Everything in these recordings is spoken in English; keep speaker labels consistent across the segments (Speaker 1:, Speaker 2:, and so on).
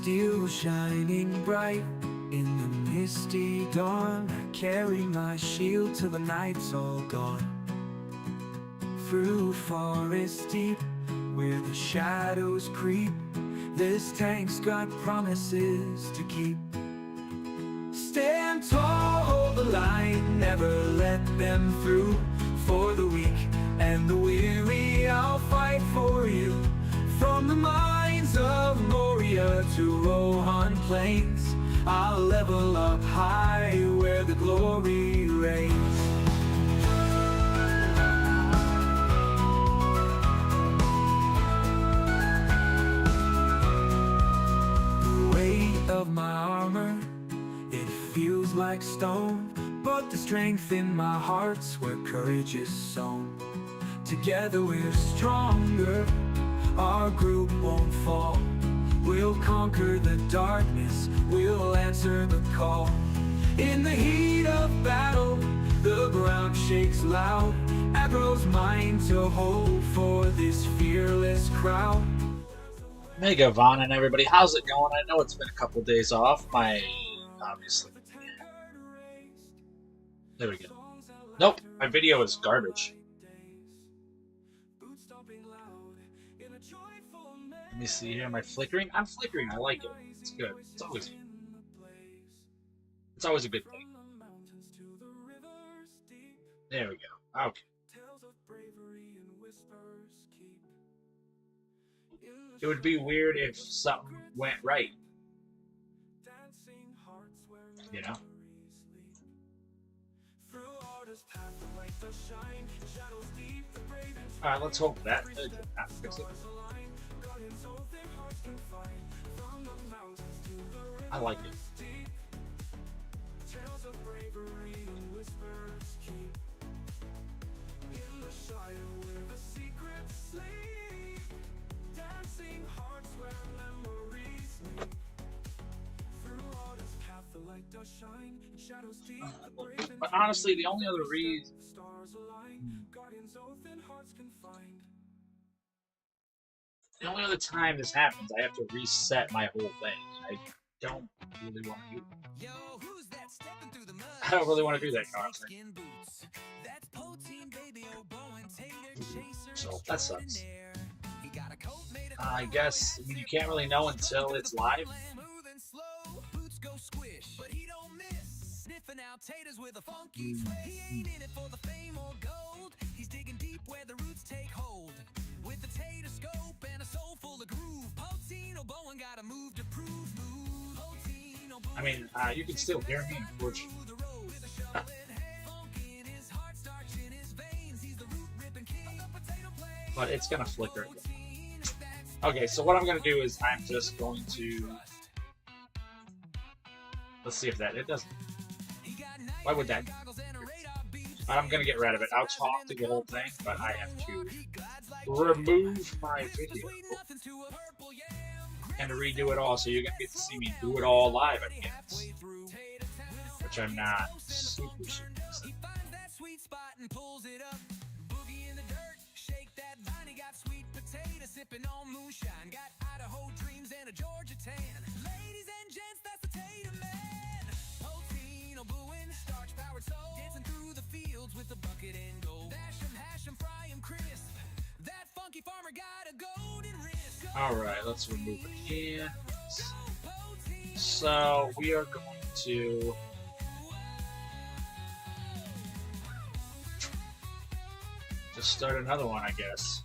Speaker 1: still shining bright in the misty dawn. Carry my shield till the night's all gone. Through forests deep, where the shadows creep, this tank's got promises to keep. Stand tall, hold the line, never let them through. For the weak and the weary, I'll fight for you. From the mines of Moria to Rohan Plains, I'll level up high where the glory reigns. The weight of my armor, it feels like stone, but the strength in my heart's where courage is sown. Together we're stronger, our group won't fall. We'll conquer the darkness, we'll answer the call. In the heat of battle, the ground shakes loud. Agro's mind to hold for this fearless crowd.
Speaker 2: Mega Von and everybody, how's it going? I know it's been a couple days off. Obviously. There we go. Nope, my video is garbage. Let me see here. Am I flickering? I'm flickering. I like it. It's good. It's always a good thing. There we go. Okay. It would be weird if something went right. You know? Alright, let's hope that did not fix it. I like it. But honestly, the only other reason the only other time this happens, I have to reset my whole thing. I don't really want to do that. I don't really want to do that, constantly. So that sucks. I guess you can't really know until it's live. With a funky sway, he ain't in it for the fame or gold. He's digging deep where the roots take hold. With a tater scope and a soul full of groove, Poteen OBowen got a move to prove. I mean, you can still hear me, unfortunately. But it's gonna flicker again. Okay, so what I'm gonna do is I'm just going to, let's see if it doesn't. Why would that? I'm gonna get rid of it. I'll talk to the whole thing, but I have to remove my video and redo it all, so you're gonna get to see me do it all live again, which I'm not super excited. Sipping on moonshine, got Idaho dreams and a Georgia tan. Ladies and gents, that's the Tater Man. Poteen OBowen, starch-powered soul, dancing through the fields with a bucket and gold. Dash 'em, hash 'em, fry 'em crisp. That funky farmer got a golden wrist. All right, let's remove it here. So we are going to just start another one, I guess.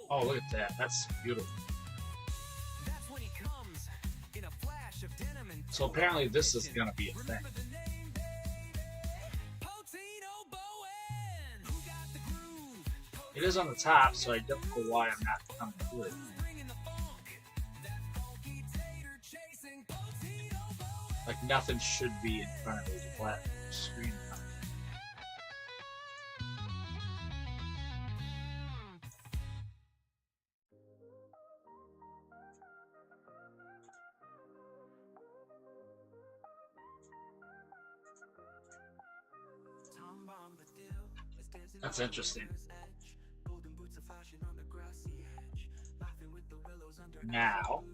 Speaker 2: Oh, look at that. That's beautiful. So apparently this is going to be a thing. It is on the top, so I don't know why I'm not coming through it. Like nothing should be in front of the flat screen. That's interesting.
Speaker 3: Now,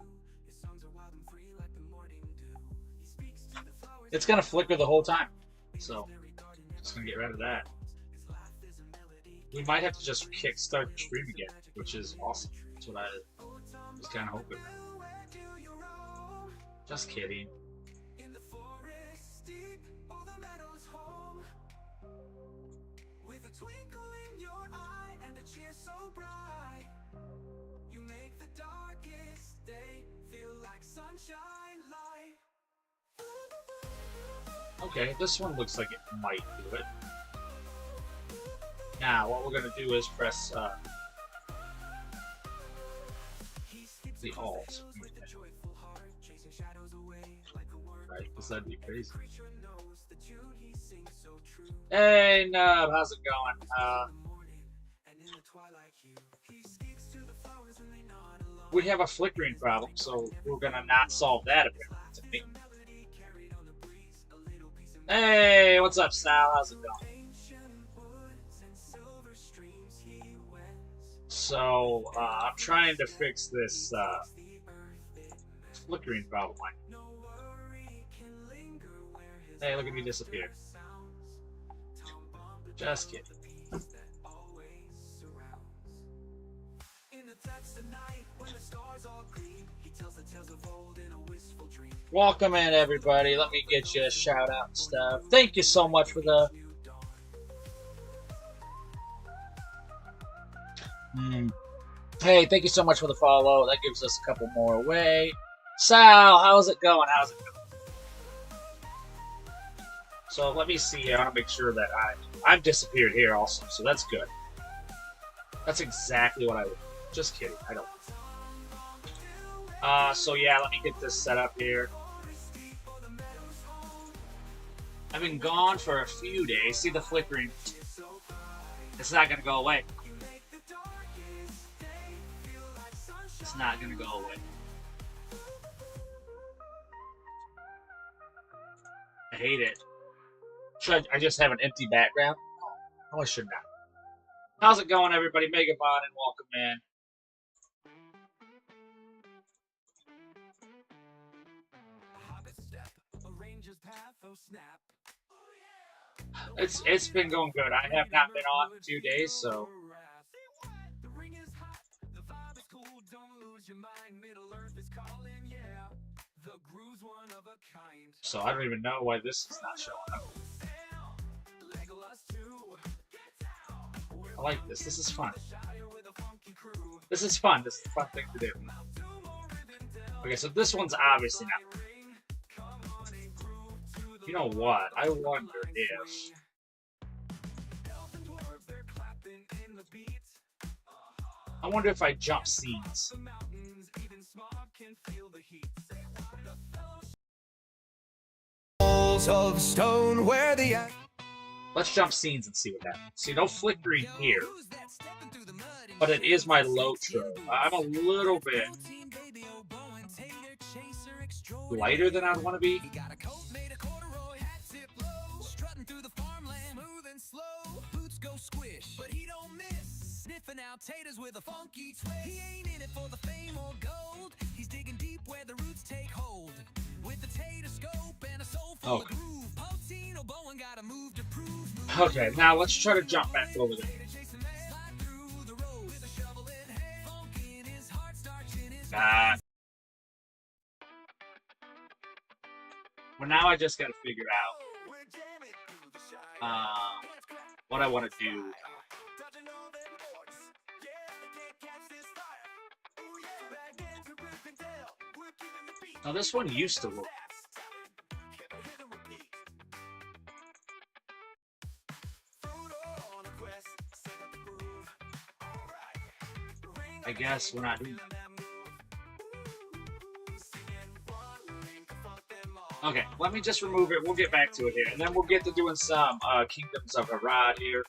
Speaker 3: it's gonna flicker the whole time. So, just gonna get rid of that. We might have to just kickstart the stream again, which is awesome. That's what I was kind of hoping. Just kidding. Okay, this one looks like it might do it. Now, what we're gonna do is press the Alt. Right, because that'd be crazy. Hey, Nub, how's it going? We have a flickering problem, so we're gonna not solve that apparently. Hey, what's up, Sal? How's it going? So, I'm trying to fix this flickering problem. Hey, look at me disappear. Just kidding. Welcome in, everybody. Let me get you a shout out and stuff. Thank you so much for the... Hey, thank you so much for the follow. That gives us a couple more away. Sal, how's it going? How's it going? So let me see. I want to make sure that I've disappeared here also, so that's good. That's exactly what I would. Just kidding. I don't. So yeah, let me get this set up here. I've been gone for a few days. See the flickering? It's not gonna go away. It's not gonna go away. I hate it. Should I just have an empty background? No, I should not. How's it going, everybody? Megabot and welcome in. It's been going good. I have not been on in 2 days, so. So I don't even know why this is not showing up. I like this. This is fun. This is fun. This is a fun thing to do. Okay, so this one's obviously not. You know what? I wonder if... I wonder if I jump scenes.
Speaker 2: Of stone where the...
Speaker 3: Let's jump scenes and see what happens. See, no flickering here. But it is my LOTRO. I'm a little bit lighter than I'd want to be.
Speaker 2: Out taters with a funky twist. He ain't in it for the fame or gold. He's digging deep where the roots take hold. With the tater scope and a soul full of groove. Poteen OBowen got a move to prove.
Speaker 3: Okay, now let's try to jump back over there. Well, now I just gotta figure out what I want to do. Now this one used to work. I guess we're not doing that. Okay, let me just remove it. We'll get back to it here. And then we'll get to doing some Kingdoms of Harad here.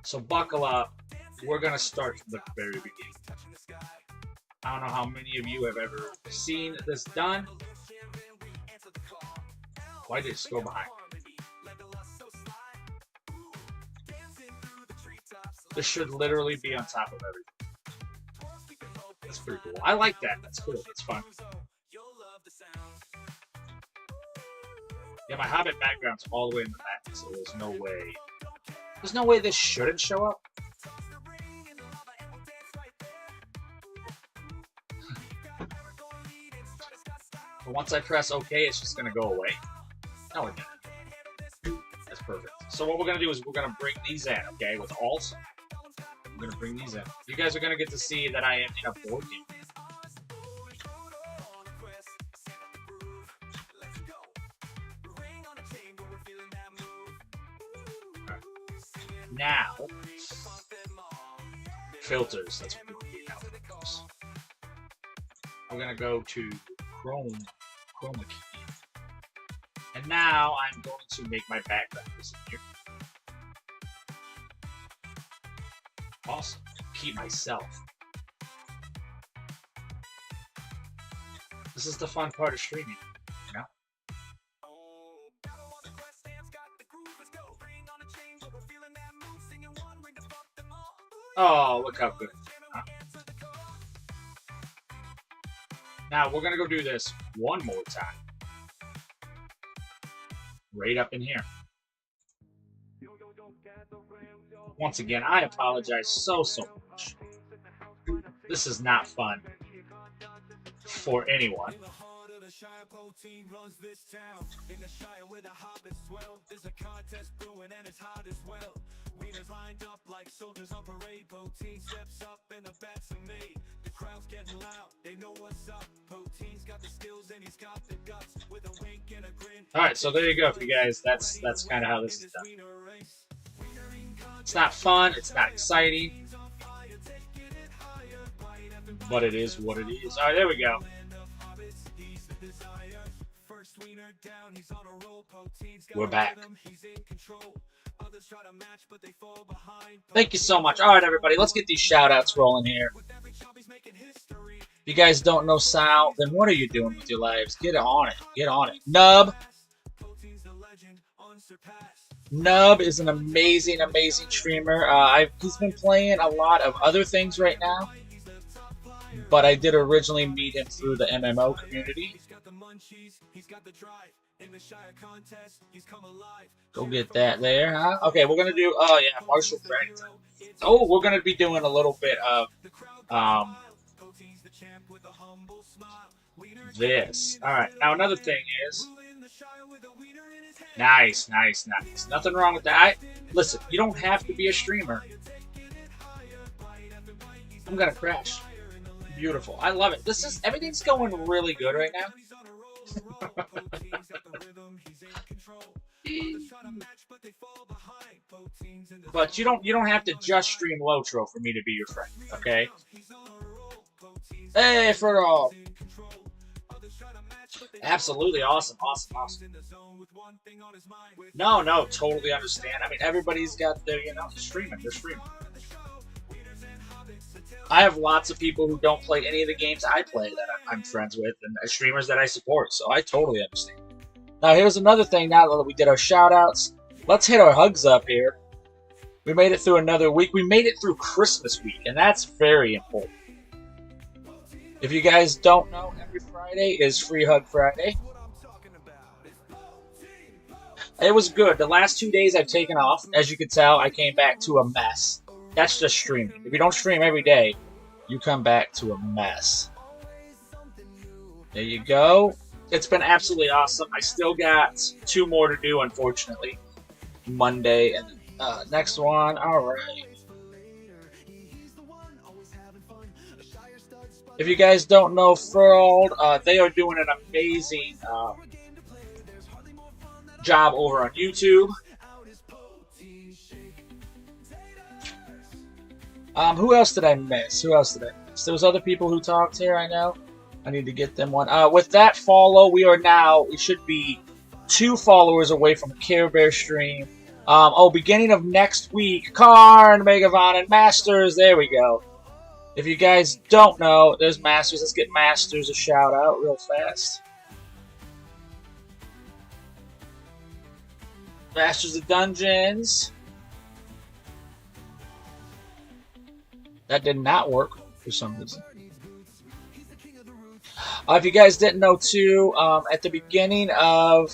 Speaker 3: So buckle up. We're going to start from the very beginning. I don't know how many of you have ever seen this done. Why did it go behind? This should literally be on top of everything. That's pretty cool. I like that. That's cool. That's fun. Yeah, my Hobbit background's all the way in the back, so there's no way. There's no way this shouldn't show up. But once I press OK, it's just gonna go away. No, it didn't. That's perfect. So what we're gonna do is we're gonna bring these in, okay, with Alt. I'm gonna bring these in. You guys are gonna get to see that I am in a board game. Right. Now, filters. That's what we're going to do now. Filters. We're gonna go to chroma key. And now I'm going to make my background disappear. Awesome. Keep myself. This is the fun part of streaming, you know? Oh, look how good. Huh? Now we're gonna go do this one more time. Right up in here. Once again, I apologize so much. This is not fun for anyone.
Speaker 2: Poteen runs this town. In the Shire where the hobbits dwell, there's a contest brewing and it's hot as well. Wieners lined up like soldiers on parade. Poteen steps up and the bats are made. The crowd's getting loud, they know what's up. Poteen's got the skills and he's got the guts. With a wink and a grin.
Speaker 3: Alright, so there you go for you guys. That's kind of how this is done. It's not fun, it's not exciting, but it is what it is. Alright, there we go. We're back. Thank you so much. Alright, everybody, let's get these shout-outs rolling here. If you guys don't know Sal, then what are you doing with your lives? Get on it. Get on it. Nub. Nub is an amazing streamer. He's been playing a lot of other things right now, but I did originally meet him through the MMO community. Go get that there, huh? Okay, we're gonna do. Oh yeah, Marshall Craig. Oh, we're gonna be doing a little bit of this. All right. Now another thing is. Nice. Nothing wrong with that. Listen, you don't have to be a streamer. I'm gonna crash. Beautiful. I love it. Everything's going really good right now. But you don't have to just stream LOTRO for me to be your friend, okay? Hey, for all. Absolutely awesome. No, totally understand. I mean, everybody's got their, they're streaming. I have lots of people who don't play any of the games I play that I'm friends with, and streamers that I support, so I totally understand. Now, here's another thing. Now that we did our shout-outs, let's hit our hugs up here. We made it through another week. We made it through Christmas week, and that's very important. If you guys don't know, every Friday is Free Hug Friday. It was good. The last 2 days I've taken off. As you can tell, I came back to a mess. That's just streaming. If you don't stream every day, you come back to a mess. There you go. It's been absolutely awesome. I still got 2 more to do, unfortunately. Monday and next one. All right. If you guys don't know Furled, they are doing an amazing job over on YouTube. Who else did I miss? There was other people who talked here, I know. I need to get them one. With that follow, we should be 2 followers away from a Care Bear stream. Beginning of next week, Karn, Megavon, and Masters. There we go. If you guys don't know, there's Masters. Let's get Masters a shout out real fast. Masters of Dungeons. That did not work for some reason. If you guys didn't know too, at the beginning of...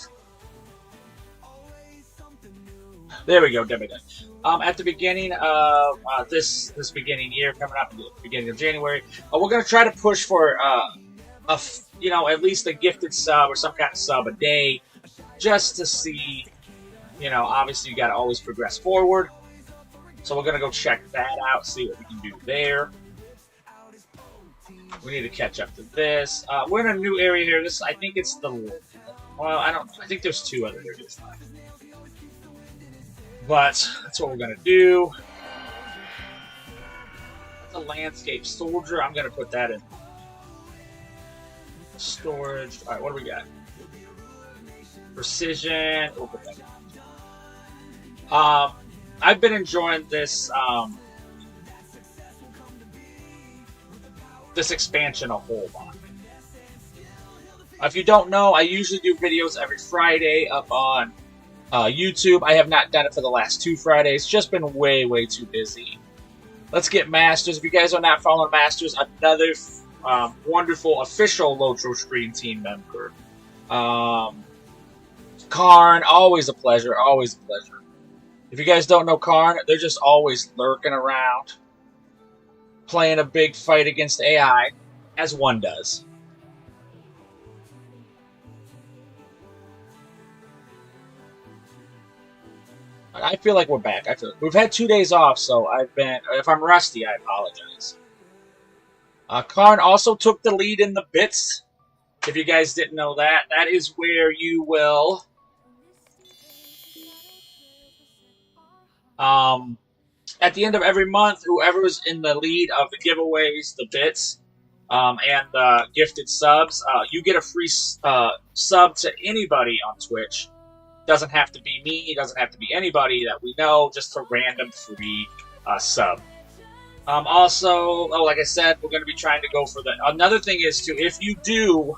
Speaker 3: There we go, at the beginning of this beginning year, coming up at the beginning of January, we're going to try to push for at least a gifted sub or some kind of sub a day, just to see, obviously you got to always progress forward. So we're going to go check that out, see what we can do there. We need to catch up to this. We're in a new area here. I think it's the... Well, I think there's 2 other areas left. But that's what we're going to do. That's a landscape soldier. I'm going to put that in storage. All right, what do we got? Precision. We'll put that in. I've been enjoying this this expansion a whole lot. If you don't know, I usually do videos every Friday up on YouTube. I have not done it for the last 2 Fridays. Just been way too busy. Let's get Masters. If you guys are not following Masters, another wonderful official LOTRO stream team member. Karn, always a pleasure. Always a pleasure. If you guys don't know Karn, they're just always lurking around, playing a big fight against AI, as one does. I feel like we're back. We've had 2 days off, so if I'm rusty, I apologize. Karn also took the lead in the bits. If you guys didn't know that, that is where you will... at the end of every month, whoever is in the lead of the giveaways, the bits, and the gifted subs, you get a free sub to anybody on Twitch. Doesn't have to be me, doesn't have to be anybody that we know, just a random free sub. Also, like I said, we're going to be trying to go for the... Another thing is, too, if you do,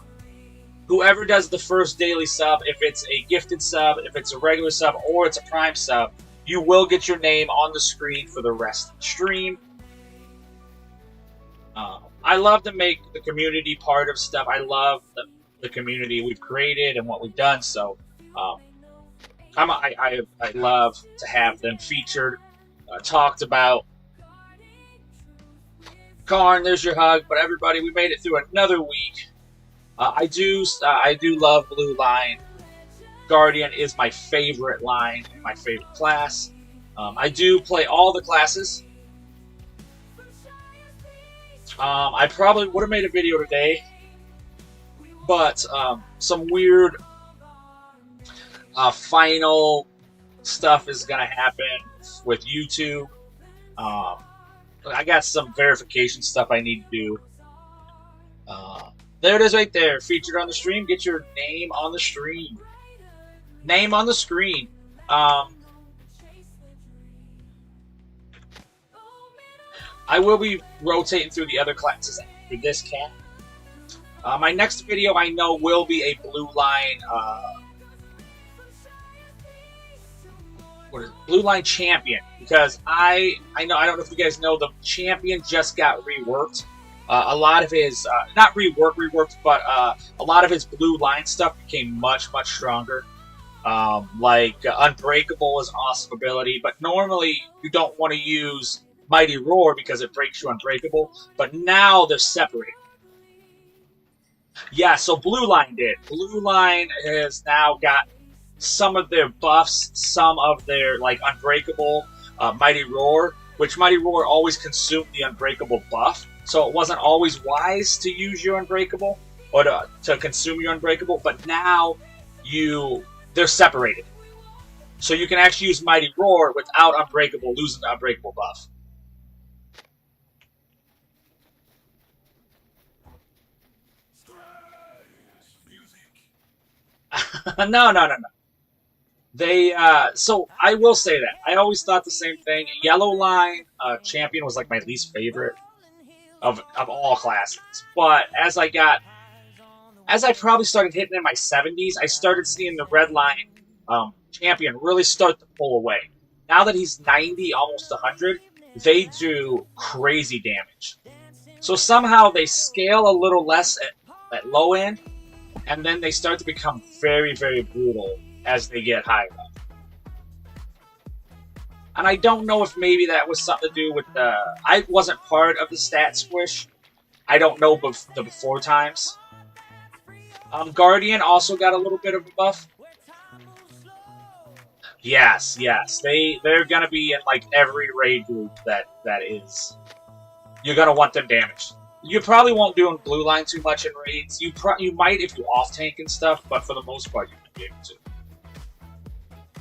Speaker 3: whoever does the first daily sub, if it's a gifted sub, if it's a regular sub, or it's a prime sub, you will get your name on the screen for the rest of the stream. I love to make the community part of stuff. I love the community we've created and what we've done, so I love to have them featured, talked about. Karn, there's your hug. But everybody, we made it through another week. I do love Blue Line. Guardian is my favorite line, my favorite class. I do play all the classes. I probably would have made a video today, but some weird final stuff is going to happen with YouTube. I got some verification stuff I need to do. There it is right there, featured on the stream. Get your name on the stream. Name on the screen. I will be rotating through the other classes after this cap. My next video, I know, will be a Blue Line. What is it? Blue Line Champion, because I don't know if you guys know, the Champion just got reworked. A lot of his not reworked, but a lot of his Blue Line stuff became much stronger. Unbreakable is an awesome ability, but normally you don't want to use Mighty Roar because it breaks you Unbreakable, but now they're separated. Yeah, so Blue Line did. Blue Line has now got some of their buffs, some of their Unbreakable, Mighty Roar, which Mighty Roar always consumed the Unbreakable buff, so it wasn't always wise to use your Unbreakable or to consume your Unbreakable, but now they're separated. So you can actually use Mighty Roar without Unbreakable losing the Unbreakable buff. No. They, so I will say that. I always thought the same thing. Yellow Line Champion was my least favorite of all classes. But as I probably started hitting in my 70s, I started seeing the Red Line Champion really start to pull away. Now that he's 90, almost 100, they do crazy damage. So somehow they scale a little less at low end, and then they start to become very, very brutal as they get higher up. And I don't know if maybe that was something to do with the... I wasn't part of the stat squish. I don't know the before times. Guardian also got a little bit of a buff. Yes, yes. They're going to be in like every raid group that is. You're going to want them damaged. You probably won't do blue line too much in raids. You might if you off-tank and stuff, but for the most part, you can be able to.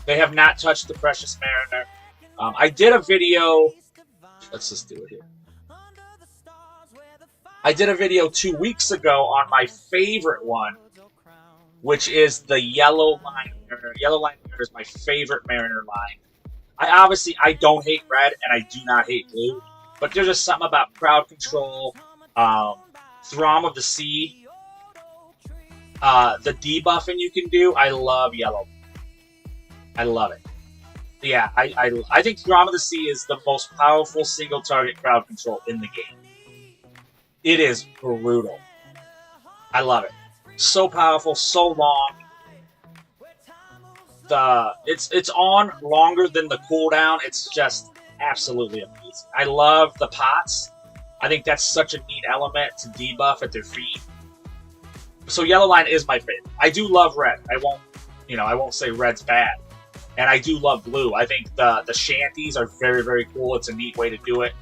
Speaker 3: They have not touched the Precious Mariner. I did a video... Let's just do it here. I did a video 2 weeks ago on my favorite one, which is the Yellow Line Mariner. Yellow Line Mariner is my favorite Mariner line. I don't hate red, and I do not hate blue, but there's just something about crowd control, Throm of the Sea, the debuffing you can do. I love yellow. I love it. Yeah, I think Throm of the Sea is the most powerful single target crowd control in the game. It is brutal. I love it. So powerful, so long. It's on longer than the cooldown. It's just absolutely amazing. I love the pots. I think that's such a neat element to debuff at their feet. So Yellow Line is my favorite. I do love red. I won't say red's bad. And I do love blue. I think the shanties are very, very cool. It's a neat way to do it.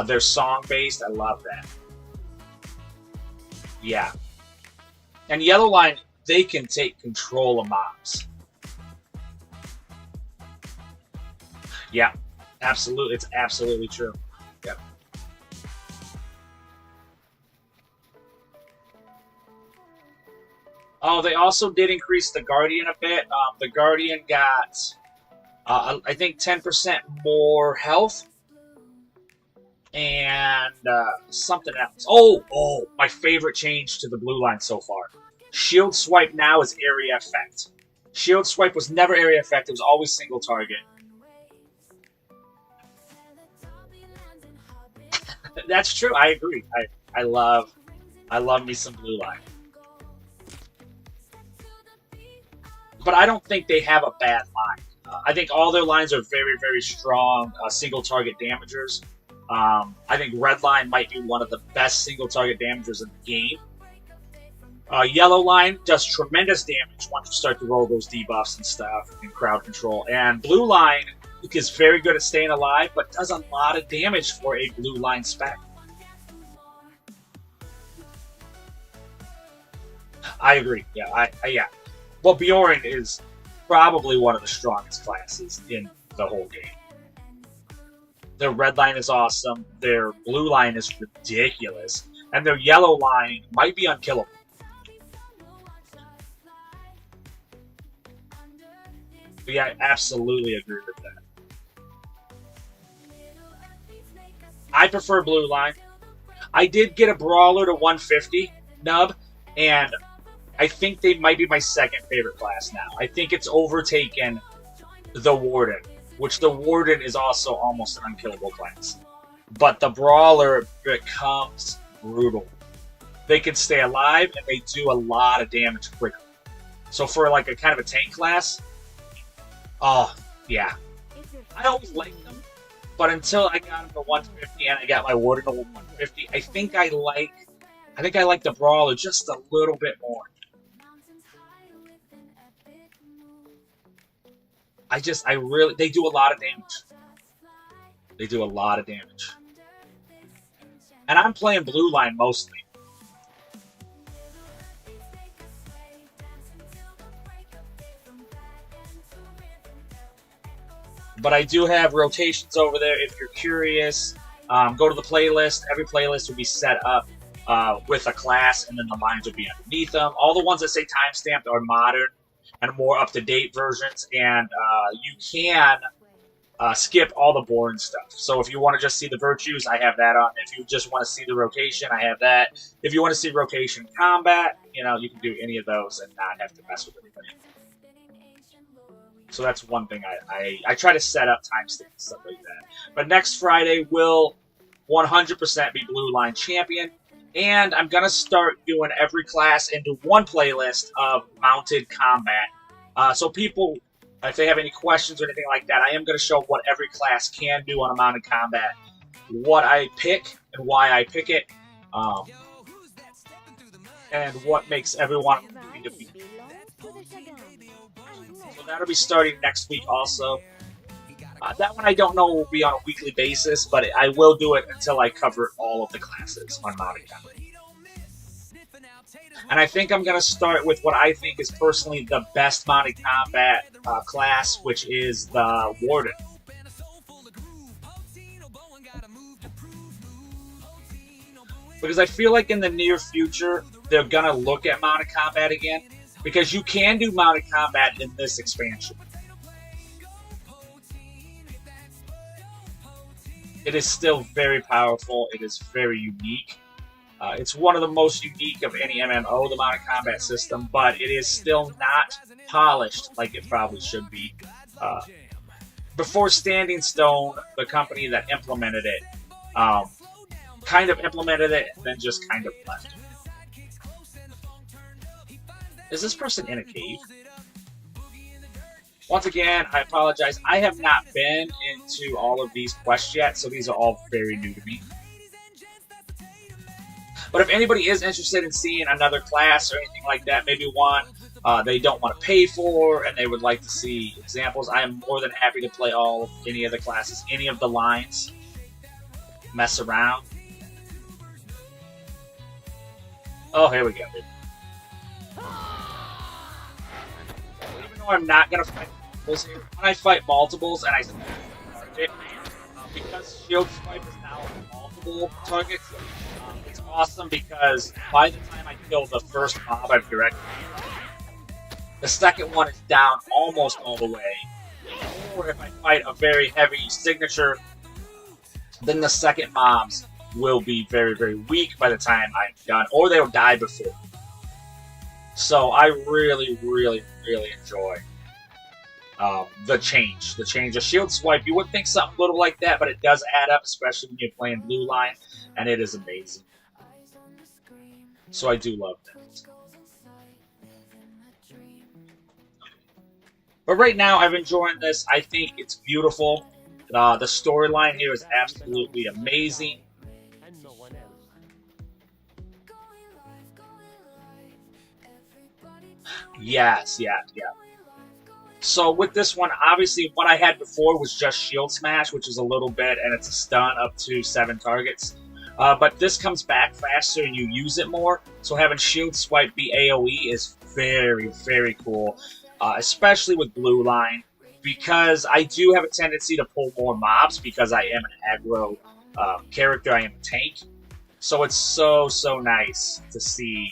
Speaker 3: They're song-based. I love that. Yeah. And Yellow Line, they can take control of mobs. Yeah, absolutely. It's absolutely true. Yep. Oh, they also did increase the Guardian a bit. The Guardian got, I think, 10% more health. And something else. Oh, my favorite change to the blue line so far. Shield Swipe now is area effect. Shield Swipe was never area effect. It was always single target. That's true. I agree. I love me some blue line. But I don't think they have a bad line. I think all their lines are very, very strong single target damagers. I think red line might be one of the best single target damagers in the game. Yellow line does tremendous damage once you start to roll those debuffs and stuff and crowd control. And blue line is very good at staying alive, but does a lot of damage for a blue line spec. I agree. Yeah, yeah. Well, Bjorn is probably one of the strongest classes in the whole game. Their red line is awesome. Their blue line is ridiculous. And their yellow line might be unkillable. But yeah, I absolutely agree with that. I prefer blue line. I did get a brawler to 150 nub, and I think they might be my second favorite class now. I think it's overtaken the Warden, which the Warden is also almost an unkillable class. But the Brawler becomes brutal. They can stay alive, and they do a lot of damage quickly. So for like a kind of a tank class, oh, yeah. I always liked them, but until I got them to 150 and I got my Warden to 150, I think I like the Brawler just a little bit more. They do a lot of damage. They do a lot of damage. And I'm playing blue line mostly. But I do have rotations over there if you're curious. Go to the playlist. Every playlist will be set up with a class, and then the lines will be underneath them. All the ones that say timestamped are modern and more up-to-date versions, and you can skip all the boring stuff. So if you want to just see the virtues, I have that on. If you just want to see the rotation, I have that. If you want to see rotation combat, you can do any of those and not have to mess with everybody. So that's one thing I try to set up timestamps, stuff like that. But next Friday will 100% be Blue Line Champion. And I'm going to start doing every class into one playlist of mounted combat. So people, if they have any questions or anything like that, I am going to show what every class can do on a mounted combat, what I pick and why I pick it, and what makes everyone defeat. So that'll be starting next week also. That one I don't know will be on a weekly basis, but I will do it until I cover all of the classes on mounted combat. And I think I'm going to start with what I think is personally the best mounted combat class, which is the Warden. Because I feel like in the near future, they're going to look at mounted combat again. Because you can do mounted combat in this expansion. It is still very powerful. It is very unique. It's one of the most unique of any MMO, the mounted combat system, but it is still not polished like it probably should be. Before Standing Stone, the company that implemented it, kind of implemented it and then just kind of left it. Is this person in a cave? Once again, I apologize. I have not been into all of these quests yet, so these are all very new to me. But if anybody is interested in seeing another class or anything like that, maybe one they don't want to pay for and they would like to see examples, I am more than happy to play any of the classes, any of the lines, mess around. Oh, here we go. Even though I'm not going to fight multiples here, when I fight multiples and I target, because Shield Swipe is now multiple targets, it's awesome because by the time I kill the first mob I've directed, the second one is down almost all the way. Or if I fight a very heavy signature, then the second mobs will be very, very weak by the time I'm done, or they'll die before. So I really, really, really enjoy the change of Shield Swipe. You would think something little like that, but it does add up, especially when you're playing Blue Line, and it is amazing. So I do love that. But right now, I'm enjoying this. I think it's beautiful. The storyline here is absolutely amazing. Yes, yeah. So with this one, obviously what I had before was just Shield Smash, which is a little bit, and it's a stun up to 7 targets. But this comes back faster and you use it more. So having Shield Swipe be AoE is very, very cool. Especially with Blue Line. Because I do have a tendency to pull more mobs because I am an aggro character. I am a tank. So it's so, so nice to see.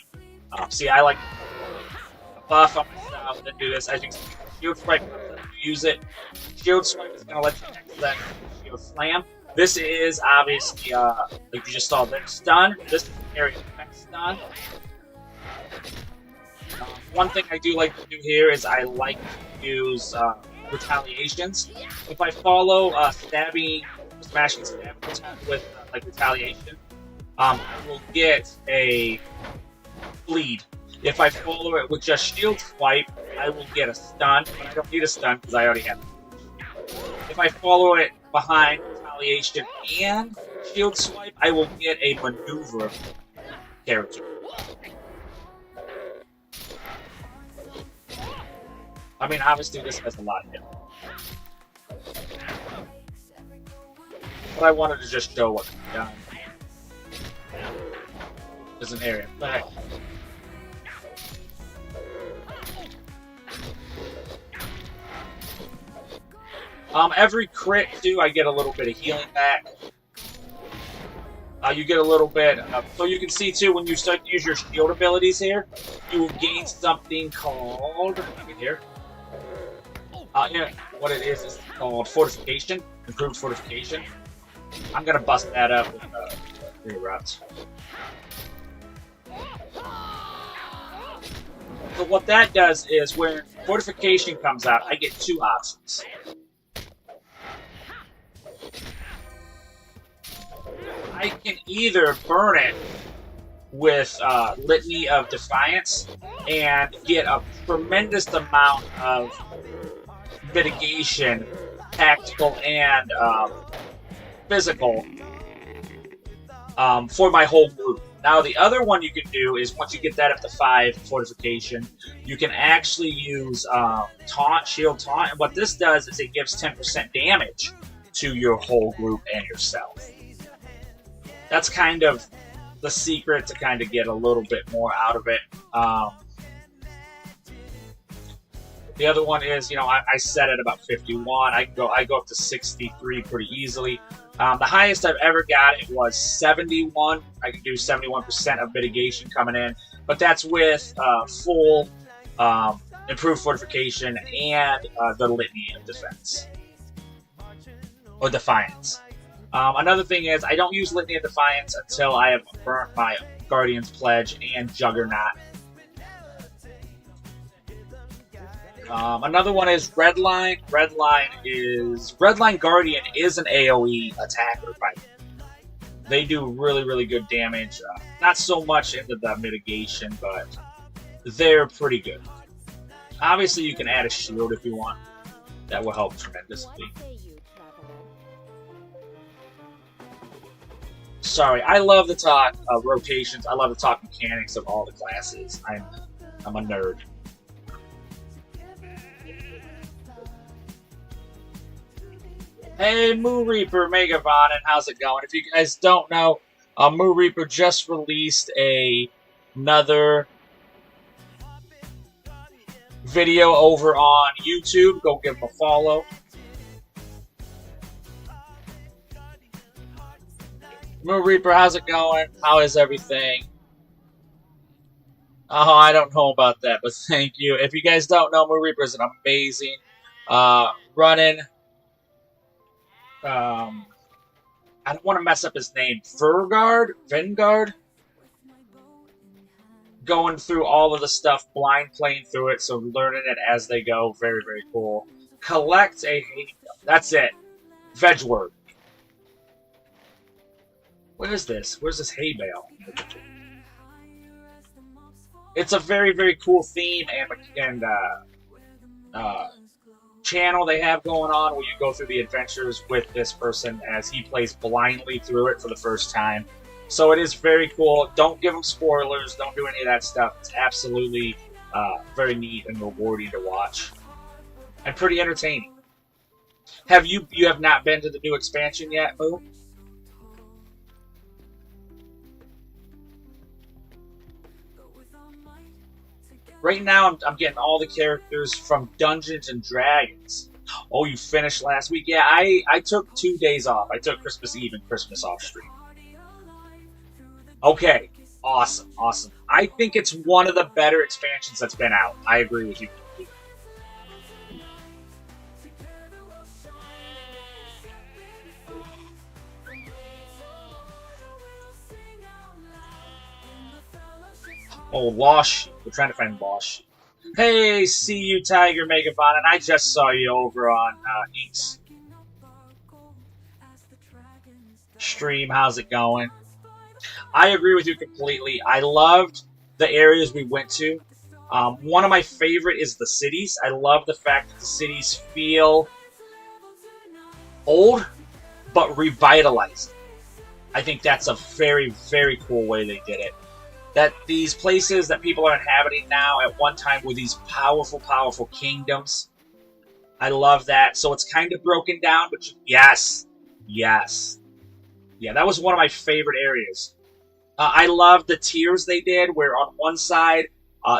Speaker 3: See, I like buff on myself and do this. I think Shield Swipe, use it. Shield Swipe is going to let you next that Shield Slam. This is obviously, like you just saw, this stun. This is area effect stun. One thing I do like to do here is I like to use retaliations. If I follow smashing stabbing with like retaliation, I will get a bleed. If I follow it with just Shield Swipe, I will get a stun, but I don't need a stun because I already have it. If I follow it behind retaliation and Shield Swipe, I will get a maneuver character. I mean, obviously this has a lot in it. But I wanted to just show what I've done. There's an area effect. Every crit, too, I get a little bit of healing back. You get a little bit so you can see, too, when you start to use your shield abilities here, you will gain something called, here. Yeah, what it is called fortification, improved fortification. I'm gonna bust that up with Erupt. So what that does is when fortification comes out, I get two options. I can either burn it with Litany of Defiance and get a tremendous amount of mitigation, tactical and physical, for my whole group. Now, the other one you can do is once you get that up to 5 fortification, you can actually use taunt, shield taunt, and what this does is it gives 10% damage to your whole group and yourself. That's kind of the secret to kind of get a little bit more out of it. The other one is, you know, I set it about 51. I go up to 63 pretty easily. The highest I've ever got it was 71. I can do 71% of mitigation coming in, but that's with full improved fortification and the Litany of Defense or Defiance. Another thing is I don't use Litany of Defiance until I have burnt my Guardian's Pledge and Juggernaut. Another one is Redline. Redline Guardian is an AoE attacker, right? They do really, really good damage. Not so much into the mitigation, but they're pretty good. Obviously, you can add a shield if you want. That will help tremendously. Sorry, I love to talk rotations. I love to talk mechanics of all the classes. I'm a nerd. Hey, Moo Reaper, Megavon, and how's it going? If you guys don't know, Moo Reaper just released another video over on YouTube. Go give him a follow. Moo Reaper, how's it going? How is everything? Oh, I don't know about that, but thank you. If you guys don't know, Moo Reaper is an amazing running. I don't want to mess up his name. Vanguard? Going through all of the stuff, blind playing through it, so learning it as they go. Very, very cool. Collect a... That's it. Vegword. What is this? Where's this hay bale? It's a very, very cool theme and channel they have going on where you go through the adventures with this person as he plays blindly through it for the first time. So it is very cool. Don't give him spoilers. Don't do any of that stuff. It's absolutely very neat and rewarding to watch. And pretty entertaining. You have not been to the new expansion yet, Boo? Right now, I'm getting all the characters from Dungeons and Dragons. Oh, you finished last week? Yeah, I took 2 days off. I took Christmas Eve and Christmas off stream. Okay, awesome, awesome. I think it's one of the better expansions that's been out. I agree with you. Oh, Lost Sheep. We're trying to find Lost Sheep. Hey, see you, Tiger Megabon, and I just saw you over on Ink's stream. How's it going? I agree with you completely. I loved the areas we went to. One of my favorite is the cities. I love the fact that the cities feel old, but revitalized. I think that's a very, very cool way they did it. That these places that people are inhabiting now at one time were these powerful, powerful kingdoms. I love that. So it's kind of broken down, but yes. Yes. Yeah, that was one of my favorite areas. I love the tiers they did, where on one side,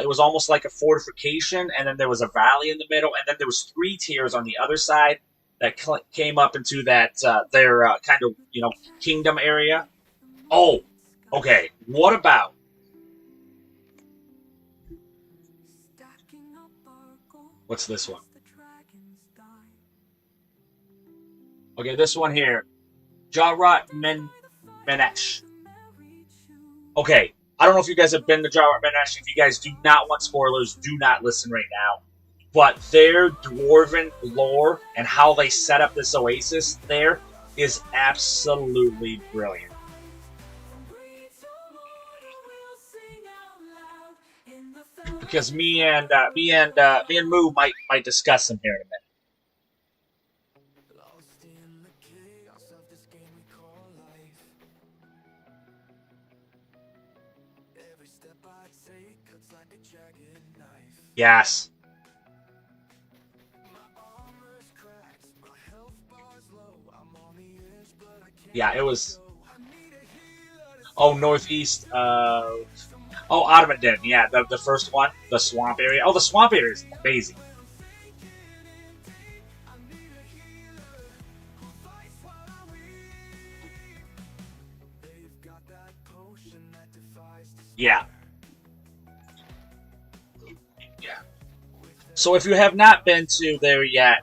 Speaker 3: it was almost like a fortification, and then there was a valley in the middle, and then there was 3 tiers on the other side that came up into that, their kind of, you know, kingdom area. Oh, okay. What about... What's this one? Okay, this one here. Jarrat Menesh. Okay, I don't know if you guys have been to Jarrat Menesh. If you guys do not want spoilers, do not listen right now. but their dwarven lore and how they set up this oasis there is absolutely brilliant. Because me and Moo might discuss them here in a minute.
Speaker 2: Lost in the chaos of this game we call life. Every step I take cuts like a jagged knife.
Speaker 3: Yes.
Speaker 2: My armor's cracked, my health bar's low. I'm on the edge, but I can't.
Speaker 3: Yeah, it was.
Speaker 2: I need a healer to
Speaker 3: Oh, northeast. Oh, Ottoman Den. Yeah, the first one, the swamp area. Oh, the swamp area is amazing.
Speaker 2: They've got that potion that defies despair.
Speaker 3: Yeah. Yeah. So if you have not been to there yet,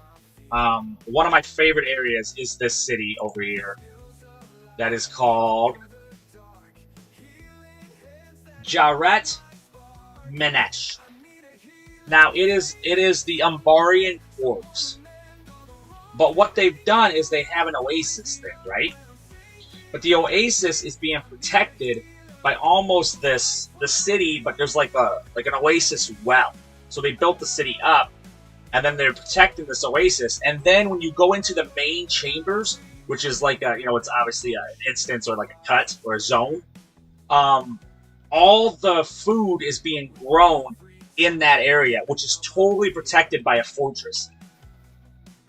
Speaker 3: one of my favorite areas is this city over here. That is called Jarret Menesh. Now it is the Umbarian Corps. But what they've done is they have an oasis there, right? But the oasis is being protected by almost the city, but there's like an oasis well. So they built the city up, and then they're protecting this oasis. And then when you go into the main chambers, which is like it's obviously an instance or like a cut or a zone. All the food is being grown in that area, which is totally protected by a fortress.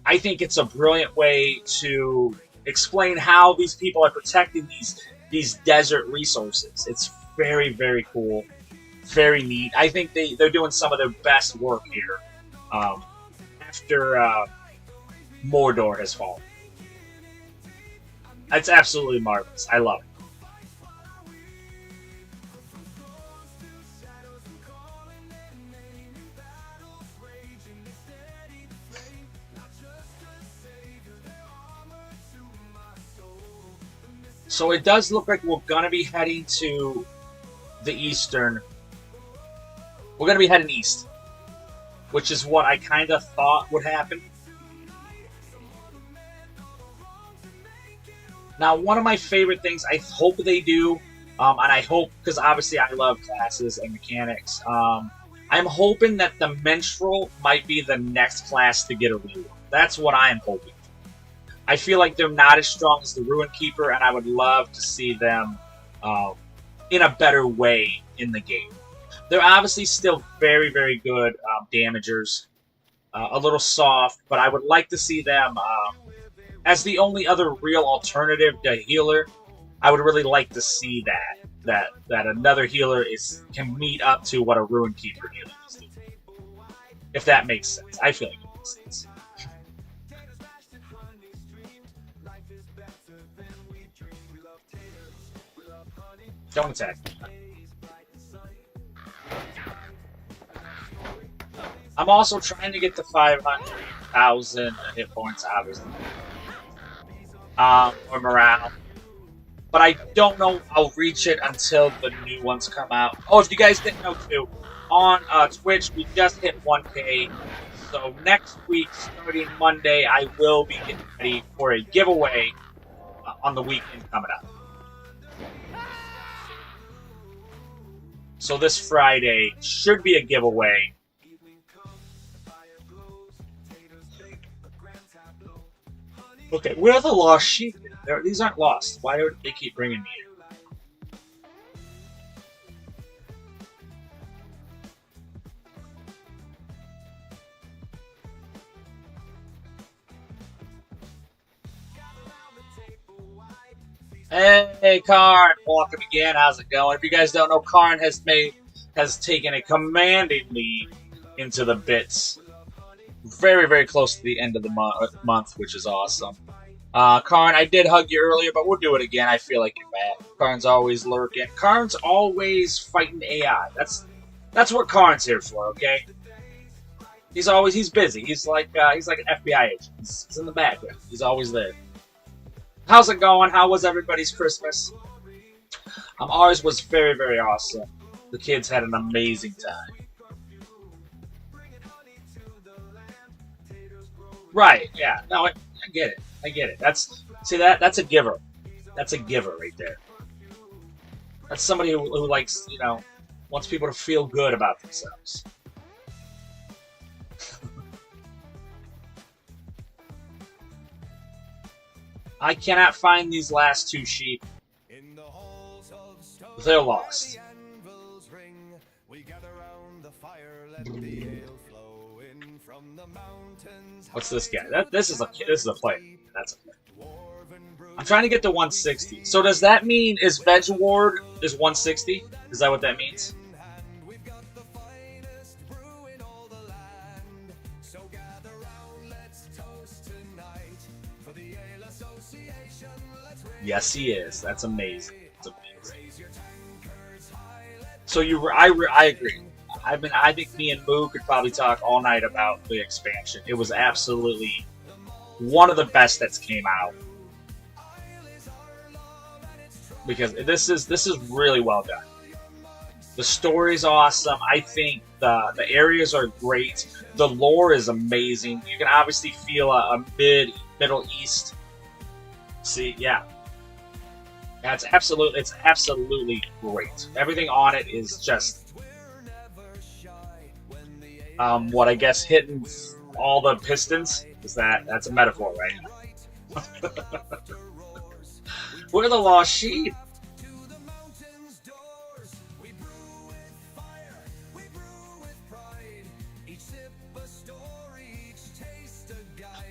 Speaker 3: I think it's a brilliant way to explain how these people are protecting these desert resources. It's very, very cool, very neat. I think they're doing some of their best work here after Mordor has fallen. It's absolutely marvelous. I love it. So it does look like we're going to be heading to the eastern. We're going to be heading east, which is what I kind of thought would happen. Now, one of my favorite things I hope they do, and I hope, because obviously I love classes and mechanics, I'm hoping that the Minstrel might be the next class to get a rework. That's what I'm hoping. I feel like they're not as strong as the Ruin Keeper, and I would love to see them in a better way in the game. They're obviously still very, very good damagers. A little soft, but I would like to see them as the only other real alternative to healer. I would really like to see that another healer can meet up to what a Ruin Keeper healer is doing. If that makes sense. I feel like it makes sense. Don't attack me. I'm also trying to get to 500,000 hit points, obviously. Or morale. But I don't know I'll reach it until the new ones come out. Oh, if you guys didn't know too, on Twitch we just hit 1K. So next week, starting Monday, I will be getting ready for a giveaway on the weekend coming up. So this Friday should be a giveaway. Okay, where are the lost sheep? These aren't lost. Why do they keep bringing me in? Hey, Karn, welcome again. How's it going? If you guys don't know, Karn has taken a commanding lead into the bits. Very, very close to the end of the month, which is awesome. Karn, I did hug you earlier, but we'll do it again. I feel like you're back. Karn's always lurking. Karn's always fighting AI. That's what Karn's here for, okay? He's busy. He's like an FBI agent. He's in the background. He's always there. How's it going? How was everybody's Christmas? Ours was very, very awesome. The kids had an amazing time. Right? Yeah. No, I get it. I get it. That's a giver. That's a giver right there. That's somebody who likes, you know, wants people to feel good about themselves. I cannot find these last two sheep. They're lost. What's this guy? This is a player. That's a player. I'm trying to get to 160. So does that mean is Veg Ward is 160? Is that what that means? Yes, he is. That's amazing. That's amazing. So I agree. I think me and Moo could probably talk all night about the expansion. It was absolutely one of the best that's came out. Because this is really well done. The story's awesome. I think the areas are great. The lore is amazing. You can obviously feel a Middle East. See, yeah. It's absolutely great. Everything on it is just what I guess hitting all the pistons. That's a metaphor, right? We're the lost sheep.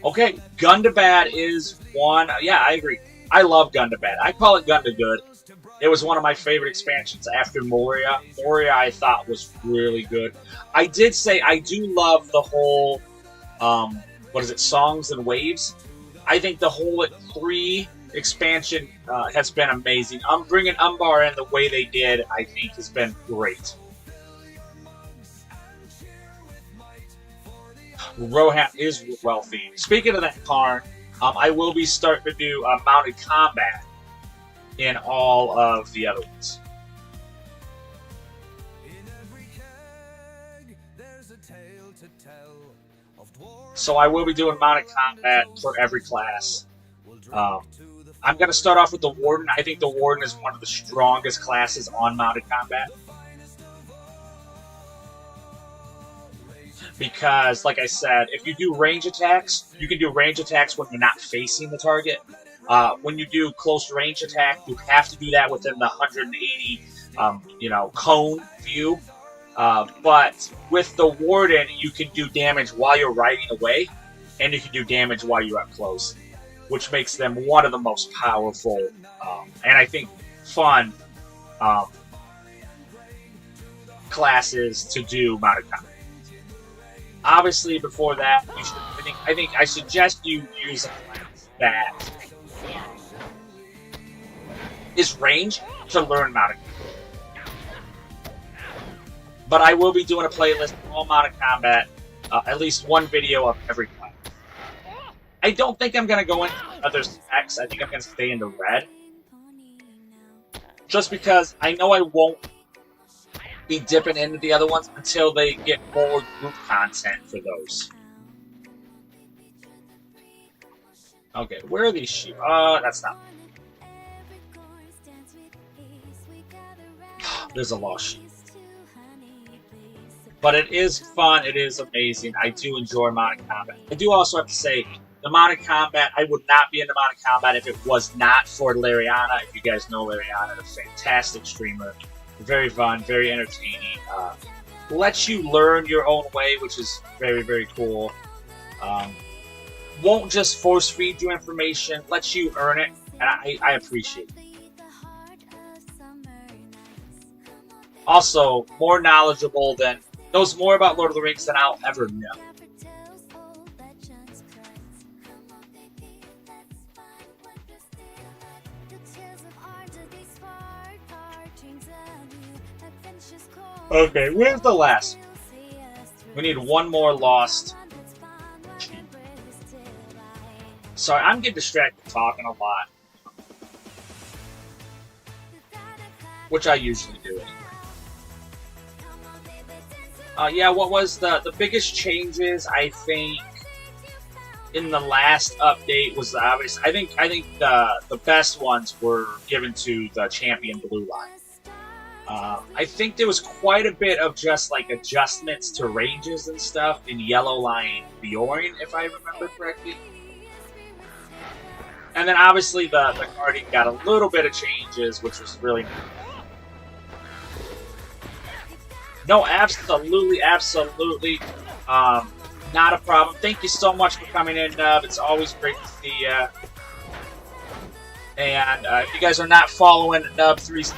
Speaker 3: Okay, Gun to Bad is one. Yeah, I agree. I love Gun to Bad. I call it Gun to Good. It was one of my favorite expansions after Moria. Moria, I thought, was really good. I did say I do love the whole, what is it, Songs and Waves. I think the whole 3 expansion has been amazing. Bringing Umbar in the way they did, I think, has been great. Rohan is well themed. Speaking of that, Karn, I will be starting to do mounted combat in all of the other ones. So I will be doing mounted combat for every class. I'm going to start off with the Warden. I think the Warden is one of the strongest classes on mounted combat. Because, like I said, if you do range attacks, you can do range attacks when you're not facing the target. When you do close range attack, you have to do that within the 180, cone view. But with the Warden, you can do damage while you're riding away, and you can do damage while you're up close, which makes them one of the most powerful, and I think fun classes to do mounted combat. Obviously, before that, I suggest you use a class that is range to learn mounted combat. But I will be doing a playlist of all mounted combat, at least one video of every class. I don't think I'm going to go into other specs. I think I'm going to stay into red. Just because I know I won't be dipping into the other ones until they get more group content for those. Okay, where are these sheep? That's not. There's a lost sheep. But it is fun. It is amazing. I do enjoy mounted combat. I do also have to say, the mounted combat, I would not be into mounted combat if it was not for Lariana. If you guys know Lariana, a fantastic streamer. Very fun, very entertaining. Lets you learn your own way, which is very, very cool. Won't just force feed you information, lets you earn it, and I appreciate it. Also, more knowledgeable than, knows more about Lord of the Rings than I'll ever know. Okay, where's the last? We need one more lost. Sorry, I'm getting distracted talking a lot. Which I usually do anyway. Yeah, what was the biggest changes, I think, in the last update was obvious. I think the best ones were given to the champion blue line. I think there was quite a bit of just like adjustments to ranges and stuff in yellow line Bjorn, if I remember correctly. And then obviously the Guardian got a little bit of changes, which was really nice. No, absolutely, absolutely. Not a problem. Thank you so much for coming in, Nub. It's always great to see you. And if you guys are not following Nub3, you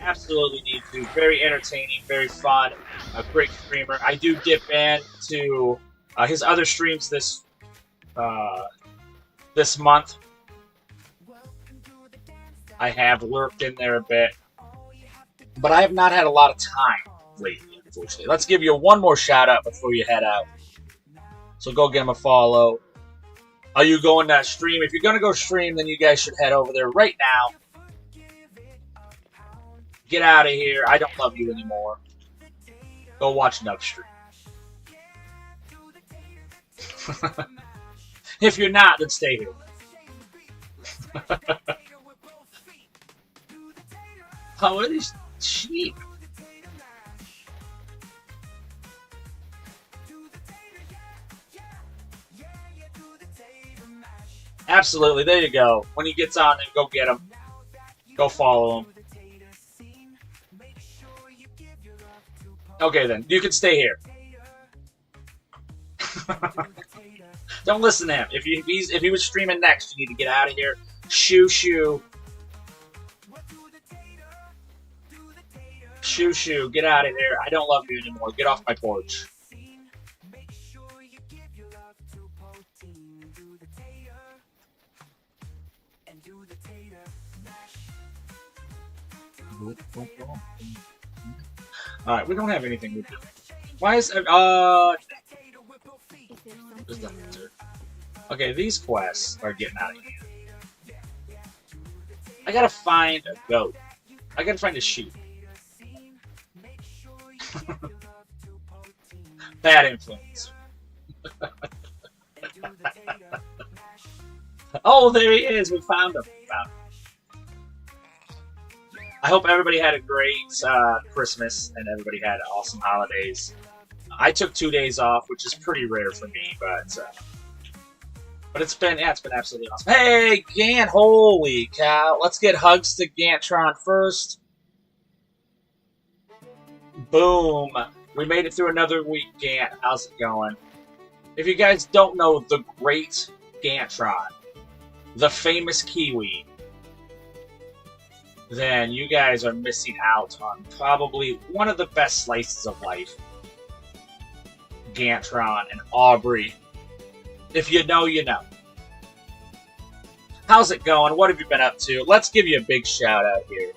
Speaker 3: absolutely need to. Very entertaining, very fun, a great streamer. I do dip in to his other streams this month. I have lurked in there a bit, but I have not had a lot of time lately, unfortunately. Let's give you one more shout out before you head out. So go give him a follow. Are you going to stream? If you're going to go stream, then you guys should head over there right now. Get out of here. I don't love you anymore. Go watch Nub stream. If you're not, then stay here. How are these sheep? Absolutely, there you go. When he gets on, then go get him. Go follow him. Okay, then. You can stay here. Don't listen to him. If he was streaming next, you need to get out of here. Shoo, shoo. Shoo, shoo. Get out of here. I don't love you anymore. Get off my porch. Alright, we don't have anything to do. Why is okay, these quests are getting out of hand. I gotta find a goat. I gotta find a sheep. Bad influence. Oh, there he is. We found him. I hope everybody had a great Christmas and everybody had awesome holidays. I took 2 days off, which is pretty rare for me, but it's been absolutely awesome. Hey, Gant! Holy cow! Let's get hugs to Gantron first. Boom! We made it through another week, Gant. How's it going? If you guys don't know the great Gantron, the famous Kiwi, then you guys are missing out on probably one of the best slices of life. Gantron and Aubrey. If you know, you know. How's it going? What have you been up to? Let's give you a big shout out here.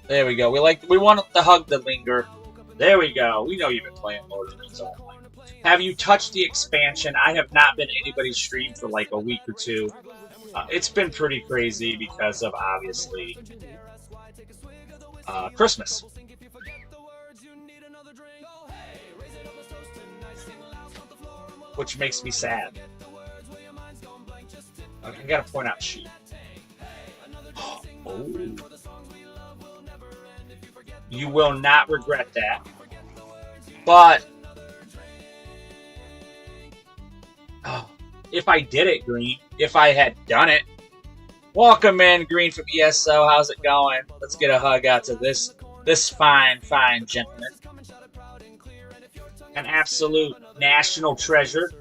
Speaker 3: There we go. We want the hug to linger. There we go. We know you've been playing Lord of the Rings online. Have you touched the expansion? I have not been anybody's stream for like a week or two. It's been pretty crazy because of, obviously, Christmas. Which makes me sad. I gotta point out sheep. Oh. You will not regret that. But if I did it, Green, if I had done it. Welcome in, Green from ESO. How's it going? Let's get a hug out to this fine gentleman. An absolute national treasure,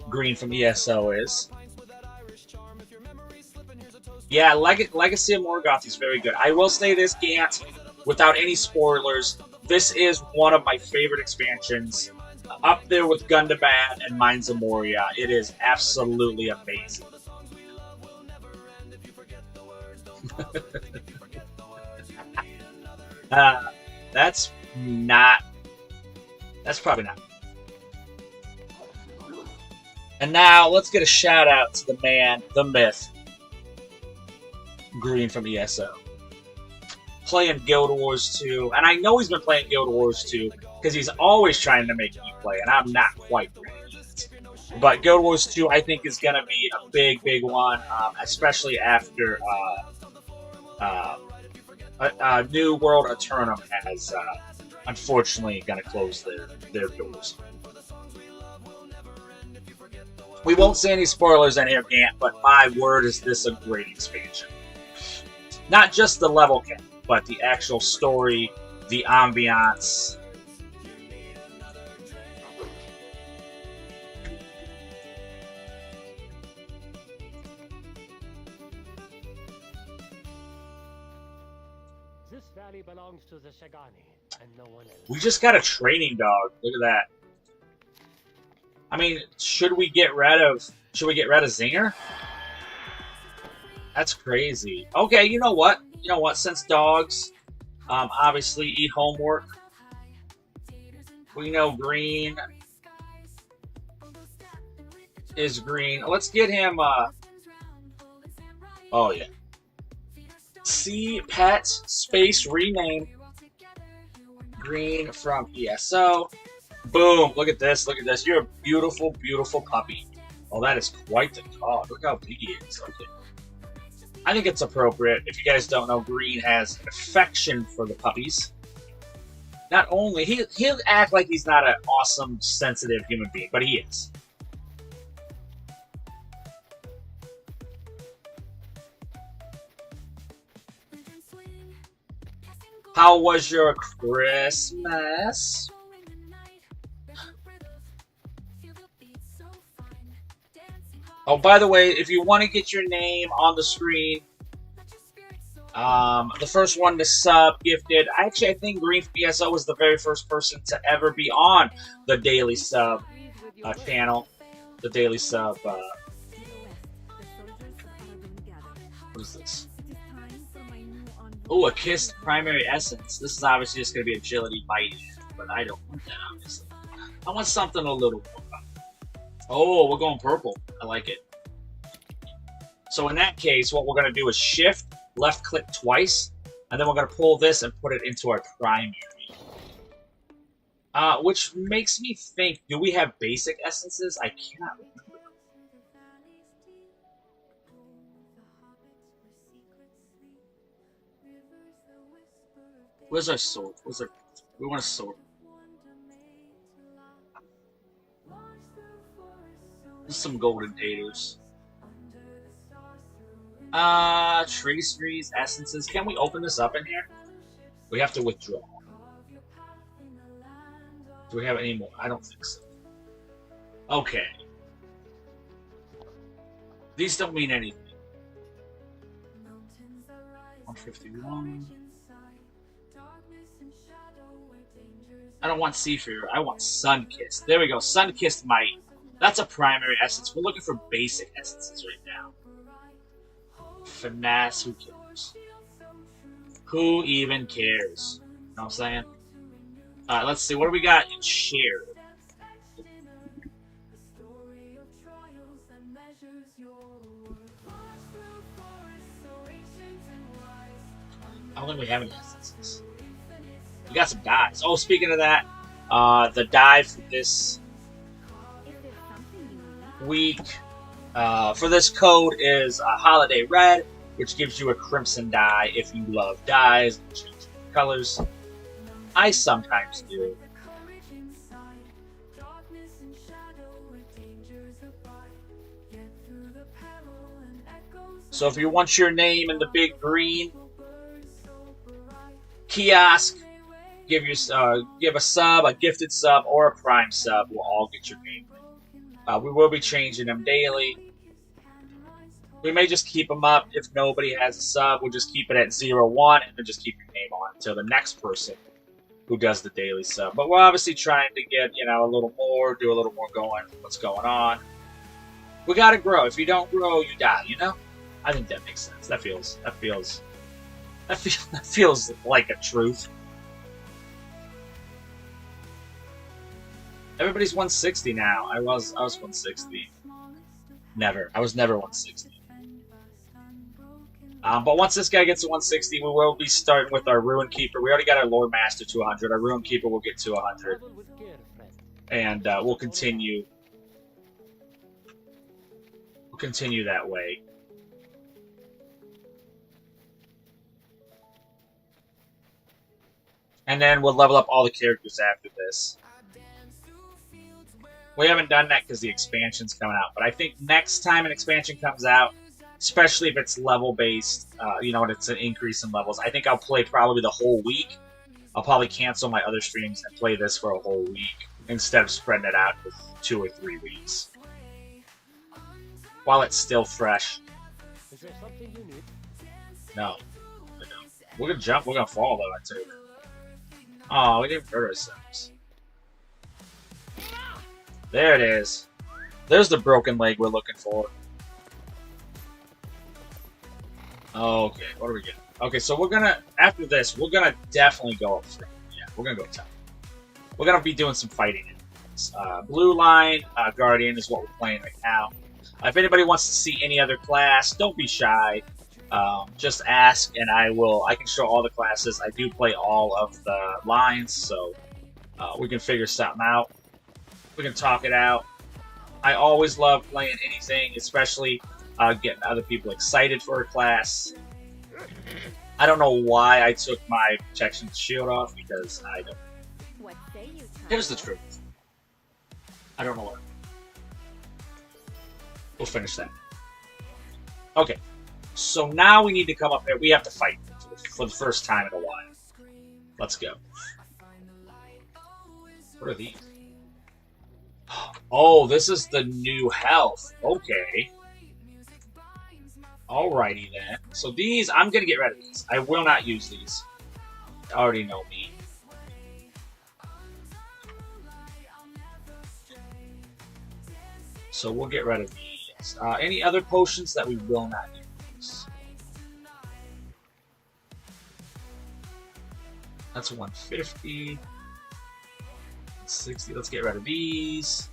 Speaker 3: Green from ESO is. Yeah, Legacy of Morgoth is very good. I will say this, Gant, without any spoilers, this is one of my favorite expansions. Up there with Gundabad and Mines of Moria. It is absolutely amazing. That's probably not. And now, let's get a shout out to the man, the myth, Green from ESO. Playing Guild Wars 2, and I know he's been playing Guild Wars 2 because he's always trying to make me play, and I'm not quite ready yet. But Guild Wars 2, I think, is going to be a big, big one, especially after New World Eternum has, unfortunately, going to close their doors. We won't say any spoilers in here, Gant, but my word is this a great expansion. Not just the level count, but the actual story, the ambiance.
Speaker 4: This valley belongs to the Sagani, and no one else.
Speaker 3: We just got a training dog. Look at that. I mean, should we get rid of Zinger? That's crazy. Okay, you know what? You know what? Since dogs obviously eat homework, we know green is green. Let's get him oh yeah. C pet space rename green from ESO. Boom! Look at this. Look at this. You're a beautiful, beautiful puppy. Oh, that is quite the dog. Look how big he is. Okay. I think it's appropriate. If you guys don't know, Green has an affection for the puppies. Not only he'll act like he's not an awesome, sensitive human being, but he is. How was your Christmas? Oh, by the way, if you want to get your name on the screen, the first one to sub gifted. Actually, I think Green from ESO was the very first person to ever be on the Daily Sub channel. The Daily Sub. What is this? Oh, a kissed primary essence. This is obviously just going to be agility bite, but I don't want that, obviously. I want something a little more. Oh, we're going purple. I like it. So in that case, what we're going to do is shift, left click twice, and then we're going to pull this and put it into our primary. Which makes me think, do we have basic essences? I cannot remember. Where's our sword? We want a sword. Some golden taters. Traceries, essences. Can we open this up in here? We have to withdraw. Do we have any more? I don't think so. Okay. These don't mean anything. 151. I don't want Seafarer. I want Sunkissed. There we go. Sunkissed Might. That's a primary essence. We're looking for basic essences right now. Finesse, who cares? Who even cares? You know what I'm saying? Alright, let's see. What do we got in share? I don't think we have any essences. We got some dyes. Oh, speaking of that, the dye for this week for this code is Holiday Red, which gives you a crimson dye if you love dyes and changing colors. I sometimes do. So if you want your name in the big green kiosk, give a sub, a gifted sub, or a prime sub. We'll all get your name. We will be changing them daily. We may just keep them up. If nobody has a sub, we'll just keep it at 0-1 and then just keep your name on until the next person who does the daily sub. But we're obviously trying to get, a little more, do a little more going, what's going on. We gotta grow. If you don't grow, you die, I think that makes sense. That feels like a truth. Everybody's 160 now. I was 160. Never. I was never 160. But once this guy gets to 160, we will be starting with our Ruin Keeper. We already got our Lord Master to 100. Our Ruin Keeper will get to 100. And we'll continue We'll continue that way. And then we'll level up all the characters after this. We haven't done that because the expansion's coming out. But I think next time an expansion comes out, especially if it's level-based, you know, and it's an increase in levels, I think I'll play probably the whole week. I'll probably cancel my other streams and play this for a whole week instead of spreading it out for 2 or 3 weeks. While it's still fresh.
Speaker 4: Is there something you need?
Speaker 3: No. We're gonna jump, we're gonna fall though, I tell you. Oh, we didn't hurt ourselves. There it is. There's the broken leg we're looking for. Okay, what are we getting? Okay, so we're gonna, after this, we're gonna definitely go up front. Yeah, we're gonna go top. We're gonna be doing some fighting. Blue line, Guardian is what we're playing right now. If anybody wants to see any other class, don't be shy. Just ask, and I can show all the classes. I do play all of the lines, so we can figure something out. We can talk it out. I always love playing anything, especially getting other people excited for a class. I don't know why I took my protection shield off, because I don't.
Speaker 5: What say you,
Speaker 3: Here's the truth. I don't know what. We'll finish that. Okay. So now we need to come up there. We have to fight for the first time in a while. Let's go. What are these? Oh, this is the new health. Okay. Alrighty then. So these, I'm going to get rid of these. I will not use these. You already know me. So we'll get rid of these. Any other potions that we will not use? That's 150. 60. Let's get rid of these.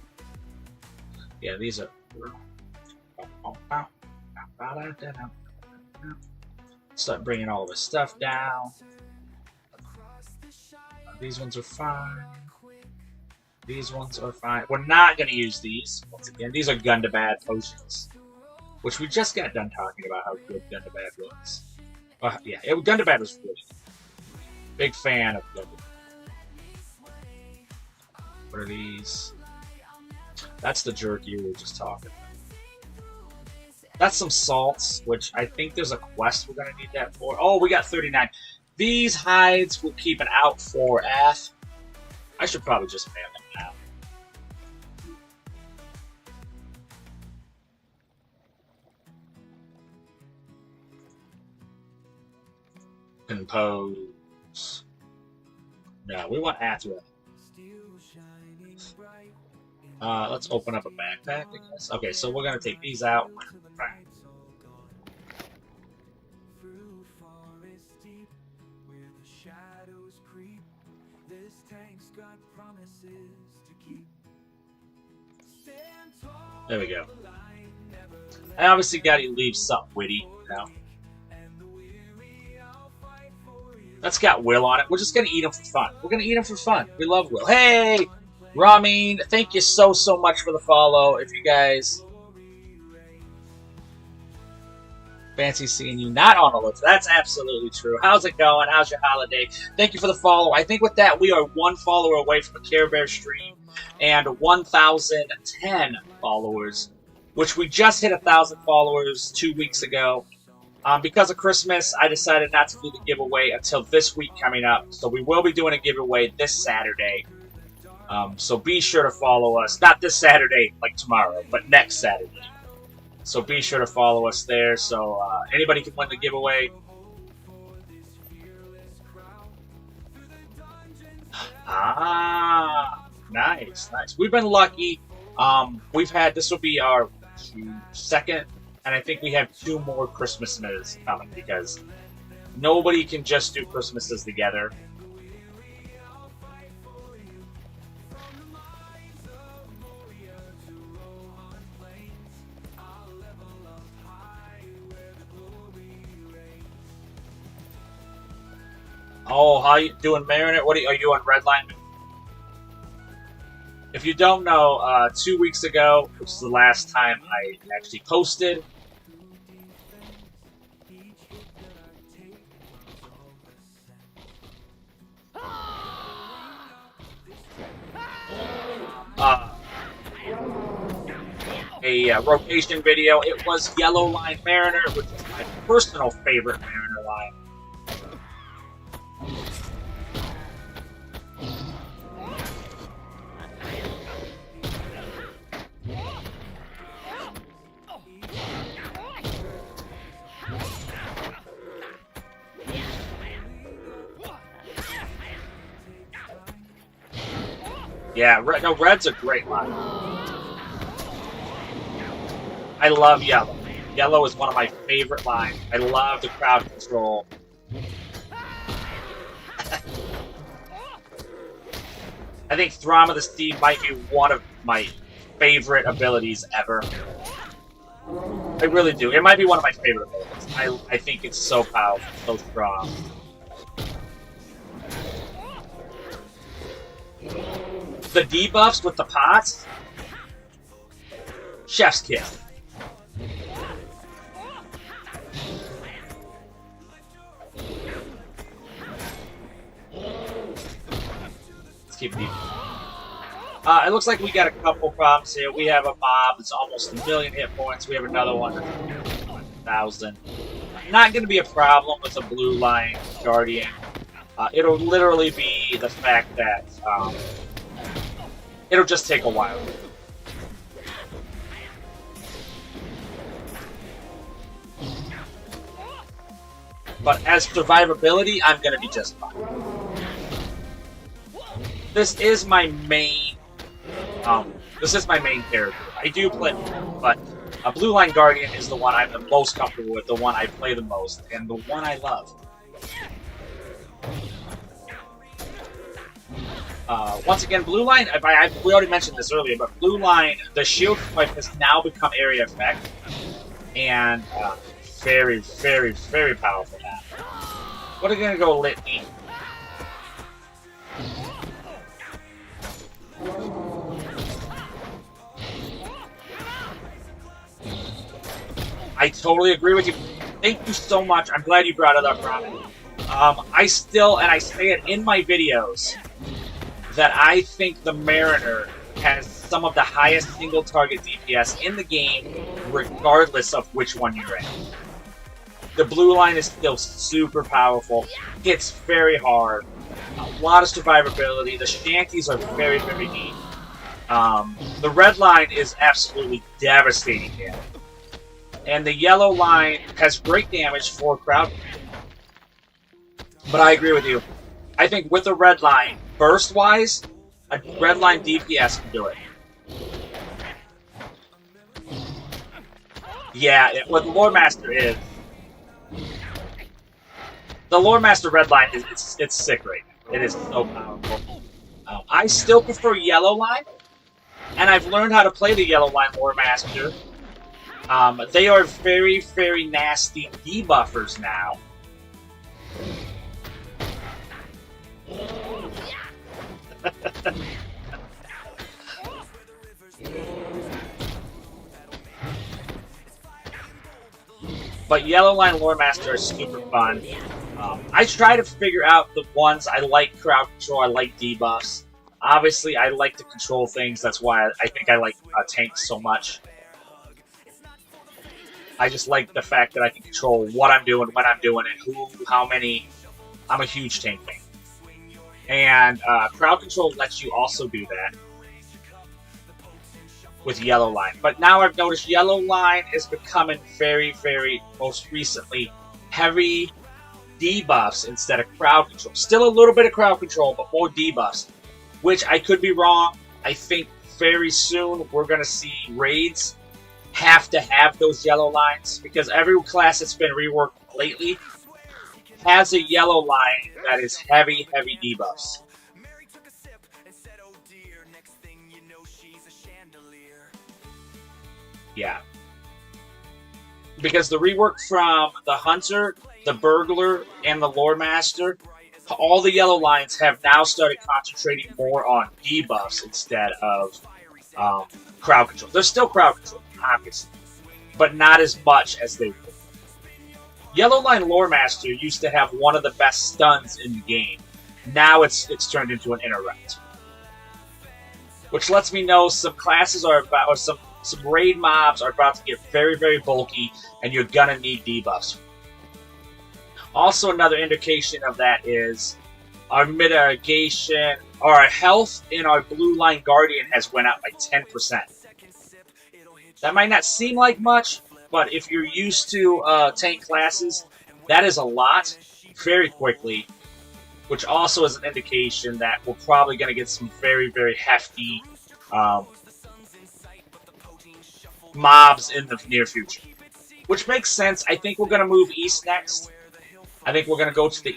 Speaker 3: Yeah, these are. Start bringing all this stuff down. These ones are fine. These ones are fine. We're not going to use these. Once again, these are Gundabad potions. Which we just got done talking about how good Gundabad was. Yeah, Gundabad was really good. Big fan of Gundabad. What are these? That's the jerky we were just talking about. That's some salts, which I think there's a quest we're going to need that for. Oh, we got 39. These hides we'll keep it out for Ath. I should probably just ban them now. Compose. No, we want Athra. Let's open up a backpack, I guess. Okay, so we're gonna take these out. There we go. I obviously gotta leave something witty, you know. That's got Will on it. We're just gonna eat him for fun. We're gonna eat him for fun. We love Will. Hey! Ramin, thank you so much for the follow. If you guys fancy seeing you not on the list, that's absolutely true. How's it going? How's your holiday? Thank you for the follow. I think with that, we are 1 follower away from a Care Bear stream and 1,010 followers, which we just hit 1,000 followers 2 weeks ago. Because of Christmas, I decided not to do the giveaway until this week coming up. So we will be doing a giveaway this Saturday. So be sure to follow us. Not this Saturday, like tomorrow, but next Saturday. So be sure to follow us there. So anybody can win the giveaway. Ah, nice, nice. We've been lucky. We've had, this will be our second, and I think we have 2 more Christmases coming because nobody can just do Christmases together. Oh, how you doing, Marinette? What are you on Redline? If you don't know, 2 weeks ago, which is the last time I actually posted, a rotation video, it was Yellow Line Mariner, which is my personal favorite Mariner line. Yeah, no, red's a great line. I love yellow. Yellow is one of my favorite lines. I love the crowd control. I think Throm of the Steed might be one of my favorite abilities ever. I really do. It might be one of my favorite abilities. I think it's so powerful, so strong. The debuffs with the pots, chef's kiss. Let's keep it even. It looks like we got a couple problems here. We have a mob that's almost 1,000,000 hit points. We have another one that's 1,000. Not going to be a problem with a blue line guardian. It'll literally be the fact that it'll just take a while. But as survivability, I'm going to be just fine. This is my main character. I do play, but a Blue Line Guardian is the one I'm the most comfortable with, the one I play the most, and the one I love. Once again, Blue Line, we already mentioned this earlier, but Blue Line, the shield swipe has now become area effect, and very, very, very powerful now. We're gonna go Litany. I totally agree with you. Thank you so much. I'm glad you brought it up, Robin. I still, and I say it in my videos, that I think the Mariner has some of the highest single target DPS in the game, regardless of which one you're in. The blue line is still super powerful. Hits very hard. A lot of survivability. The shanties are very, very deep. The red line is absolutely devastating here. And the yellow line has great damage for crowd. But I agree with you. I think with the red line, burst-wise, a red line DPS can do it. Yeah, what the Lord Master is... The Lord Master red line, it's sick right now. It is so powerful. I still prefer yellow line, and I've learned how to play the yellow line Lord Master. They are very, very nasty debuffers now. But Yellow Line Lore Master is super fun. I try to figure out the ones I like crowd control, I like debuffs. Obviously, I like to control things, that's why I think I like tanks so much. I just like the fact that I can control what I'm doing, when I'm doing it, who, how many. I'm a huge tank fan. And crowd control lets you also do that with Yellow Line. But now I've noticed Yellow Line is becoming very, very, most recently, heavy debuffs instead of crowd control. Still a little bit of crowd control, but more debuffs. Which I could be wrong. I think very soon we're going to see raids have to have those yellow lines, because every class that's been reworked lately has a yellow line that is heavy, heavy debuffs. Yeah. Because the rework from the Hunter, the Burglar, and the Lore Master all the yellow lines have now started concentrating more on debuffs instead of crowd control. There's still crowd control, obviously, but not as much as they were. Yellow Line Lore Master used to have one of the best stuns in the game. Now it's turned into an interrupt, which lets me know some classes are about, or some raid mobs are about to get very, very bulky, and you're gonna need debuffs. Also, another indication of that is our mitigation, our health in our Blue Line Guardian has went up by 10%. That might not seem like much, but if you're used to tank classes, that is a lot very quickly, which also is an indication that we're probably going to get some very, very hefty mobs in the near future. Which makes sense. I think we're going to move east next. I think we're going to go to the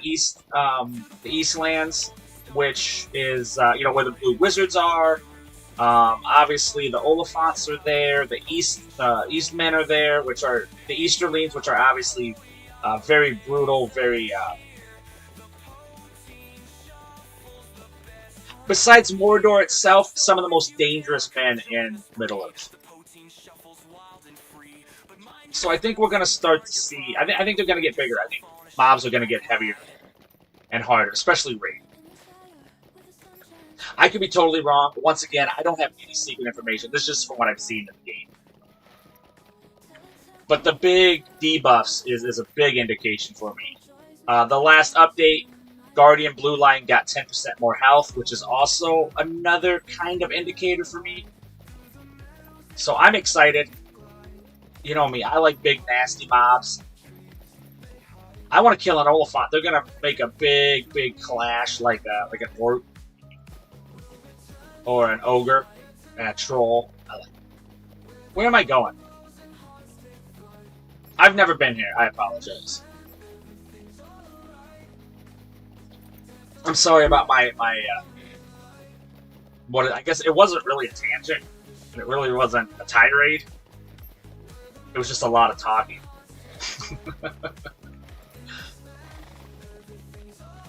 Speaker 3: Eastlands, which is where the Blue Wizards are. Obviously, the Oliphants are there. The Eastmen are there, which are the Easterlings, which are obviously very brutal, very. Besides Mordor itself, some of the most dangerous men in Middle-earth. So I think we're going to start to see. I think they're going to get bigger. I think mobs are going to get heavier and harder, especially raid. I could be totally wrong, but once again, I don't have any secret information. This is just from what I've seen in the game. But the big debuffs is a big indication for me. The last update, Guardian Blue Line got 10% more health, which is also another kind of indicator for me. So I'm excited. You know me, I like big, nasty mobs. I want to kill an Oliphant. They're going to make a big, big clash like an orc. Or an ogre. And a troll. Where am I going? I've never been here. I apologize. I'm sorry about my what I guess it wasn't really a tangent. It really wasn't a tirade. It was just a lot of talking.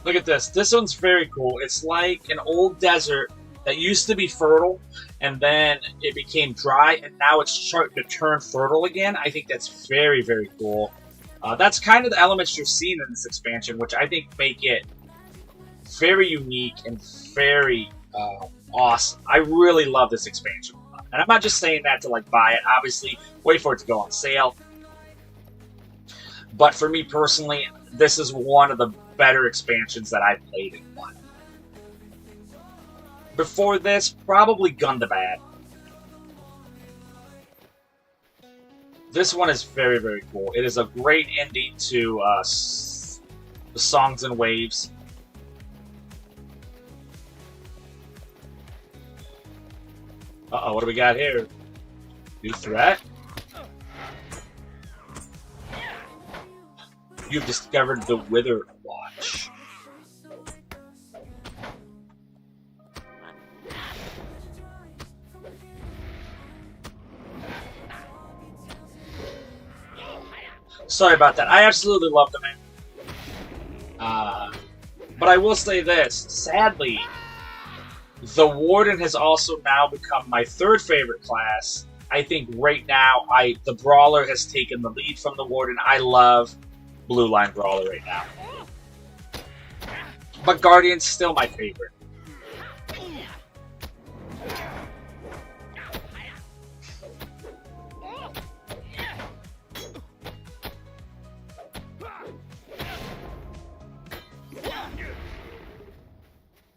Speaker 3: Look at this. This one's very cool. It's like an old desert that used to be fertile, and then it became dry, and now it's starting to turn fertile again. I think that's very, very cool. That's kind of the elements you're seeing in this expansion, which I think make it very unique and very awesome. I really love this expansion. And I'm not just saying that to like buy it. Obviously, wait for it to go on sale. But for me personally, this is one of the better expansions that I've played in one. Before this, probably Gundabad. This one is very, very cool. It is a great ending to the Songs and Waves. Uh-oh, what do we got here? New threat? You've discovered the Wither Watch. Sorry about that. I absolutely love the man. But I will say this. Sadly, the Warden has also now become my third favorite class. I think right now, the Brawler has taken the lead from the Warden. I love Blue Line Brawler right now. But Guardian's still my favorite.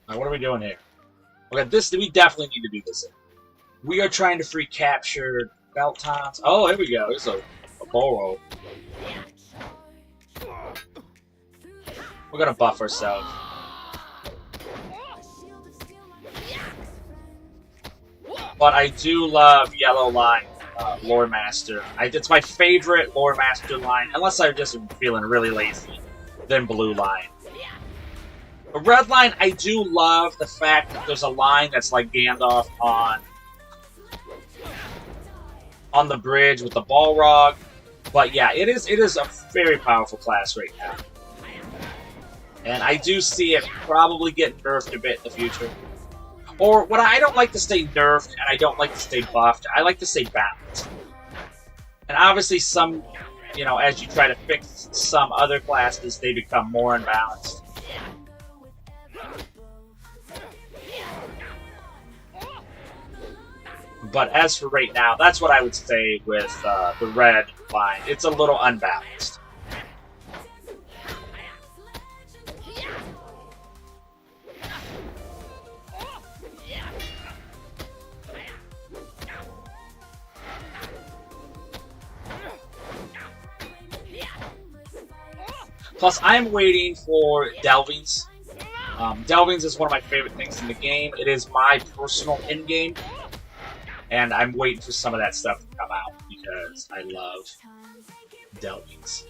Speaker 3: Now, what are we doing here? Okay, we definitely need to do this. We are trying to free capture Beltons. Oh, here we go. There's a Boro. We're gonna buff ourselves. But I do love Yellow Line Lore Master. It's my favorite Lore Master line, unless I'm just feeling really lazy, than Blue Line. The Red Line, I do love the fact that there's a line that's like Gandalf on the bridge with the Balrog. But yeah, it is a very powerful class right now. And I do see it probably getting nerfed a bit in the future. Or what I don't like to stay nerfed, and I don't like to stay buffed. I like to stay balanced. And obviously some, you know, as you try to fix some other classes, they become more unbalanced. But as for right now, that's what I would say with the red line. It's a little unbalanced. Plus, I'm waiting for Delvings. Delvings is one of my favorite things in the game. It is my personal in-game. And I'm waiting for some of that stuff to come out because I love Delvings.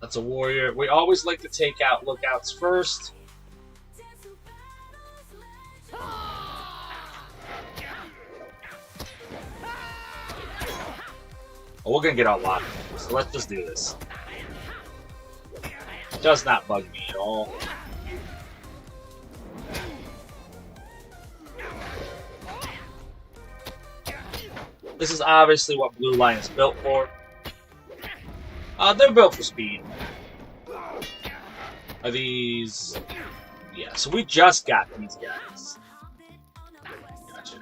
Speaker 3: That's a warrior. We always like to take out lookouts first. Oh, we're gonna get a lot of them, so let's just do this. It does not bug me at all. This is obviously what Blue Line is built for. They're built for speed. Are these... Yeah, so we just got these guys. Gotcha.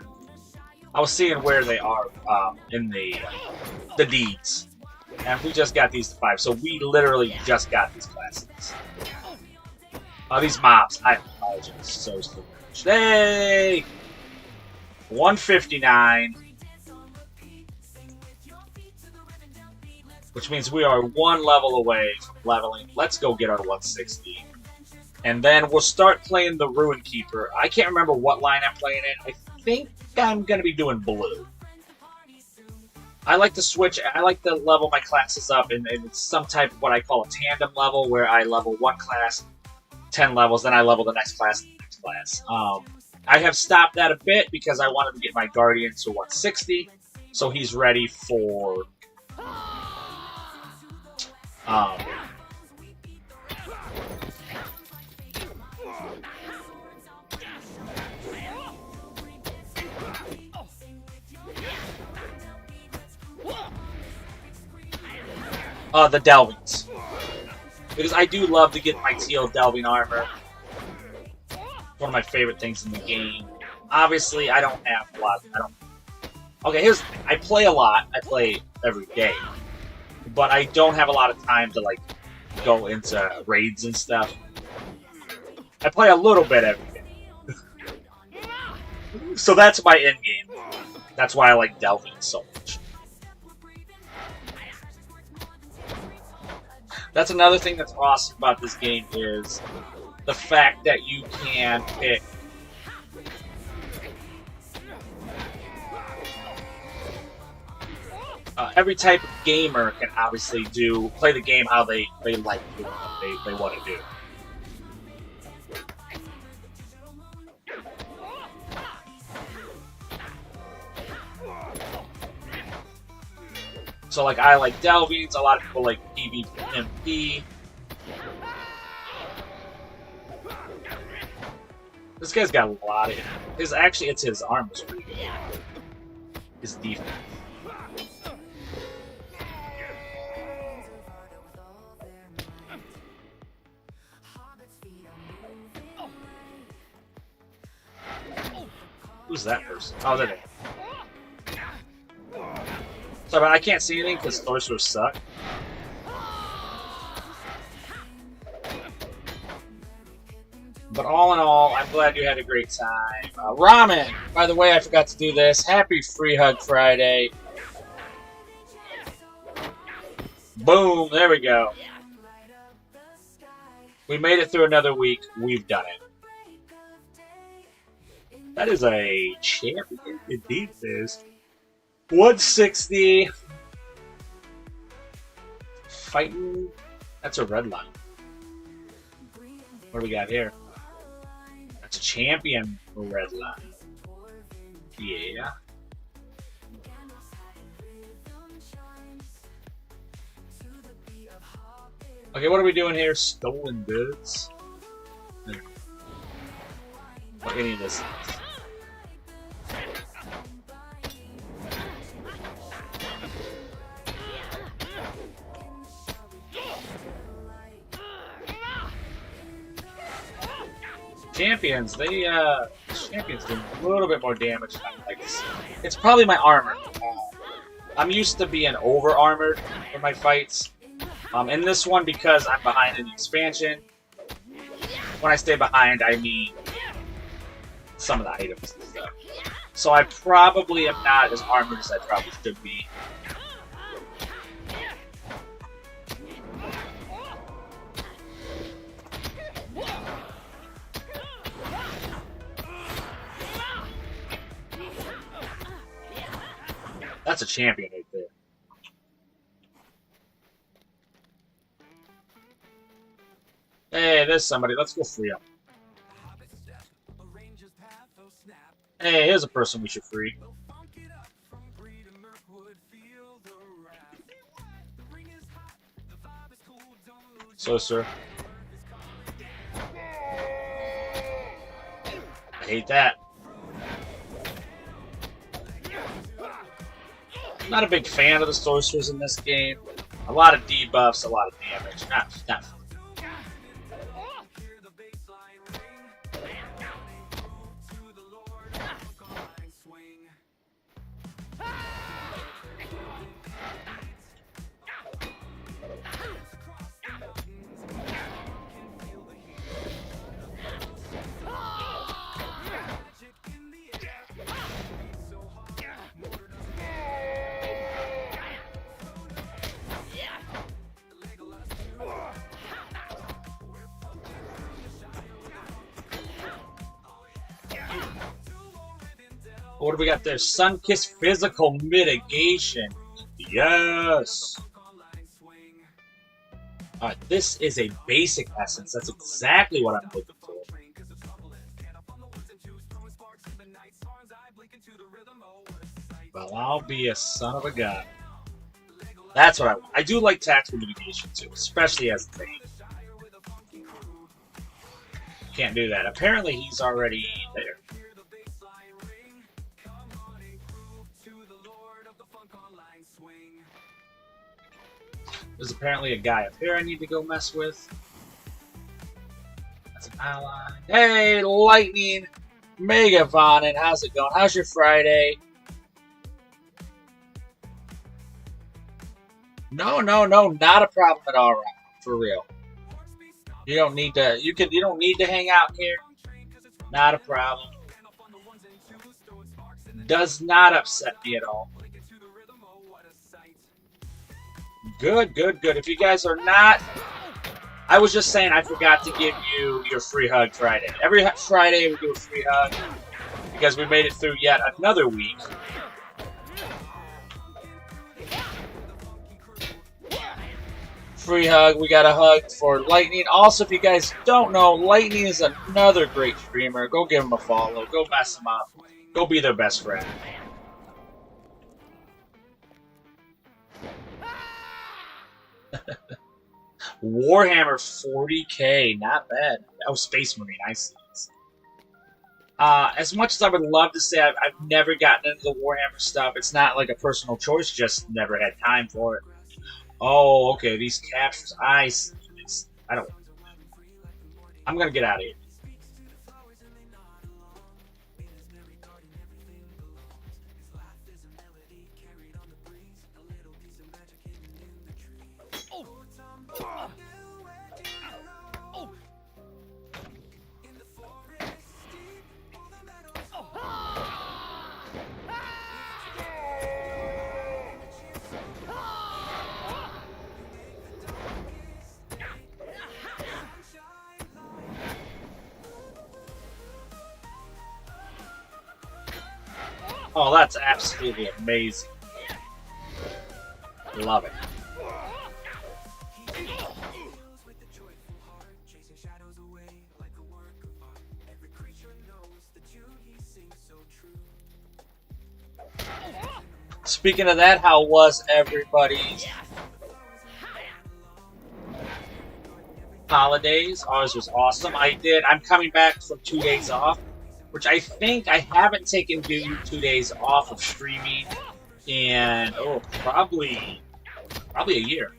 Speaker 3: I was seeing where they are in the deeds. And we just got these to 5, so we literally just got these classes. These mobs, I apologize so much. Hey! 159. Which means we are one level away from leveling. Let's go get our 160. And then we'll start playing the Ruin Keeper. I can't remember what line I'm playing in. I think I'm going to be doing blue. I like to switch. I like to level my classes up in some type of what I call a tandem level, where I level one class 10 levels, then I level the next class and the next class. I have stopped that a bit because I wanted to get my Guardian to 160, so he's ready for... the Delvings. Because I do love to get my teal Delving armor. One of my favorite things in the game. Obviously, I don't have a lot. Okay, here's the thing. I play a lot. I play every day. But I don't have a lot of time to, like, go into raids and stuff. I play a little bit every day. So that's my end game. That's why I like Delving so much. That's another thing that's awesome about this game is the fact that you can pick every type of gamer can obviously play the game how they like to, they want to do. So, like, I like Delvings, a lot of people like PvMP. This guy's got a lot of... it's his arm is pretty good. His defense. Who's that person? Oh, there they are. Sorry, but I can't see anything because sorcerers suck. But all in all, I'm glad you had a great time. Ramen! By the way, I forgot to do this. Happy Free Hug Friday. Boom! There we go. We made it through another week. We've done it. That is a champion indeed, this. 160. Fighting. That's a red line. What do we got here? That's a champion red line. Yeah. Okay, what are we doing here? Stolen goods. What any of this is. Champions, champions do a little bit more damage than I like to see. It's probably my armor. I'm used to being over armored for my fights. In this one, because I'm behind in the expansion, when I stay behind, I mean some of the items and stuff. So I probably am not as armored as I probably should be. That's a champion right there. Hey, there's somebody. Let's go free him. Hey, here's a person we should free. So, sir. I hate that. I'm not a big fan of the sorcerers in this game. A lot of debuffs, a lot of damage. Not fun. What do we got there? Sun-Kissed Physical Mitigation. Yes! Alright, this is a basic essence. That's exactly what I'm looking for. Well, I'll be a son of a gun. That's what I want. I do like tactical mitigation too, especially as a thing. Can't do that. Apparently he's already there. There's apparently a guy up here I need to go mess with. That's an ally. Hey, Lightning Megavonen, how's it going? How's your Friday? No, not a problem at all, Ryan. For real. You don't need to. You don't need to hang out here. Not a problem. Does not upset me at all. Good. If you guys are not, I was just saying I forgot to give you your free hug Friday. Every Friday we do a free hug because we made it through yet another week. Free hug. We got a hug for Lightning. Also, if you guys don't know, Lightning is another great streamer. Go give him a follow. Go mess him up. Go be their best friend. Warhammer 40K, not bad. Oh, Space Marine, I see. As much as I would love to say I've never gotten into the Warhammer stuff, it's not like a personal choice, just never had time for it. Oh, okay, these captures, I see this. I don't. I'm gonna get out of here. Oh, that's absolutely amazing. Love it. Speaking of that, how was everybody's holidays. Ours was awesome. I'm coming back from 2 days off, which I think I haven't taken 2 days off of streaming in, probably a year.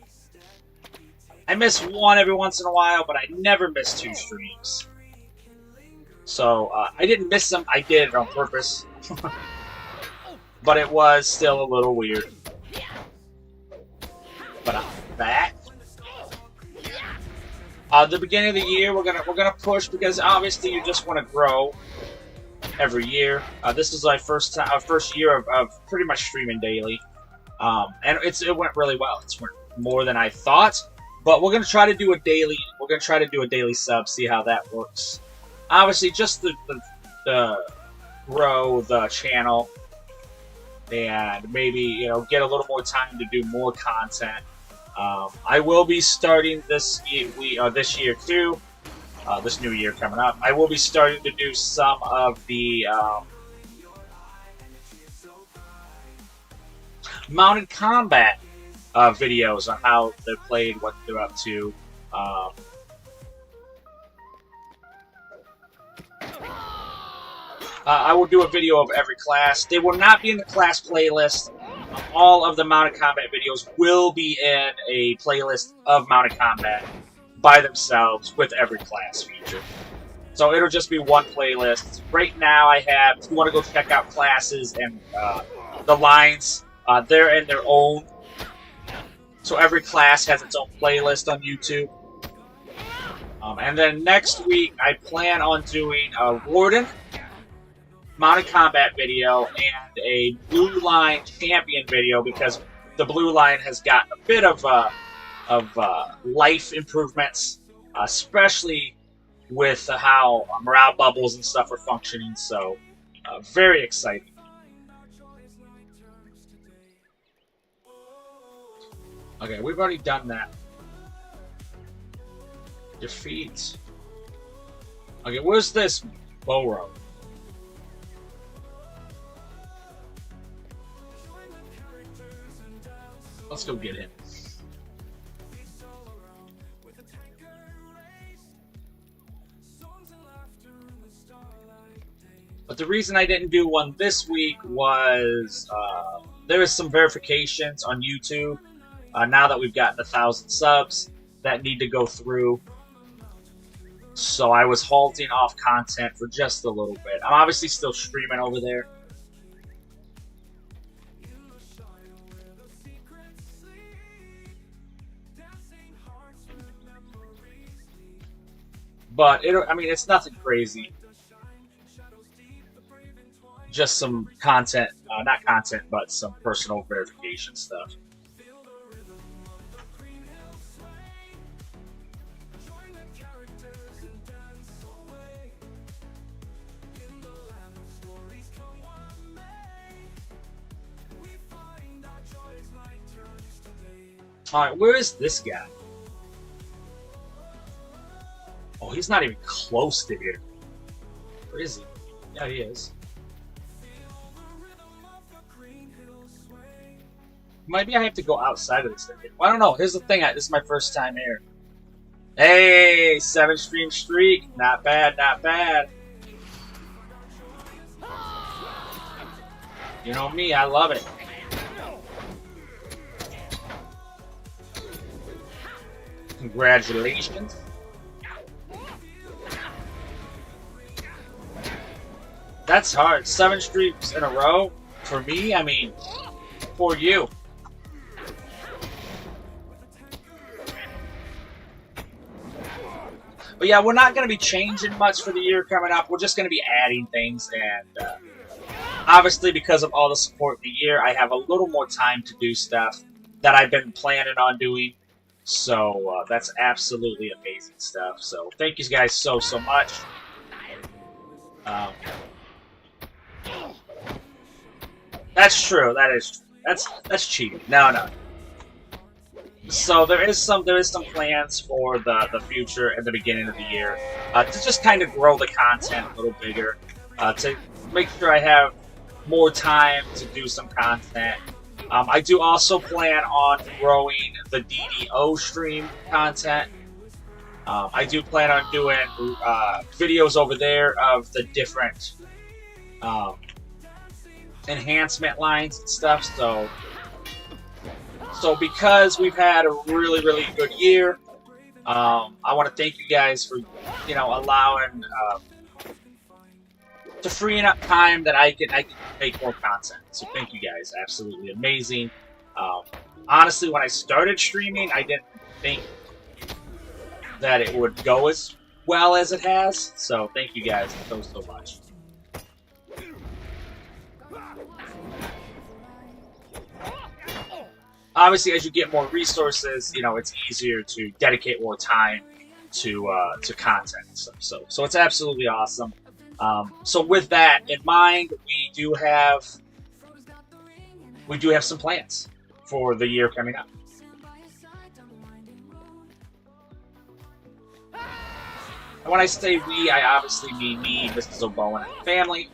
Speaker 3: I miss one every once in a while, but I never miss 2 streams. So, I didn't miss them. I did it on purpose. But it was still a little weird. But I'm back. The beginning of the year, we're gonna push because obviously you just want to grow every year. This is my first year of pretty much streaming daily, and it went really well. It's went more than I thought. But we're gonna try to do a daily. We're gonna try to do a daily sub, see how that works. Obviously, just the grow the channel, and maybe get a little more time to do more content. I will be starting this year too. This new year coming up, I will be starting to do some of the mounted combat videos on how they're played, what they're up to. I will do a video of every class. They will not be in the class playlist. All of the mounted combat videos will be in a playlist of mounted combat by themselves with every class feature. So it'll just be one playlist. Right now I have, if you want to go check out classes and the lines, they're in their own. So every class has its own playlist on YouTube. And then next week I plan on doing a Warden mounted combat video and a Blue Line champion video because the Blue Line has gotten a bit of life improvements, especially with how morale bubbles and stuff are functioning. So very exciting. Okay, we've already done that. Defeat. Okay, where's this Boro? Let's go get him. But the reason I didn't do one this week was there is some verifications on YouTube now that we've gotten 1,000 subs that need to go through. So I was halting off content for just a little bit. I'm obviously still streaming over there. But it's nothing crazy. Just some content, not content, but some personal verification stuff. Alright, where is this guy? Oh, he's not even close to here. Where is he? Yeah, he is. Maybe I have to go outside of this thing. Well, I don't know. Here's the thing. This is my first time here. Hey, 7-stream streak. Not bad, not bad. You know me, I love it. Congratulations. That's hard. 7 streaks in a row. For me, for you. But yeah, we're not going to be changing much for the year coming up. We're just going to be adding things. And obviously, because of all the support in the year, I have a little more time to do stuff that I've been planning on doing. So that's absolutely amazing stuff. So thank you guys so much. That's true. That is true. That's cheating. No. So there is some plans for the future and the beginning of the year to just kind of grow the content a little bigger, to make sure I have more time to do some content. I do also plan on growing the DDO stream content. I do plan on doing videos over there of the different enhancement lines and stuff. So because we've had a really good year, I want to thank you guys for allowing to freeing up time that I can make more content. So thank you guys, absolutely amazing. Honestly, when I started streaming, I didn't think that it would go as well as it has. So thank you guys so much. Obviously, as you get more resources, it's easier to dedicate more time to content and stuff. So it's absolutely awesome. So with that in mind, we do have some plans for the year coming up. And when I say we, I obviously mean me, Mrs. O'Bowen, and the family.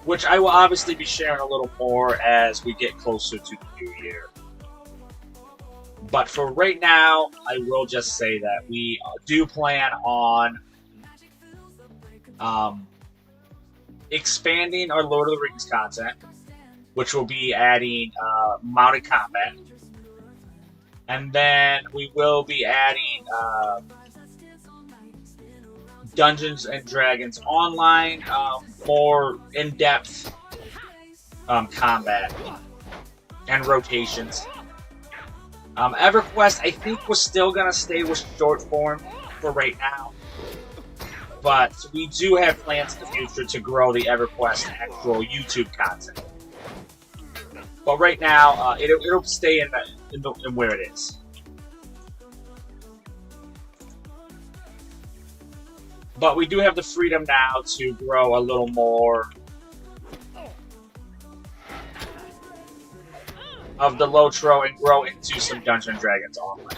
Speaker 3: Which I will obviously be sharing a little more as we get closer to the new year. But for right now, I will just say that we do plan on expanding our Lord of the Rings content, which will be adding mounted combat. And then we will be adding Dungeons and Dragons Online, more in-depth combat and rotations. Everquest, I think we're still going to stay with short form for right now. But we do have plans in the future to grow the Everquest actual YouTube content. But right now, it'll stay in where it is. But we do have the freedom now to grow a little more of the LOTRO and grow into some Dungeons and Dragons Online.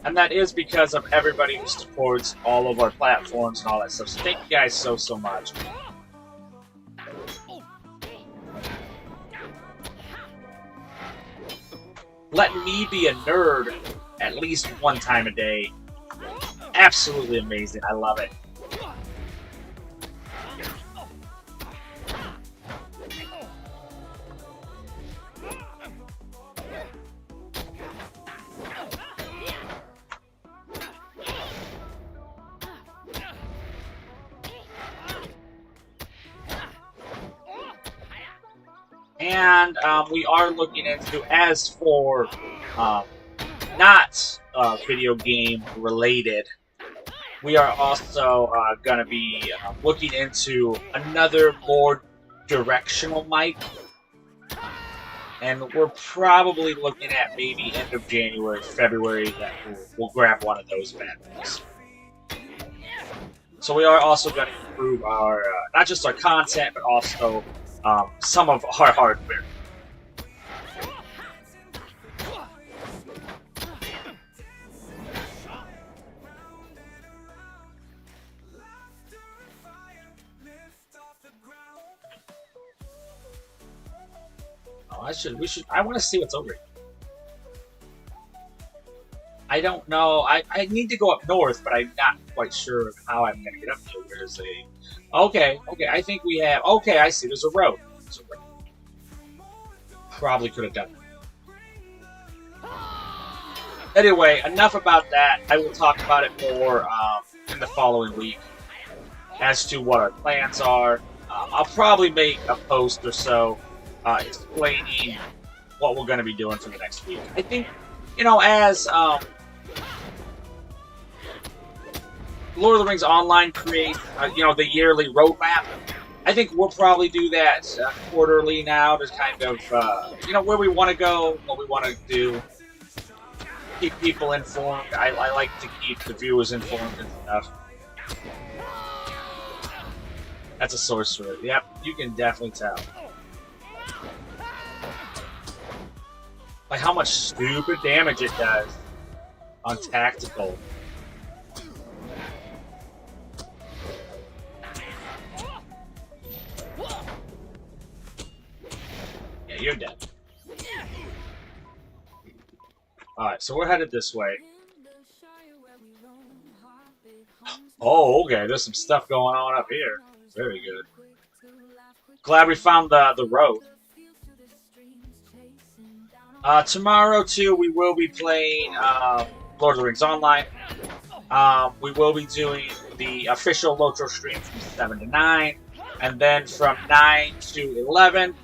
Speaker 3: And that is because of everybody who supports all of our platforms and all that stuff. So thank you guys so much. Letting me be a nerd at least one time a day. Absolutely amazing. I love it. And we are looking into, as for not video game related, we are also going to be looking into another more directional mic. And we're probably looking at maybe end of January, February, that we'll grab one of those bad boys. So we are also going to improve our, not just our content, but also some of our hardware. I want to see what's over here. I don't know. I need to go up north, but I'm not quite sure how I'm going to get up there. There's a... Okay, I think we have... Okay, I see. There's a road. Probably could have done that. Anyway, enough about that. I will talk about it more in the following week as to what our plans are. I'll probably make a post or so explaining what we're going to be doing for the next week. I think, as Lord of the Rings Online creates, the yearly roadmap, I think we'll probably do that quarterly now to kind of, where we want to go, what we want to do, keep people informed. I like to keep the viewers informed and stuff. That's a sorcerer. Yep, you can definitely tell. Like how much stupid damage it does on tactical. Yeah, you're dead. Alright, so we're headed this way. Oh, okay, there's some stuff going on up here. Very good. Glad we found the road. Tomorrow, too, we will be playing Lord of the Rings Online. We will be doing the official LOTRO stream from 7 to 9. And then from 9 to 11,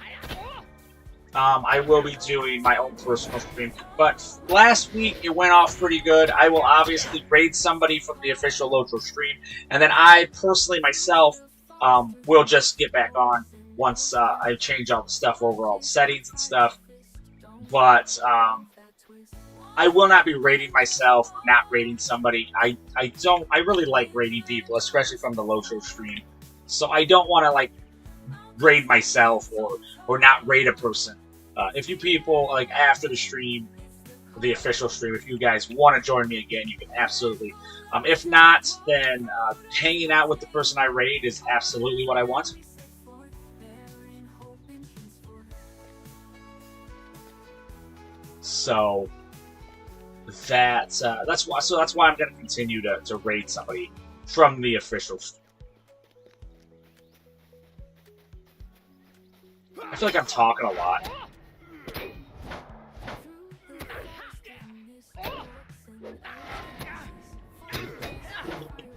Speaker 3: I will be doing my own personal stream. But last week, it went off pretty good. I will obviously raid somebody from the official LOTRO stream. And then I, personally, myself, will just get back on once I change all the stuff over, all the settings and stuff. But I will not be raiding myself, not raiding somebody. I really like raiding people, especially from the LOTRO stream. So I don't want to like raid myself or not raid a person. If you people like after the stream, the official stream, if you guys want to join me again, you can absolutely. If not, then hanging out with the person I raid is absolutely what I want. So that's why I'm going to continue to raid somebody from the official stream. I feel like I'm talking a lot.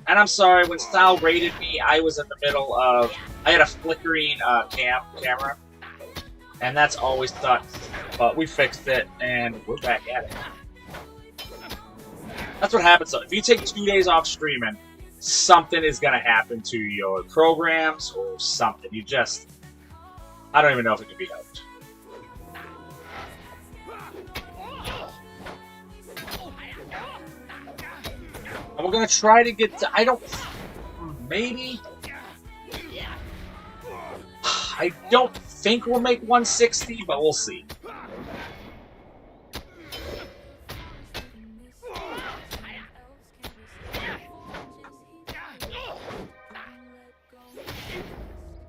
Speaker 3: And I'm sorry, when Sal raided me, I was in the middle of... I had a flickering camera. And that's always sucks. But we fixed it, and we're back at it. That's what happens, though. If you take 2 days off streaming, something is going to happen to your programs or something. You just... I don't even know if it can be helped. And we're going to try to get to... I don't... Maybe... I don't think we'll make 160, but we'll see.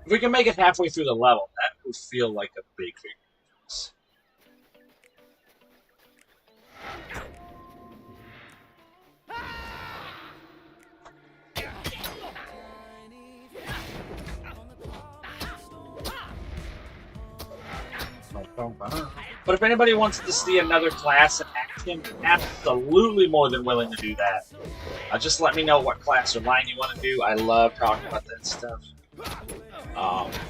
Speaker 3: If we can make it halfway through the level, that would feel like a big difference. But if anybody wants to see another class in action, absolutely more than willing to do that. Just let me know what class or line you want to do. I love talking about that stuff.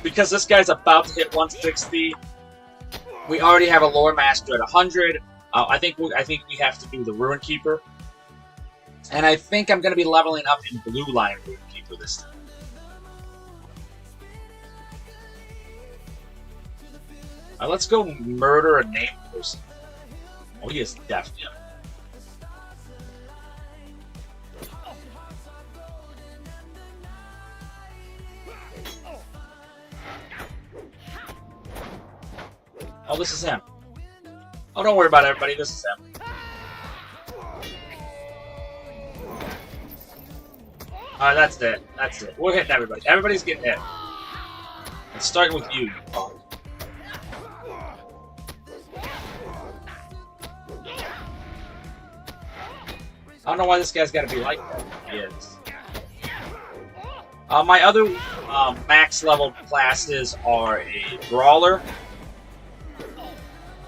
Speaker 3: Because this guy's about to hit 160, we already have a lore master at 100. I think we have to do the Ruin Keeper, and I think I'm going to be leveling up in Blue Line Ruin Keeper this time. Let's go murder a named person. Oh, he is definitely. Oh, this is him. Oh, don't worry about it, everybody. This is him. Alright, that's it. That's it. We're hitting everybody. Everybody's getting hit. It's starting with you, punk. I don't know why this guy's got to be like that. He is. My other max level classes are a Brawler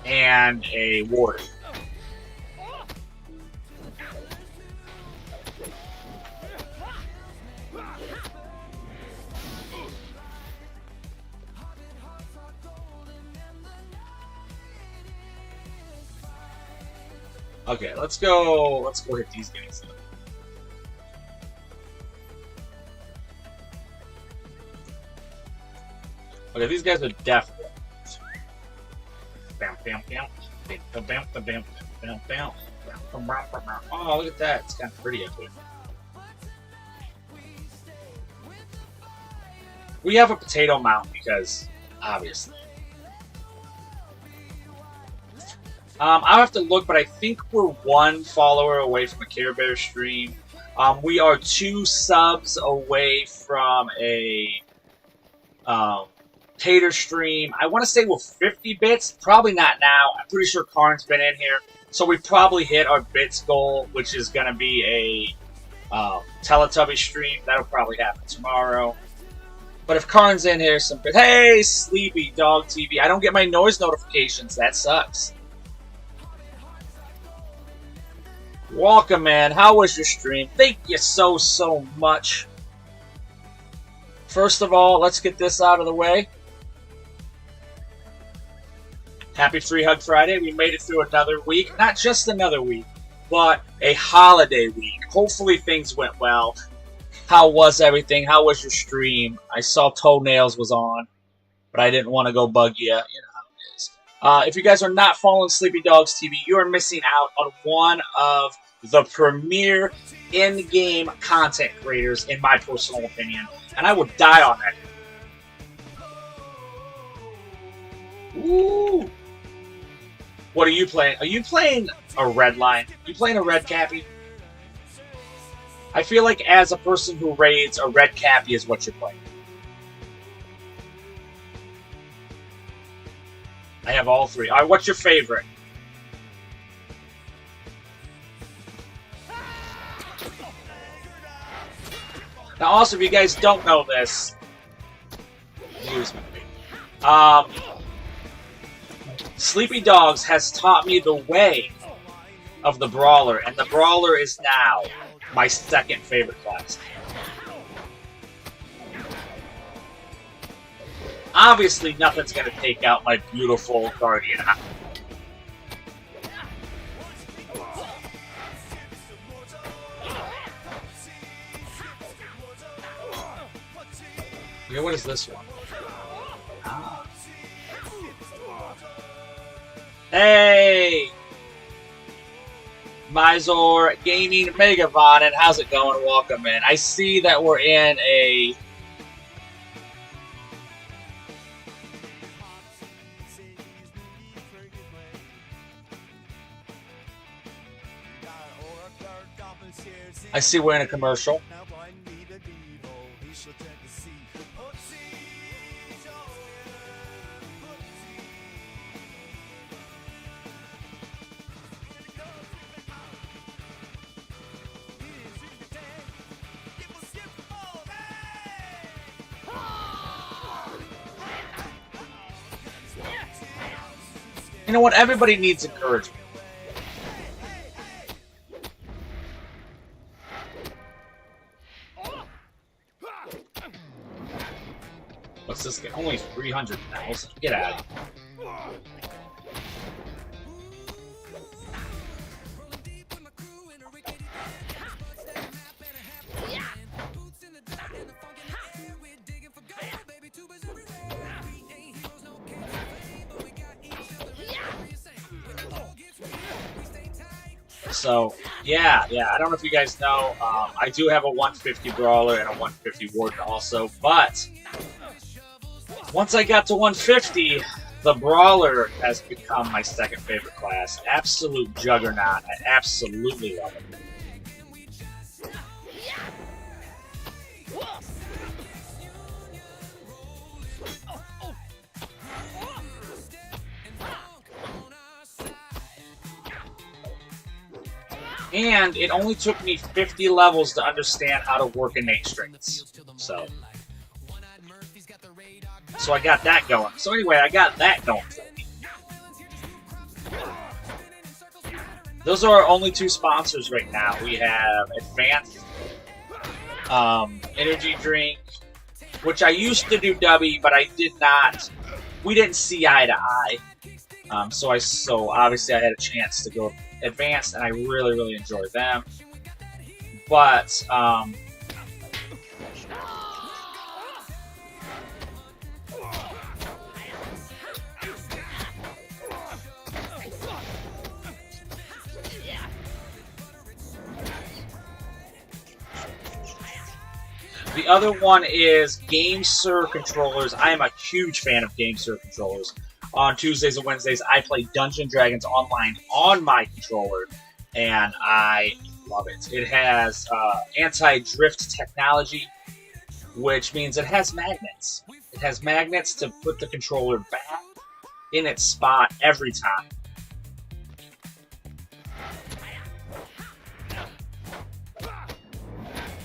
Speaker 3: and a Warden. Okay, let's go hit these guys. Okay, these guys are definitely. Bam, bam, bam, bam, bam, bam, bam, bam, bam. Oh, look at that! It's kind of pretty up here. We have a potato mount because, obviously. I'll have to look, but I think we're 1 follower away from a Care Bear stream. We are 2 subs away from a Tater stream. I want to say we're 50 bits. Probably not now. I'm pretty sure Karn's been in here. So we probably hit our bits goal, which is going to be a Teletubby stream. That'll probably happen tomorrow. But if Karn's in here, hey, Sleepy Dog TV. I don't get my noise notifications. That sucks. Welcome, man. How was your stream? Thank you so much. First of all, let's get this out of the way. Happy Free Hug Friday. We made it through another week. Not just another week, but a holiday week. Hopefully things went well. How was everything? How was your stream? I saw Toenails was on, but I didn't want to go bug you. You know how it is. If you guys are not following Sleepy Dogs TV, you are missing out on one of the premier in-game content creators, in my personal opinion. And I would die on that. Ooh. What are you playing? Are you playing a red line? You playing a red cappy? I feel like as a person who raids, a red cappy is what you're playing. I have all 3. All right, what's your favorite? Now, also, if you guys don't know this, excuse me, Sleepy Dogs has taught me the way of the Brawler, and the Brawler is now my 2nd favorite class. Obviously, nothing's going to take out my beautiful Guardian. Okay, what is this one? Hey! Mysore Gaming Megavon, and how's it going? Welcome in. I see that we're in a... I see we're in a commercial. You know what? Everybody needs encouragement. What's this guy? Only 300,000. Get out of here. So, yeah, I don't know if you guys know, I do have a 150 Brawler and a 150 Warden also, but once I got to 150, the Brawler has become my 2nd favorite class. Absolute juggernaut. I absolutely love it. And it only took me 50 levels to understand how to work innate strengths. So I got that going. So anyway, I got that going. Those are our only 2 sponsors right now. We have Advanced Energy Drink, which I used to do Dubby, but I did not. We didn't see eye to eye. So obviously I had a chance to go Advanced, and I really enjoy them. But the The other one is GameSir controllers. I am a huge fan of GameSir controllers. On Tuesdays and Wednesdays, I play Dungeons & Dragons Online on my controller, and I love it. It has anti-drift technology, which means it has magnets. It has magnets to put the controller back in its spot every time.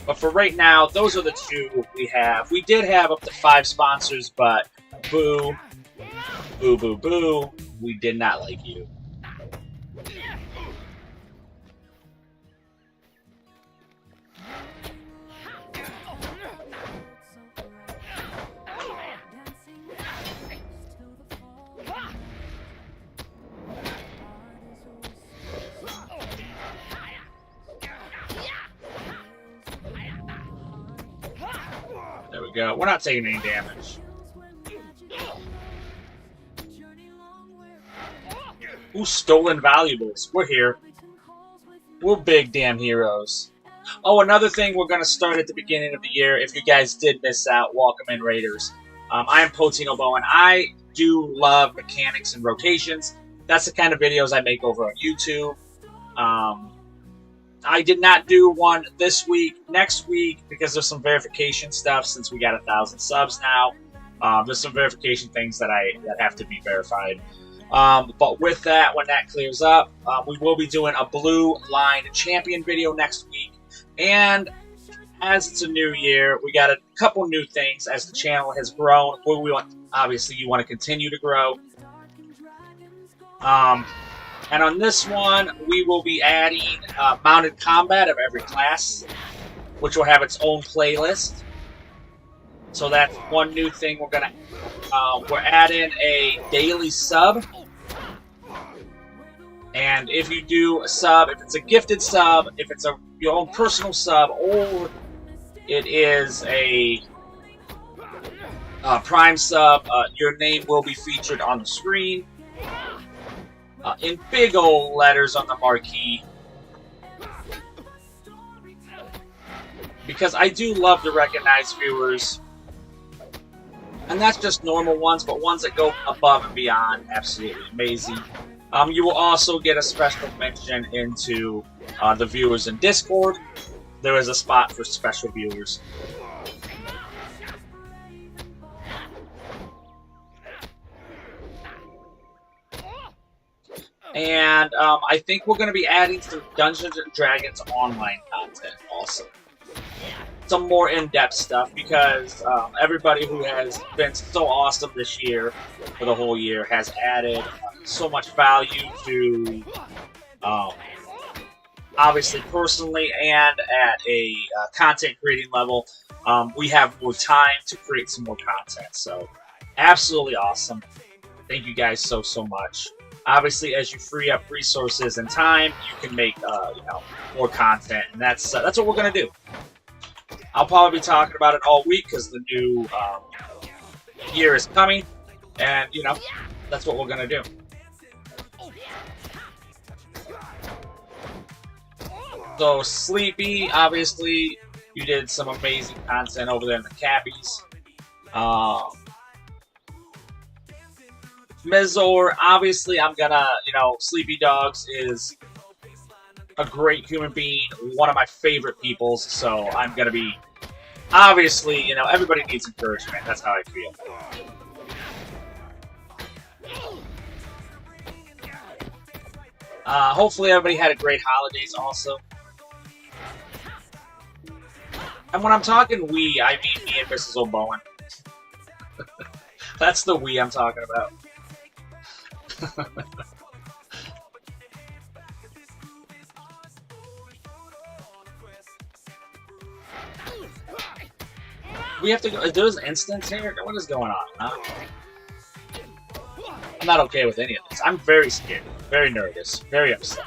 Speaker 3: But for right now, those are the two we have. We did have up to 5 sponsors, but boo. Boo, boo, boo. We did not like you. There we go. We're not taking any damage. Ooh, stolen valuables. We're here. We're big damn heroes. Oh, another thing we're going to start at the beginning of the year. If you guys did miss out, welcome in, Raiders. I am Poteen OBowen. I do love mechanics and rotations. That's the kind of videos I make over on YouTube. I did not do one this week. Next week, because there's some verification stuff, since we got 1,000 subs now, there's some verification things that have to be verified. But with that, when that clears up, we will be doing a Blue Line Champion video next week. And as it's a new year, we got a couple new things as the channel has grown. Obviously, you want to continue to grow. And on this one, we will be adding mounted combat of every class, which will have its own playlist. So that's one new thing we're gonna. We're adding a daily sub, and if you do a sub, if it's a gifted sub, if it's your own personal sub, or it is a Prime sub, your name will be featured on the screen. In big old letters on the marquee. Because I do love to recognize viewers. And that's just normal ones, but ones that go above and beyond, absolutely amazing. You will also get a special mention into the viewers in Discord. There is a spot for special viewers. And I think we're going to be adding some Dungeons & Dragons online content also. Some more in-depth stuff, because everybody who has been so awesome this year, for the whole year, has added so much value to, obviously personally and at a content creating level. We have more time to create some more content, so absolutely awesome. Thank you guys so much. Obviously, as you free up resources and time, you can make more content, and that's what we're gonna do. I'll probably be talking about it all week because the new year is coming, and that's what we're gonna do. So Sleepy, obviously, you did some amazing content over there in the Cappies. Mizor, obviously, I'm gonna, Sleepy Dogs is a great human being, one of my favorite peoples, so I'm gonna be, obviously, everybody needs encouragement, that's how I feel. Hopefully everybody had a great holidays also. And when I'm talking we, I mean me and Mrs. OBowen. That's the we I'm talking about. We have to go. There's instance here? What is going on? Huh? I'm not okay with any of this. I'm very scared, very nervous, very upset.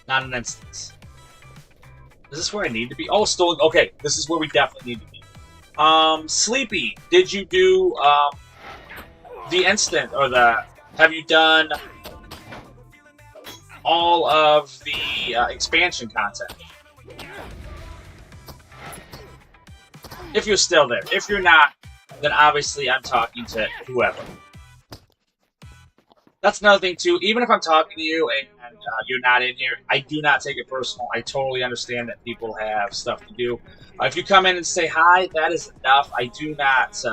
Speaker 3: Not an instance. Is this where I need to be? Oh, stolen. Okay, this is where we definitely need to be. Sleepy, did you do the instant or the have you done all of the expansion content? If you're still there. If you're not, then obviously I'm talking to whoever. That's another thing too. Even if I'm talking to you and you're not in here, I do not take it personal. I totally understand that people have stuff to do. If you come in and say hi, that is enough. I do not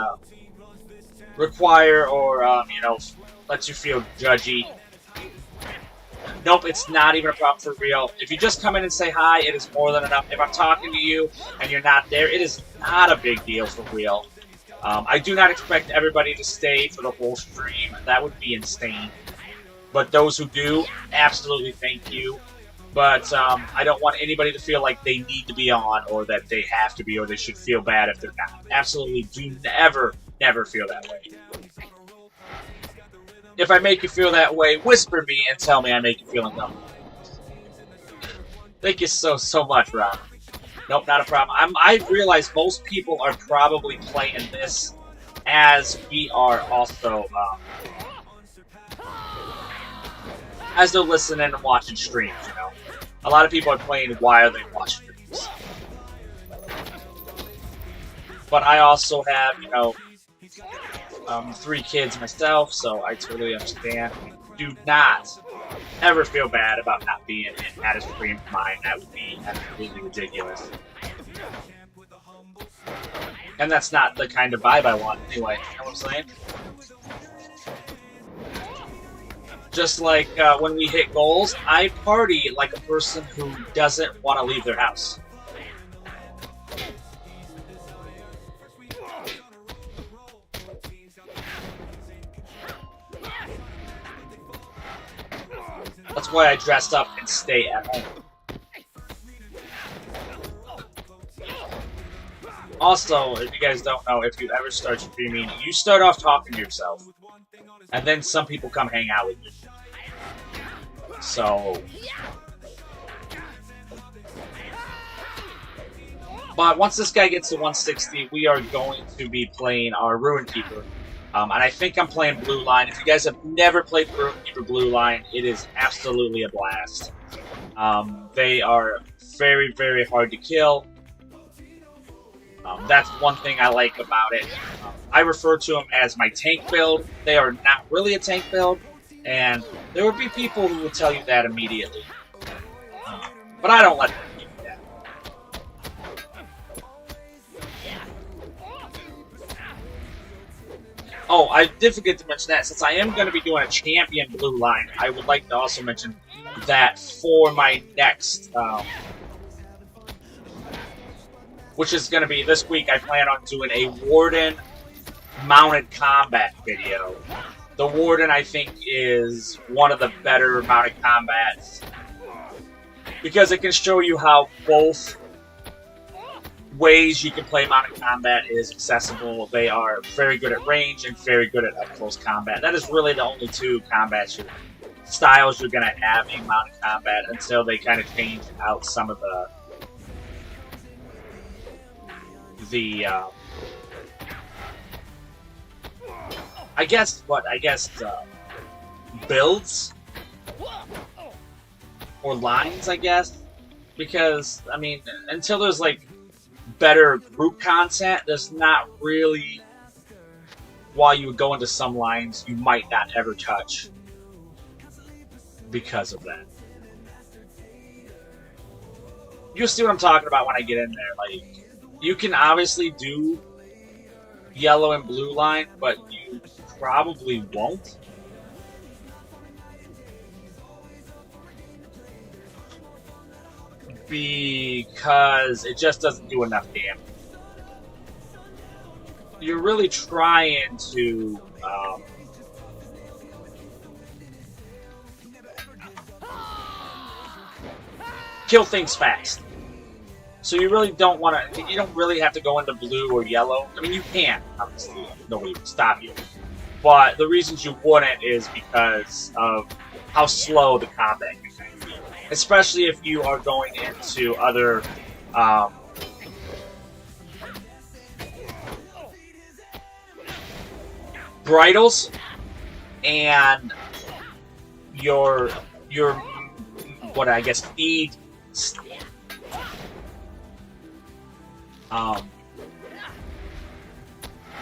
Speaker 3: require or you know, let you feel judgy. Nope, it's not even a problem for real. If you just come in and say hi, it is more than enough. If I'm talking to you and you're not there, it is not a big deal for real. I do not expect everybody to stay for the whole stream. That would be insane. But those who do, absolutely thank you. But I don't want anybody to feel like they need to be on or that they have to be or they should feel bad if they're not. Absolutely do never feel that way. If I make you feel that way, whisper me and tell me I make you feel uncomfortable. Thank you so much, Rob. Nope, not a problem. I realize most people are probably playing this as we are also, as they're listening and watching streams, you know. A lot of people are playing while they watch streams. But I also have, you know, 3 kids myself, so I totally understand. Do not ever feel bad about not being at a stream of mine. That would be absolutely ridiculous. And that's not the kind of vibe I want anyway, you know what I'm saying? Just like when we hit goals, I party like a person who doesn't want to leave their house. That's why I dressed up and stay at home. Also, if you guys don't know, if you ever start streaming, you start off talking to yourself. And then some people come hang out with you. So... But once this guy gets to 160, we are going to be playing our Ruin Keeper. And I think I'm playing Blue Line. If you guys have never played Ruin Keeper Blue Line, it is absolutely a blast. They are very hard to kill. That's one thing I like about it. I refer to them as my tank build. They are not really a tank build, and there would be people who would tell you that immediately. But I don't let them do that. Oh, I did forget to mention that. Since I am going to be doing a champion Blue Line, I would like to also mention that for my next... which is going to be this week, I plan on doing a Warden mounted combat video. The Warden, I think, is one of the better mounted combats because it can show you how both ways you can play mounted combat is accessible. They are very good at range and very good at up-close combat. That is really the only 2 combat styles you're going to have in mounted combat until they kind of change out some of the builds or lines, I guess, because I mean, until there's like better group content, there's not really why you would go into some lines you might not ever touch because of that. You'll see what I'm talking about when I get in there. Like, you can obviously do yellow and blue line, but you probably won't. Because it just doesn't do enough damage. You're really trying to kill things fast. So you really don't want to, you don't really have to go into blue or yellow. I mean, you can, obviously, nobody will stop you. But the reasons you wouldn't is because of how slow the combat can be. Especially if you are going into other, bridles and your what I guess feed.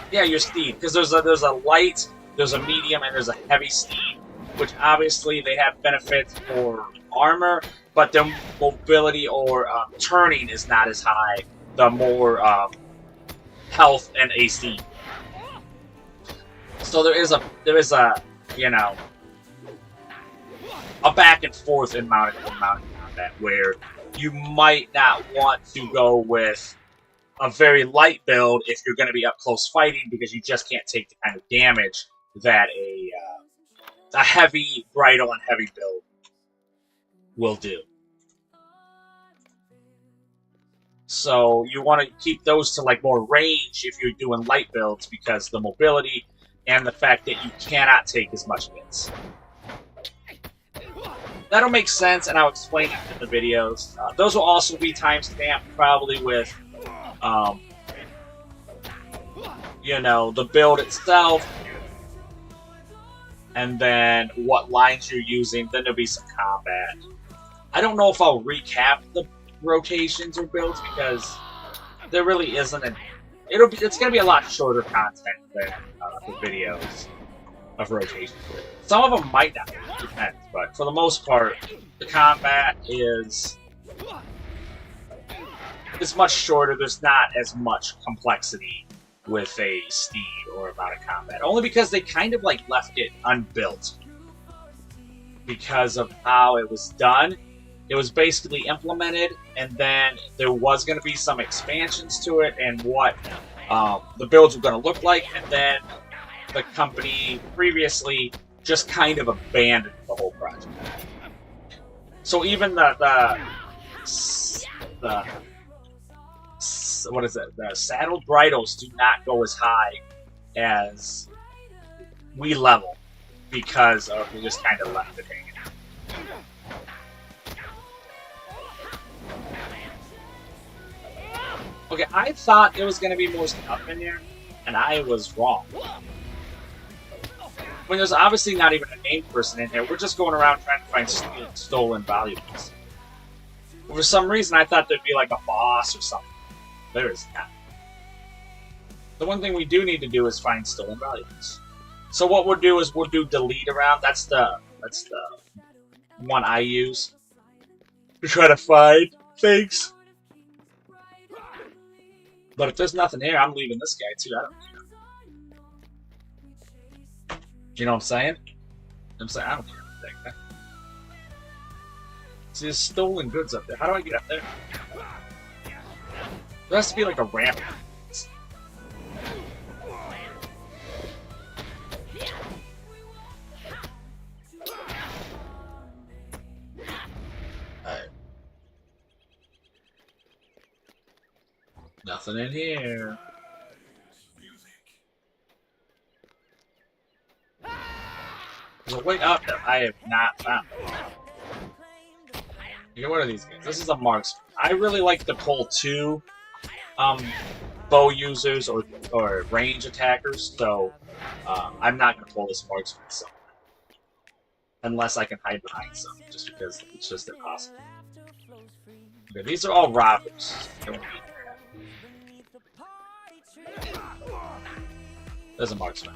Speaker 3: Yeah, your steed, because there's a light, there's a medium, and there's a heavy steed, which obviously they have benefits for armor, but their mobility or turning is not as high. The more health and AC. So there is a you know, a back and forth in mounted combat where you might not want to go with a very light build if you're going to be up close fighting, because you just can't take the kind of damage that a heavy bridle and heavy build will do. So you want to keep those to like more range if you're doing light builds, because the mobility and the fact that you cannot take as much hits. That'll make sense, and I'll explain it in the videos. Those will also be timestamped, probably with you know, the build itself, and then what lines you're using. Then there'll be some combat. I don't know if I'll recap the rotations or builds, because there really isn't an... It's going to be a lot shorter content than the videos of rotations. Some of them might not, it depends, but for the most part, the combat is much shorter. There's not as much complexity with a steed or a mounted combat, only because they kind of like left it unbuilt because of how it was done. It was basically implemented, and then there was going to be some expansions to it and what the builds were going to look like, and then the company previously just kind of abandoned the whole project. So even the what is it? The saddled bridles do not go as high as we level, because we just kind of left it hanging. Okay, I thought there was going to be more stuff in there, and I was wrong. When there's obviously not even a named person in here, we're just going around trying to find stolen valuables. For some reason, I thought there'd be like a boss or something. There is not. The one thing we do need to do is find stolen valuables. So what we'll do is we'll do delete around. That's the one I use to try to find things. But if there's nothing here, I'm leaving this guy too. I don't care. You know what I'm saying? I'm saying I don't care about that guy. See, there's stolen goods up there. How do I get up there? There has to be like a ramp. Alright. Nothing in here. There's a way up that I have not found. Okay, what are these guys? This is a marksman. I really like to pull two bow users or range attackers, so I'm not going to pull this marksman unless I can hide behind some, just because it's just impossible. Okay, these are all robbers. There's a marksman.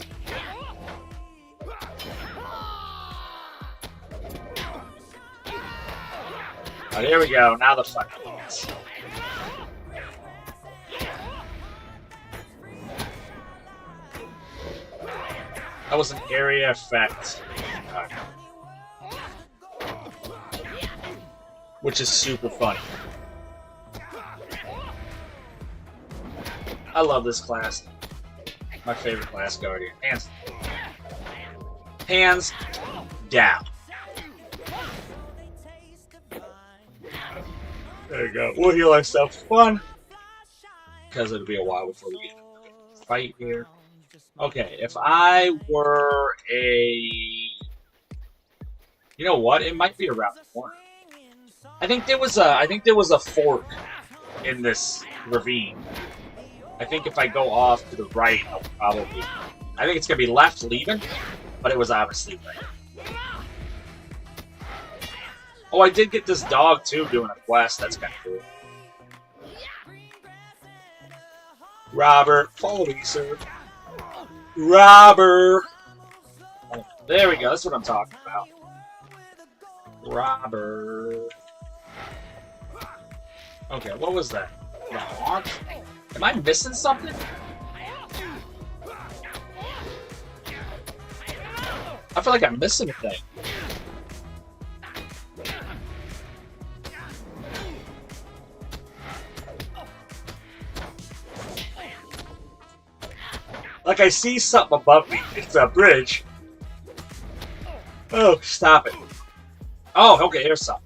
Speaker 3: Oh, here we go. Now the fun begins. That was an area effect, which is super funny. I love this class. My favorite class, Guardian. Hands down. There you go. We'll heal ourselves. Fun. Because it'll be a while before we get a fight here. Okay, if I were a... You know what? It might be around the corner. I think there was a fork in this ravine. I think if I go off to the right, I'll probably I think it's gonna be left leaving, but it was obviously right. Oh, I did get this dog too doing a quest. That's kind of cool. Robert, follow me, sir. Robert. Oh, there we go. That's what I'm talking about. Robert. Okay, what was that? Launch? Am I missing something? I feel like I'm missing a thing. Like I see something above me. It's a bridge. Oh, stop it. Oh, okay, here's something.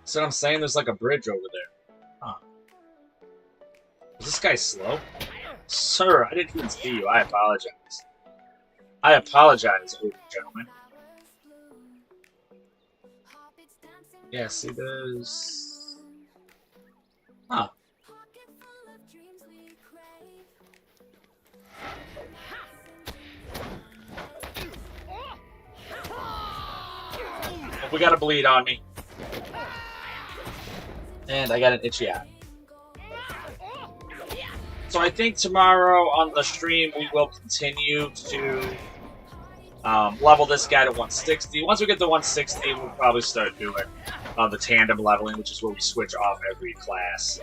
Speaker 3: So I'm saying there's like a bridge over there. Huh. Is this guy slow? Sir, I didn't even see you. I apologize. I apologize, older gentlemen. Yeah, see, there's... Huh. We got a bleed on me. And I got an itchy eye. So I think tomorrow on the stream we will continue to level this guy to 160. Once we get to 160, we'll probably start doing the tandem leveling, which is where we switch off every class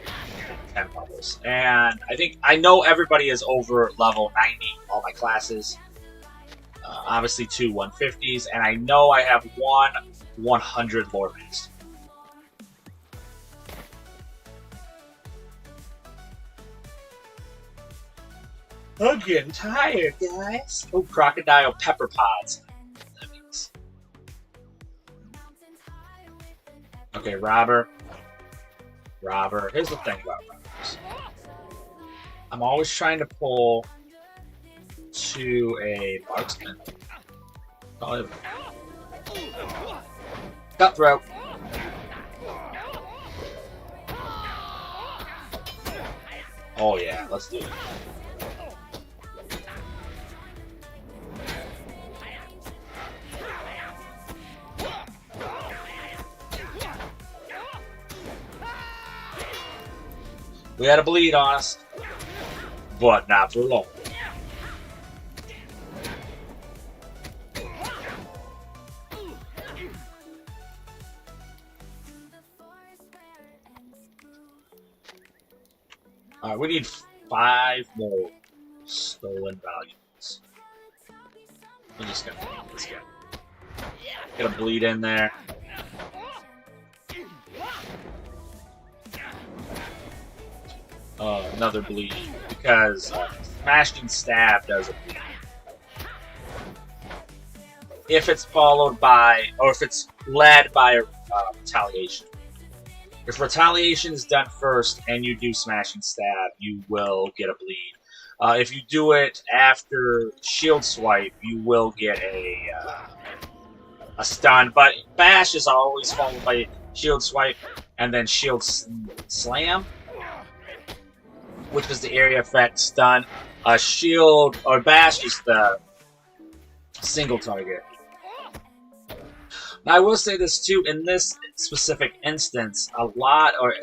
Speaker 3: 10 levels. And I know everybody is over level 90, all my classes. Obviously 2 150s, and I know I have 1 100 Lore Master. I'm getting tired, guys. Oh, crocodile pepper pods. That means. Okay, robber. Robber. Here's the thing about robbers. I'm always trying to pull to a marksman. Oh, cutthroat. Oh yeah, let's do it. We had a bleed on us, but not for long. Alright, we need 5 more stolen valuables. I'm just gonna take this guy. Get a bleed in there. Another bleed, because smashed and stab does a bleed. If it's followed by, or if it's led by retaliation. If retaliation is done first and you do smash and stab, you will get a bleed. If you do it after shield swipe, you will get a stun. But bash is always followed by shield swipe and then shield slam, which is the area effect stun. Shield or bash is the single target. Now I will say this too, in this specific instance, a lot, or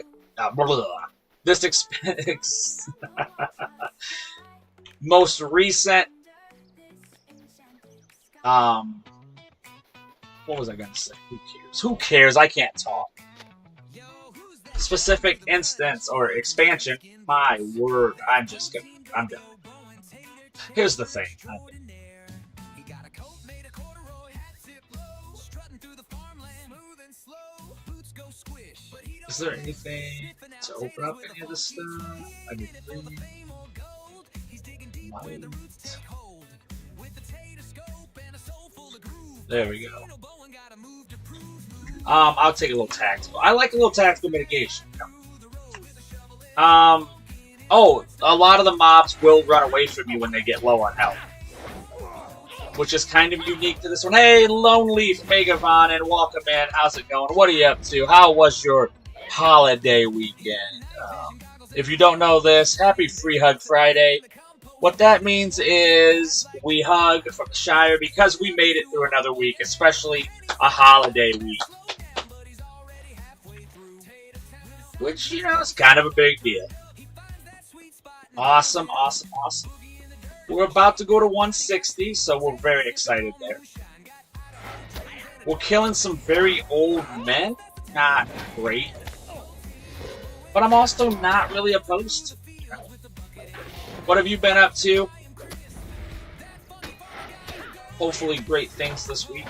Speaker 3: this most recent, what was I gonna say? Who cares? Who cares? I can't talk. Specific instance or expansion, my word, I'm done. Here's the thing. Is there anything to open up any of this stuff? I need light. There we go. I'll take a little tactical. I like a little tactical mitigation. Oh, a lot of the mobs will run away from you when they get low on health, which is kind of unique to this one. Hey, Lone Leaf Megavon, and welcome in. How's it going? What are you up to? How was your holiday weekend? If you don't know this, happy Free Hug Friday. What that means is we hug from the Shire because we made it through another week, especially a holiday week. Which, you know, is kind of a big deal. Awesome, awesome, awesome. We're about to go to 160, so we're very excited there. We're killing some very old men. Not great. But I'm also not really opposed to it. What have you been up to? Hopefully great things this week.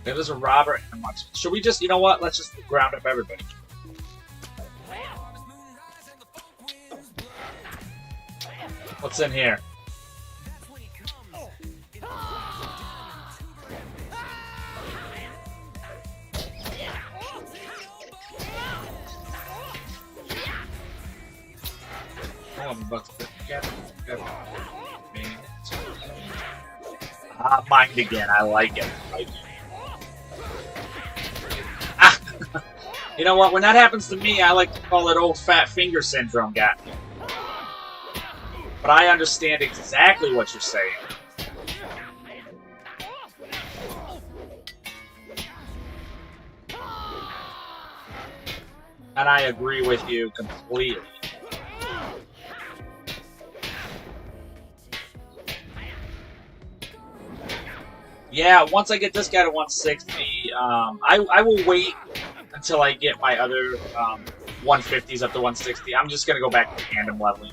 Speaker 3: There's a robber and a marksman. Should we just, you know what? Let's just round up everybody. What's in here? Oh, I'm about to get mind again. I like it. I like it. You know what? When that happens to me, I like to call it old fat finger syndrome got me. But I understand exactly what you're saying. And I agree with you completely. Yeah, once I get this guy to 160, I will wait until I get my other 150s up to 160. I'm just going to go back to tandem leveling.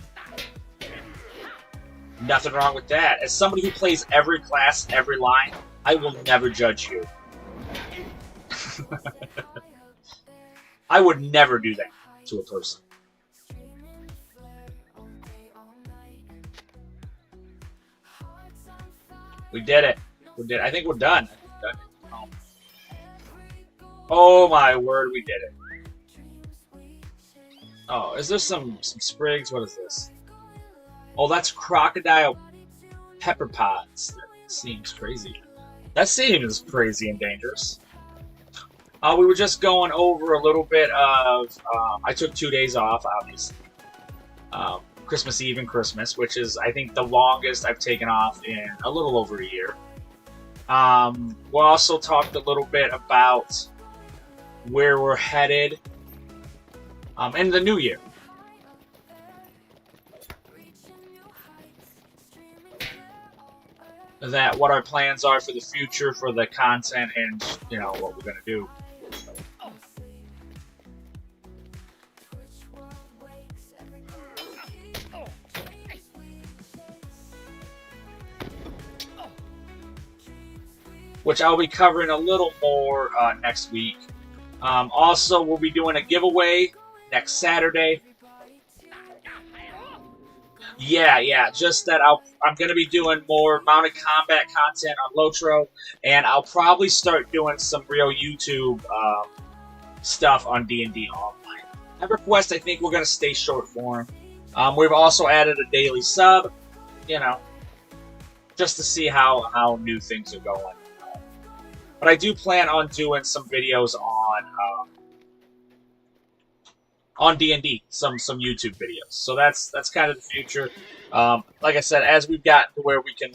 Speaker 3: Nothing wrong with that. As somebody who plays every class, every line, I will never judge you. I would never do that to a person. We did it. We did. I think we're done. Oh my word, we did it. Oh, is there some sprigs? What is this? Oh, that's crocodile pepper pods. That seems crazy. That seems crazy and dangerous. We were just going over a little bit of... I took 2 days off, obviously. Christmas Eve and Christmas, which is, I think, the longest I've taken off in a little over a year. We also talked a little bit about where we're headed in the new year. That what our plans are for the future, for the content, and, you know, what we're going to do. Which I'll be covering a little more next week. Also, we'll be doing a giveaway next Saturday. Yeah, just that I'm going to be doing more mounted combat content on LOTRO, and I'll probably start doing some real YouTube stuff on D&D Online. Everquest, I think we're going to stay short form. We've also added a daily sub, you know, just to see how new things are going. But I do plan on doing some videos on D&D, some YouTube videos. So that's kind of the future. Like I said, as we've gotten to where we can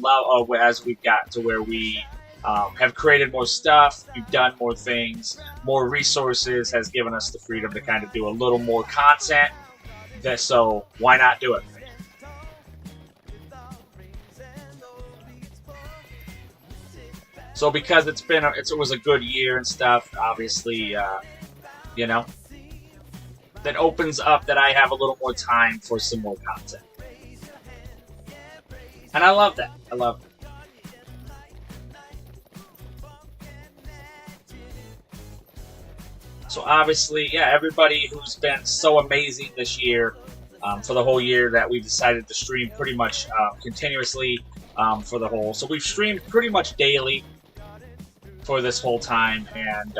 Speaker 3: as we've gotten to where we have created more stuff, we've done more things, more resources has given us the freedom to kind of do a little more content. So why not do it? So because it was a good year and stuff, obviously, you know, that opens up that I have a little more time for some more content. And I love that. I love it. So obviously, yeah, everybody who's been so amazing this year, for the whole year that we decided to stream pretty much continuously for the whole. So we've streamed pretty much daily for this whole time, and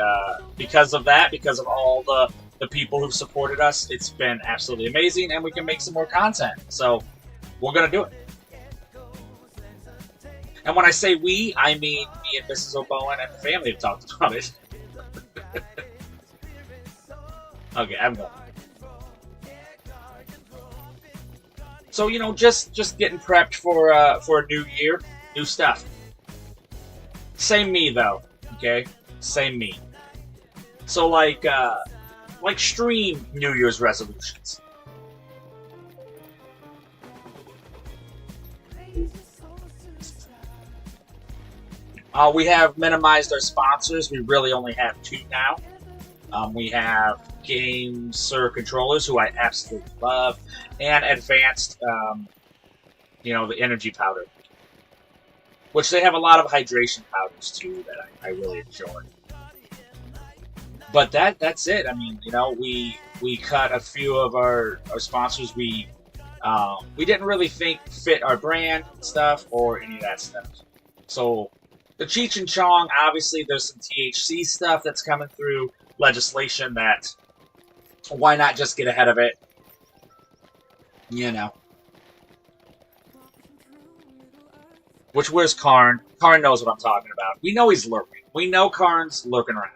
Speaker 3: because of that, because of all the people who've supported us, it's been absolutely amazing, and we can make some more content. So we're gonna do it. And when I say we, I mean me and Mrs. O'Bowen and the family have talked about it. Okay, I'm going. So, you know, just getting prepped for a new year, new stuff. Same me though, okay? Same me. So like stream New Year's resolutions. We have minimized our sponsors. We really only have 2 now. We have Sir Controllers, who I absolutely love, and Advanced, you know, the energy powder. Which they have a lot of hydration powders, too, that I really enjoy. But that's it. I mean, you know, we cut a few of our sponsors we didn't really think fit our brand and stuff or any of that stuff. So the Cheech and Chong, obviously there's some THC stuff that's coming through legislation that why not just get ahead of it? You know. Which, where's Karn? Karn knows what I'm talking about. We know he's lurking. We know Karn's lurking around.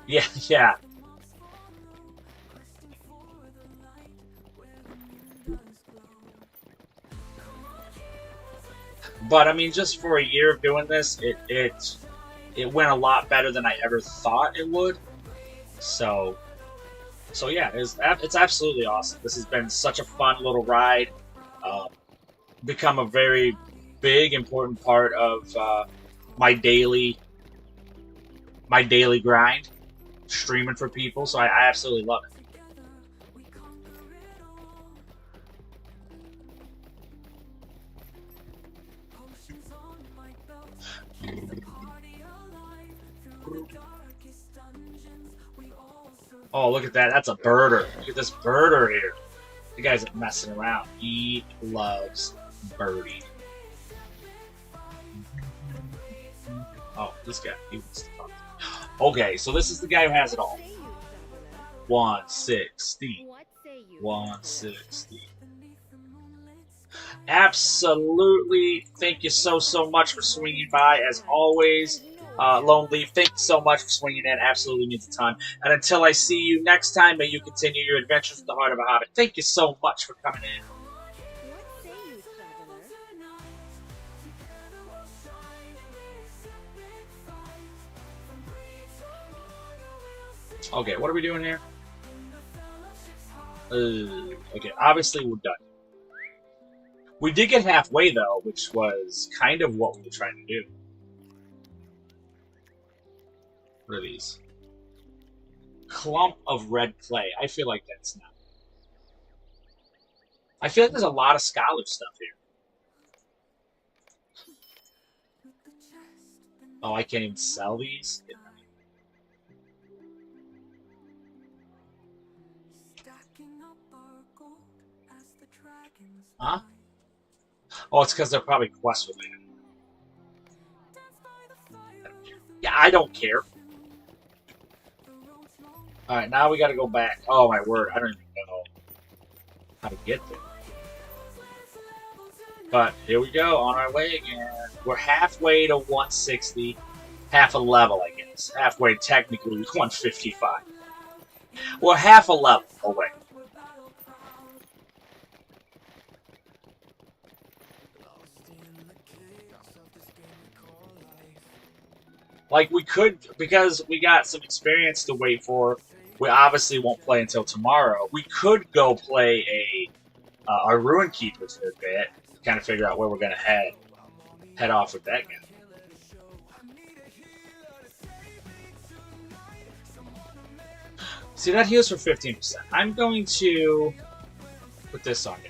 Speaker 3: Yeah, yeah. But I mean, just for a year of doing this, it went a lot better than I ever thought it would. So yeah, it's absolutely awesome. This has been such a fun little ride. Become a very big, important part of my daily grind, streaming for people. So I absolutely love it. Oh, look at that. That's a birder. Look at this birder here. The guy's messing around. He loves birdie. Oh, this guy. He wants to talk. Okay, so this is the guy who has it all. 160. 160. Absolutely. Thank you so much for swinging by, as always. Lone Leaf, thank you so much for swinging in. Absolutely means a ton. And until I see you next time, may you continue your adventures with the heart of a hobbit. Thank you so much for coming in. Okay, what are we doing here? Okay, obviously we're done. We did get halfway, though, which was kind of what we were trying to do. What are these? Clump of red clay. I feel like that's not. I feel like there's a lot of scholar stuff here. Oh, I can't even sell these? Huh? Oh, it's because they're probably quest related. Yeah, I don't care. Alright, now we gotta go back. Oh my word, I don't even know how to get there. But here we go, on our way again. We're halfway to 160. Half a level, I guess. Halfway, technically, 155. We're half a level away. Like, we could, because we got some experience to wait for, we obviously won't play until tomorrow. We could go play our Ruin Keeper for a bit, kind of figure out where we're going to head off with that guy. See, that heals for 15%. I'm going to put this on here.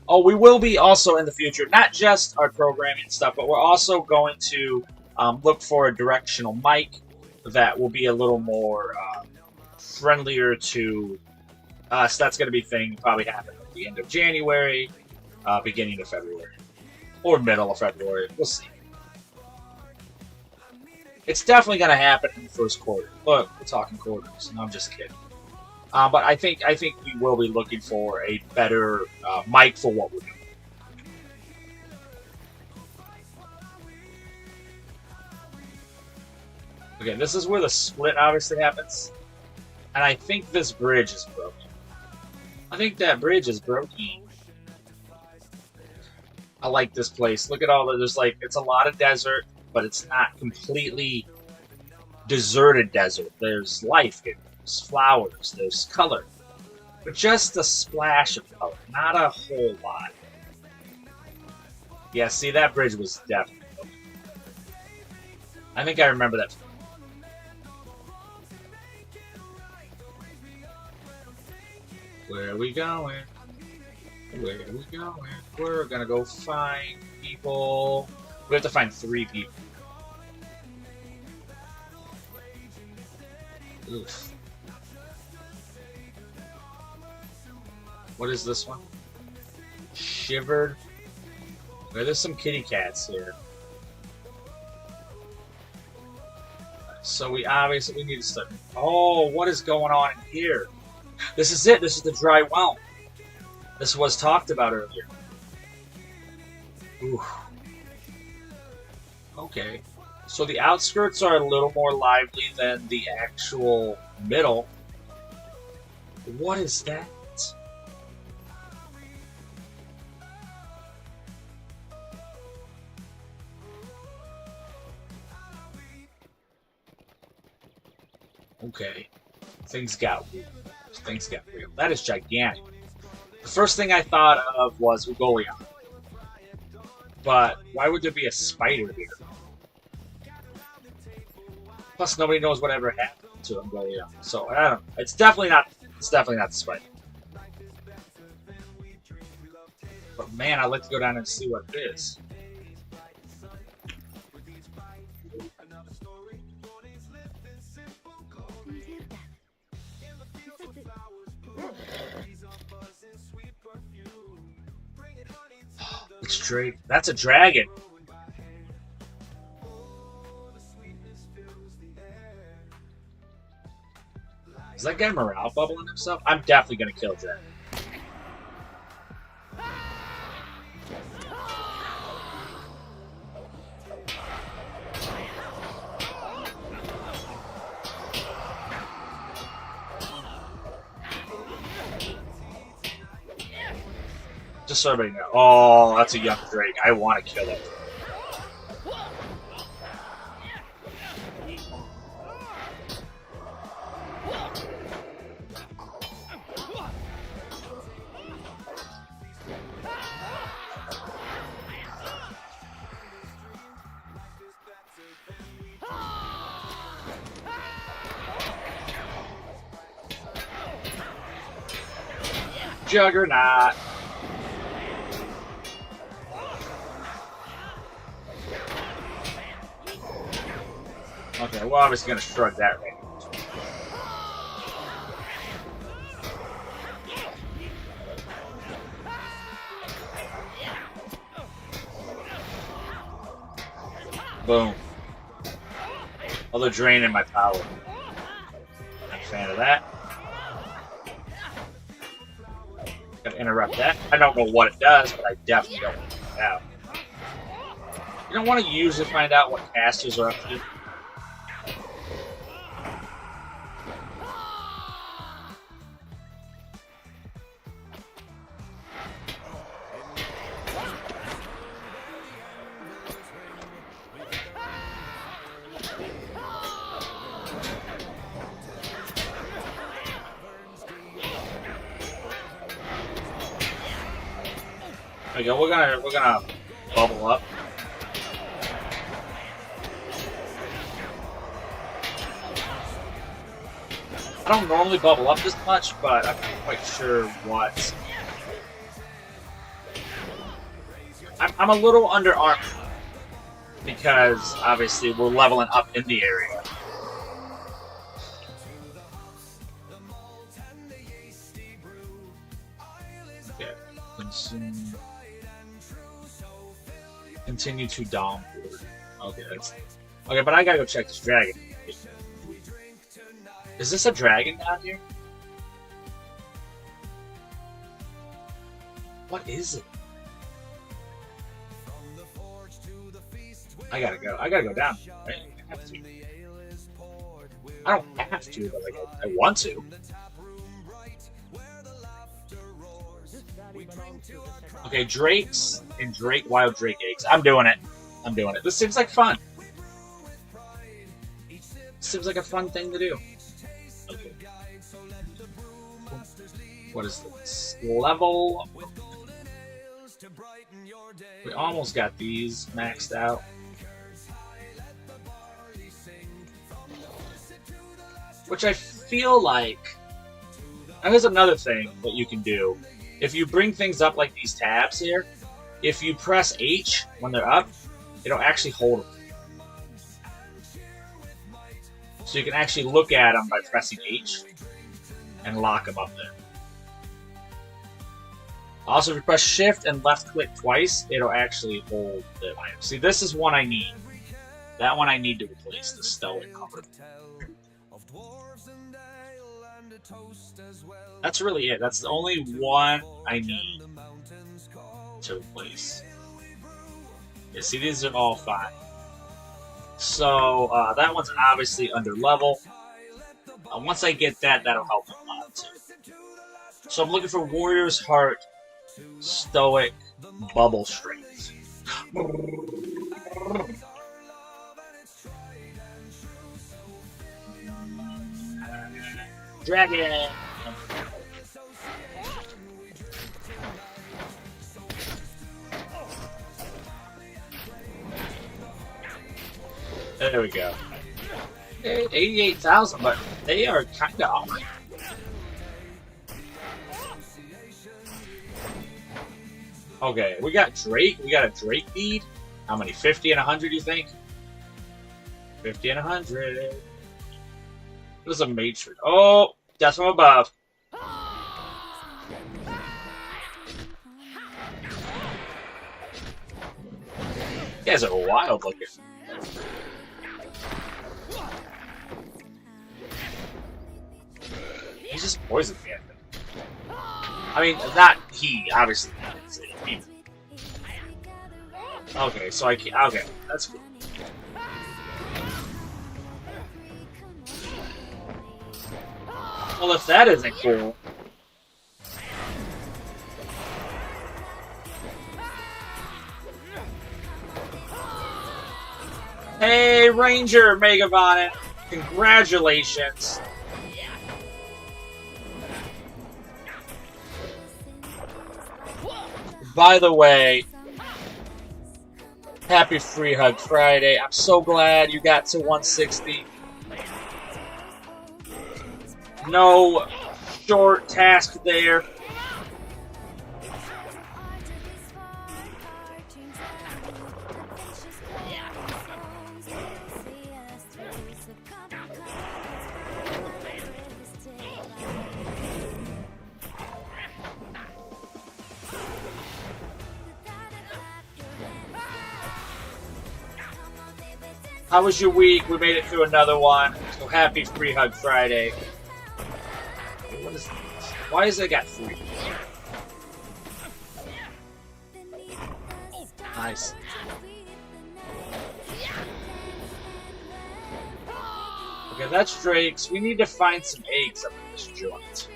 Speaker 3: Oh, we will be also in the future, not just our programming and stuff, but we're also going to look for a directional mic that will be a little more friendlier to us. That's going to be a thing probably happen at the end of January, beginning of February. or middle of February. We'll see. It's definitely going to happen in the first quarter. Look, we're talking quarters. No, I'm just kidding. But I think we will be looking for a better mic for what we're doing. Okay, this is where the split obviously happens. And I think this bridge is broken. I think that bridge is broken. I like this place. Look at all the, there's like, it's a lot of desert, but it's not completely deserted desert. There's life here. There's flowers. There's color. But just a splash of color. Not a whole lot. Yeah, see, that bridge was definitely broken. I think I remember that. Where are we going? Where are we going? We're gonna go find people. We have to find 3 people. Oof. What is this one? Shivered. Okay, there's some kitty cats here. So we obviously need to start. Oh, what is going on in here? This is it. This is the dry well. This was talked about earlier. Ooh. Okay. So the outskirts are a little more lively than the actual middle. What is that? Okay. Things got weird. Things got real. That is gigantic. The first thing I thought of was Ugolion. But why would there be a spider here? Plus, nobody knows whatever happened to Ugolion. So I don't know. It's definitely not. It's definitely not the spider. But man, I'd like to go down and see what it is. It's straight. That's a dragon. Is that guy morale bubbling himself? I'm definitely gonna kill Dragon. Just so everybody knows. Oh, that's a young Drake. I want to kill it. Juggernaut. Okay, well, obviously gonna shrug that right. Boom. Oh, they're draining my power. Not a fan of that. Gotta interrupt that. I don't know what it does, but I definitely don't want to find out. You don't want to usually find out what casters are up to. There we go. We're gonna bubble up. I don't normally bubble up this much, but I'm not quite sure what. I'm a little underarmed because obviously we're leveling up in the area. Yeah, consume. Continue to downward. Okay, that's okay. But I gotta go check this dragon. Is this a dragon down here? What is it? I gotta go. I gotta go down. Right? I have to. I don't have to, but like I want to. Okay, drakes and wild drake eggs. I'm doing it. I'm doing it. This seems like fun. Seems like a fun thing to do. Okay. What is this? Level. We almost got these maxed out. Which I feel like... And there's another thing that you can do. If you bring things up like these tabs here, if you press H when they're up, it'll actually hold them. So you can actually look at them by pressing H and lock them up there. Also, if you press Shift and left click twice, it'll actually hold the item. See, this is one I need. That one I need to replace, the Stoic cover. That's really it. That's the only one I need to replace. Yeah, see, these are all fine. So, that one's obviously under level. Once I get that, that'll help a lot too. So I'm looking for Warrior's Heart, Stoic, Bubble Strength. Dragon! There we go. 88,000, but they are kind of armored. Okay, we got Drake. We got a Drake bead. How many? 50 and 100, you think? 50 and 100. There's a matron. Oh, that's from above. You guys are wild looking. He just poisoned me, I think. I mean, not he, obviously. He. Okay, so I can't. Okay, that's cool. Well, if that isn't cool. Hey, Ranger Megavonin! Congratulations! By the way, happy Free Hug Friday. I'm so glad you got to 160. No short task there. How was your week? We made it through another one. So happy Free Hug Friday. What is this? Why is it got free? Nice. Okay, that's Drake's. We need to find some eggs up in this joint.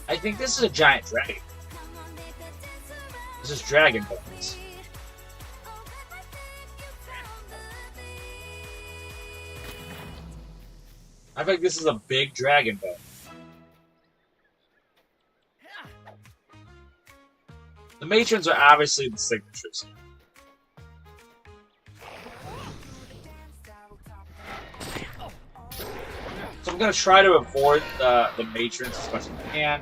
Speaker 3: I think this is a giant dragon. This is dragon bones. I think this is a big dragon bone. The matrons are obviously the signatures. So I'm going to try to avoid the matrons as much as I can.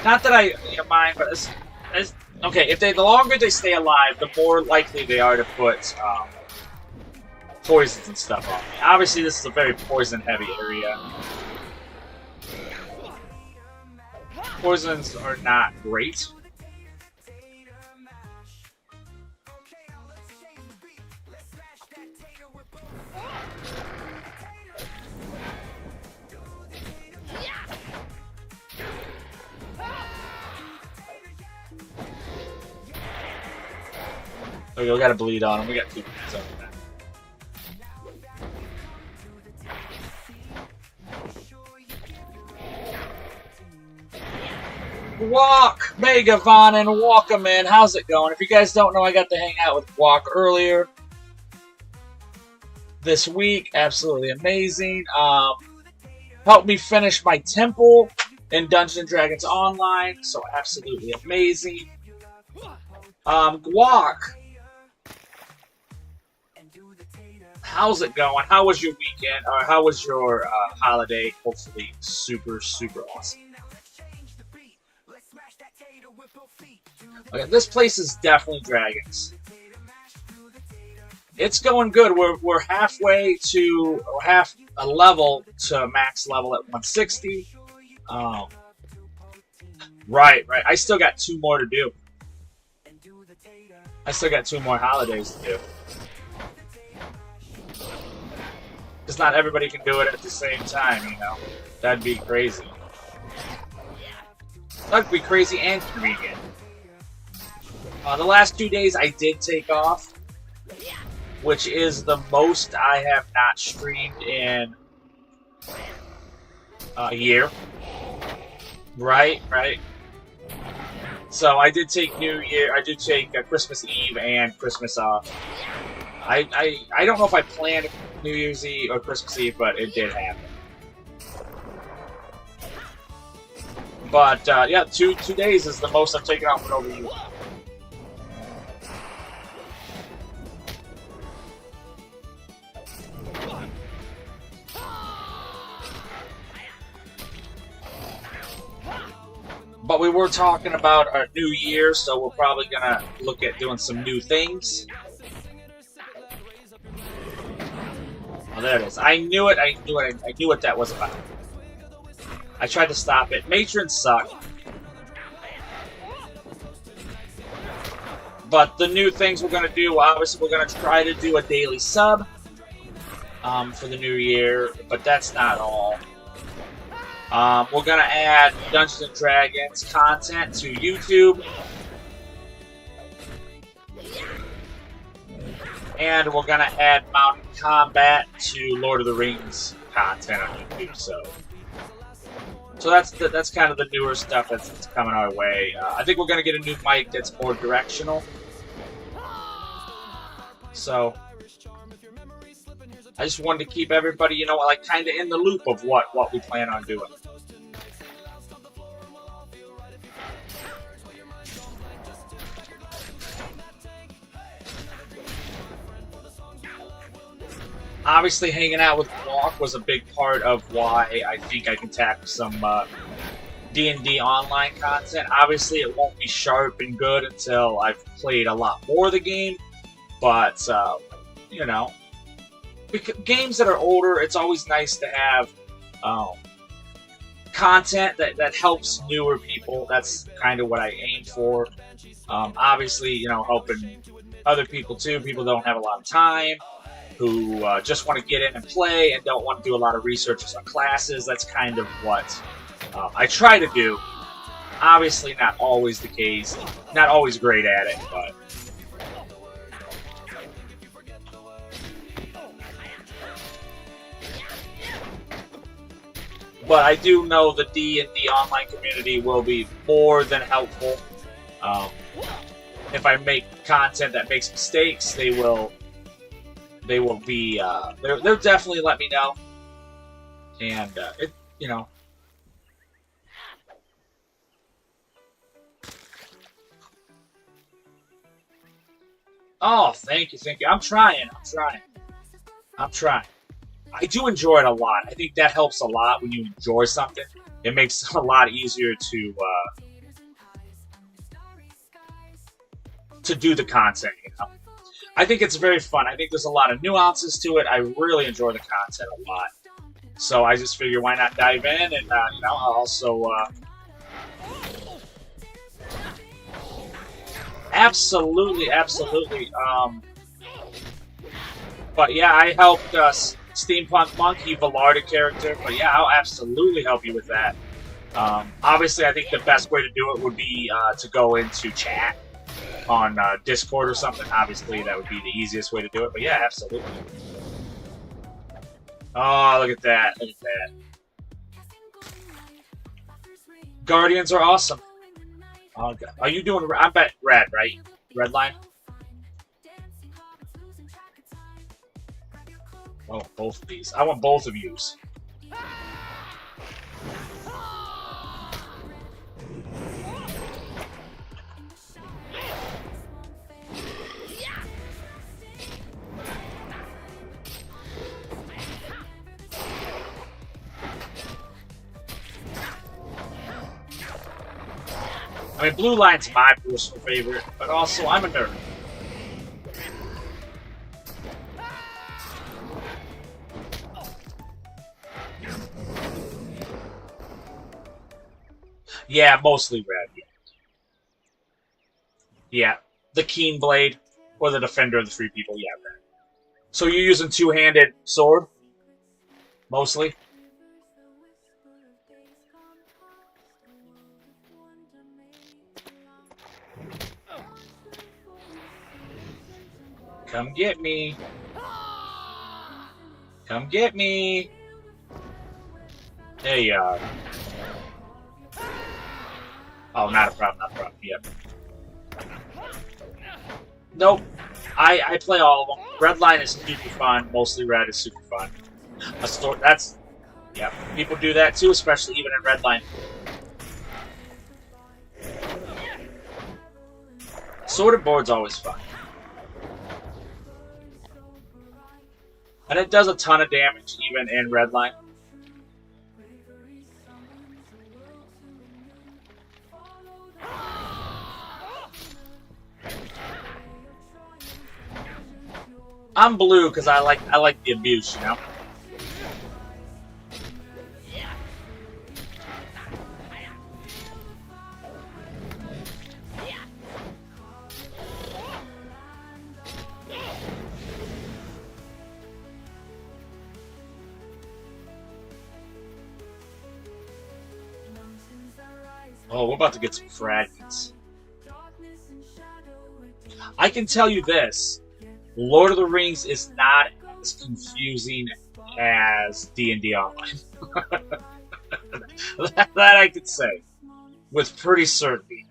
Speaker 3: Not that I mind, but okay. If the longer they stay alive, the more likely they are to put poisons and stuff on me. Obviously, this is a very poison-heavy area. Poisons are not great. Okay, we gotta bleed on him. We got 2 minutes on that. Walk! Mega Von and Walkaman, how's it going? If you guys don't know, I got to hang out with Walk earlier this week. Absolutely amazing. Helped me finish my temple in Dungeons & Dragons Online, so absolutely amazing. Guac, how's it going? How was your weekend? Or how was your holiday? Hopefully super, super awesome. Okay, this place is definitely dragons. It's going good. We're halfway to, or half a level to max level at 160. Right. I still got 2 more to do. I still got 2 more holidays to do. Because not everybody can do it at the same time, you know. That'd be crazy. That'd be crazy and convenient. The last 2 days I did take off, which is the most I have not streamed in a year. Right. So I did take New Year. I did take Christmas Eve and Christmas off. I don't know if I planned New Year's Eve or Christmas Eve, but it did happen. But yeah, two days is the most I've taken off in over a year. But we were talking about our new year, so we're probably gonna look at doing some new things. Oh, there it is. I knew it. I knew what that was about. I tried to stop it. Matrons suck. But the new things we're gonna do, obviously, we're gonna try to do a daily sub for the new year, but that's not all. We're gonna add Dungeons & Dragons content to YouTube. And we're gonna add Mountain Combat to Lord of the Rings content on YouTube. So that's kind of the newer stuff that's coming our way. I think we're gonna get a new mic that's more directional. So I just wanted to keep everybody, you know, like kind of in the loop of what we plan on doing. Obviously, hanging out with Walk was a big part of why I think I can tackle some D&D online content. Obviously, it won't be sharp and good until I've played a lot more of the game, but, you know, games that are older, it's always nice to have content that helps newer people. That's kind of what I aim for. Obviously, you know, helping other people too. People don't have a lot of time, who just want to get in and play and don't want to do a lot of research on classes. That's kind of what I try to do. Obviously, not always the case. Not always great at it, but... But I do know the D&D online community will be more than helpful. If I make content that makes mistakes, they will be. They'll definitely let me know. And it, you know. Oh, thank you. I'm trying. I do enjoy it a lot. I think that helps a lot when you enjoy something. It makes it a lot easier to do the content, you know. I think it's very fun. I think there's a lot of nuances to it. I really enjoy the content a lot. So I just figure why not dive in and, you know, I'll also Absolutely, absolutely. But yeah, I helped Steampunk Monkey Velarda character. But yeah, I'll absolutely help you with that. Obviously, I think the best way to do it would be to go into chat on Discord or something. Obviously, that would be the easiest way to do it. But yeah, absolutely. Oh, look at that! Look at that! Guardians are awesome. Oh, God. Are you doing? I bet red, right? Red line. Oh, both of these. I want both of yous. I mean, blue line's my personal favorite, but also I'm a nerd. Yeah, mostly red. Yeah, the Keen Blade or the Defender of the Free People. Yeah, red. So you're using two-handed sword, mostly. Come get me. Come get me. There you are. Oh, not a problem, not a problem. Yep. Nope. I play all of them. Red line is super fun. Mostly red is super fun. That's... Yeah, people do that too, especially even in red line. Sorted board's always fun. And it does a ton of damage even in red line. I'm blue because I like the abuse, you know. Oh, we're about to get some fragments. I can tell you this. Lord of the Rings is not as confusing as D&D Online. that I can say with pretty certainty.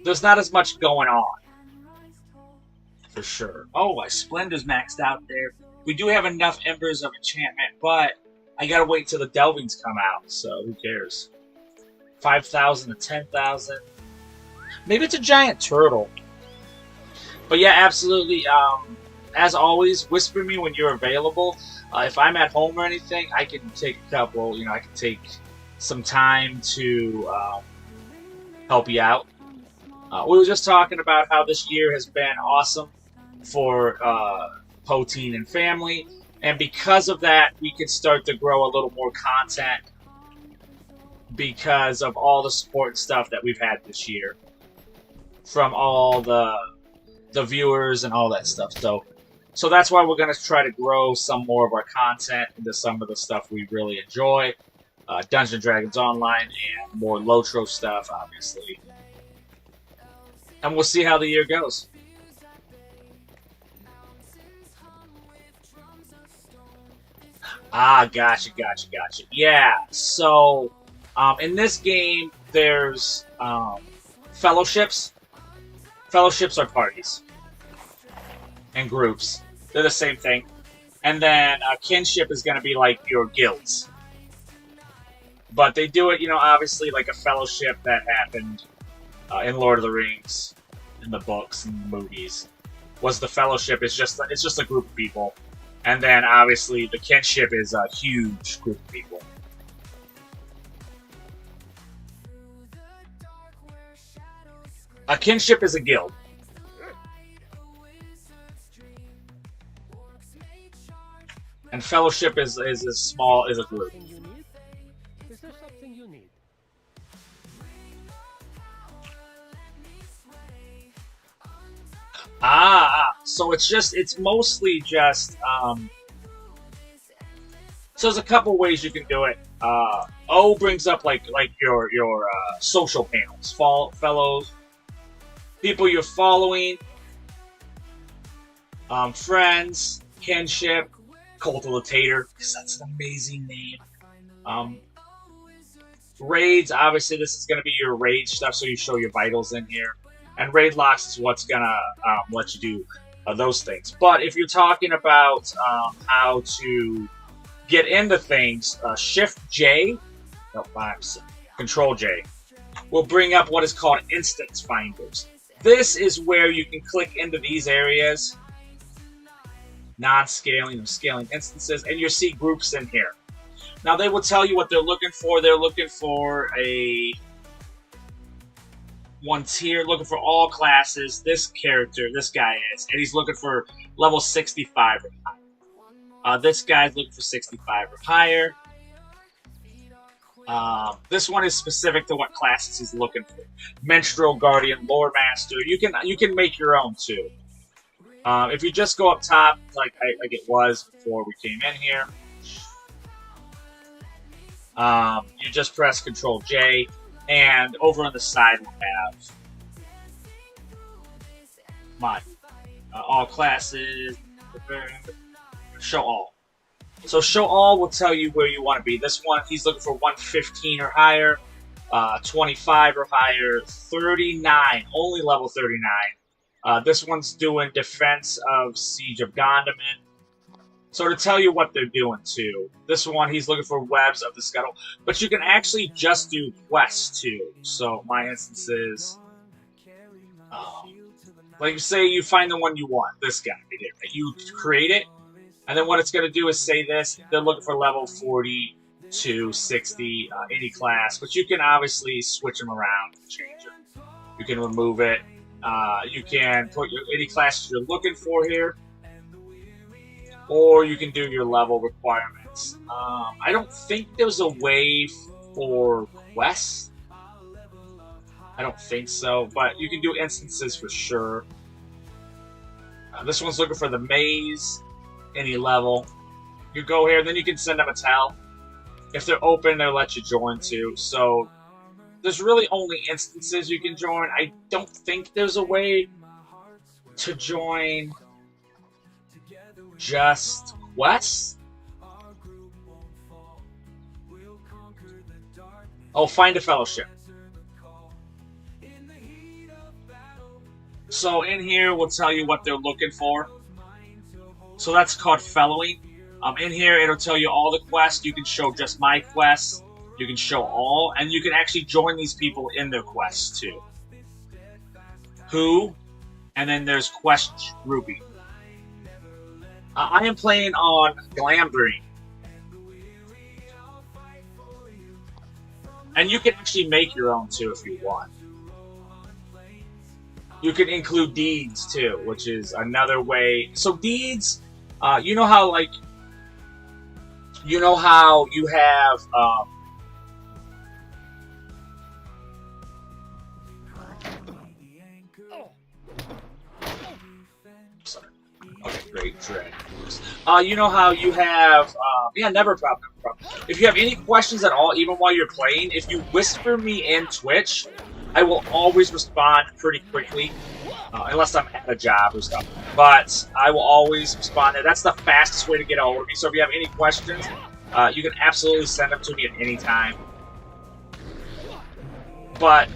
Speaker 3: There's not as much going on. For sure. Oh, my Splendor's maxed out there. We do have enough Embers of Enchantment, but I gotta wait till the Delvings come out, so who cares? 5,000 to 10,000. Maybe it's a giant turtle. But yeah, absolutely. As always, whisper me when you're available. If I'm at home or anything, I can take a couple, I can take some time to help you out. We were just talking about how this year has been awesome for Poteen and family. And because of that, we can start to grow a little more content because of all the support and stuff that we've had this year from all the viewers and all that stuff. So that's why we're going to try to grow some more of our content into some of the stuff we really enjoy. Dungeons & Dragons Online and more LOTRO stuff, obviously. And we'll see how the year goes. Ah, gotcha. Yeah, so in this game, there's fellowships. Fellowships are parties and groups. They're the same thing. And then kinship is going to be like your guilds. But they do it, obviously like a fellowship that happened in Lord of the Rings, in the books and the movies. Was the fellowship? It's just a group of people. And then, obviously, the kinship is a huge group of people. A kinship is a guild. And fellowship is as small as a group.
Speaker 4: Is there something you need?
Speaker 3: So it's mostly just, so there's a couple ways you can do it. O brings up like your social panels, fellows, people you're following, friends, kinship, cultivator, because that's an amazing name. Raids, obviously this is going to be your raid stuff, so you show your vitals in here. And raid locks is what's going to let you do those things. But if you're talking about how to get into things, Shift J, Control J, will bring up what is called instance finders. This is where you can click into these areas, non-scaling or scaling instances, and you'll see groups in here. Now they will tell you what they're looking for. They're looking for one tier, looking for all classes. This character, this guy is, and he's looking for level 65 or higher. This guy's looking for 65 or higher. This one is specific to what classes he's looking for. Menstrual Guardian, Lore Master. You can make your own too. If you just go up top, like it was before we came in here, you just press Control J, and over on the side we'll have my all classes. Show all. So show all will tell you where you want to be. This one, he's looking for 115 or higher, 25 or higher, 39, only level 39. This one's doing Defense of Siege of Gondaman. So to tell you what they're doing too, this one he's looking for Webs of the Scuttle, but you can actually just do quests too. So my instance is, like say you find the one you want, this guy right here, you create it, and then what it's going to do is say this, they're looking for level 40 to 60, any class, but you can obviously switch them around and change them. You can remove it. You can put any classes you're looking for here, or you can do your level requirements. I don't think there's a way for quests. I don't think so, but you can do instances for sure. This one's looking for the maze, any level. You go here, then you can send them a tell. If they're open, they'll let you join too. So there's really only instances you can join. I don't think there's a way to join just quests. Oh, find a fellowship. So in here, we'll tell you what they're looking for. So that's called fellowing. In here, it'll tell you all the quests. You can show just my quests. You can show all, and you can actually join these people in their quests too. Who, and then there's quest grouping. I am playing on Glambrine. And you can actually make your own too if you want. You can include deeds too, which is another way. So deeds, you know how you have sorry. Okay, great dread. You know how you have yeah, never problem. If you have any questions at all, even while you're playing, if you whisper me in Twitch, I will always respond pretty quickly, unless I'm at a job or stuff. But I will always respond. That's the fastest way to get a hold of me. So if you have any questions, you can absolutely send them to me at any time. But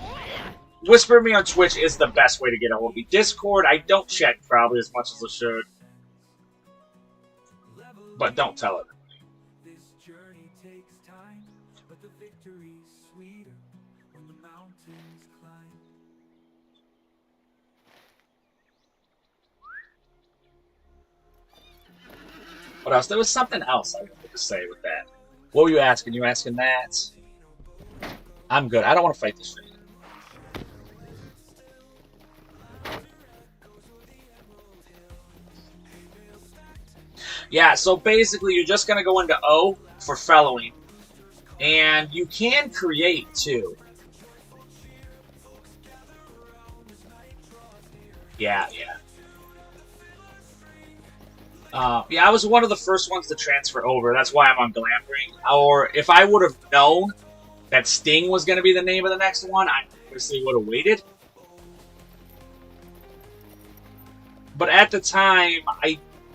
Speaker 3: whisper me on Twitch is the best way to get a hold of me. Discord, I don't check probably as much as I should. But don't tell it. What else? There was something else I wanted to say with that. What were you asking? You asking that? I'm good. I don't want to fight this thing. Yeah, so basically you're just going to go into O for fellowing. And you can create too. Yeah. Yeah, I was one of the first ones to transfer over. That's why I'm on Glamdring. Or if I would have known that Sting was going to be the name of the next one, I obviously would have waited. But at the time,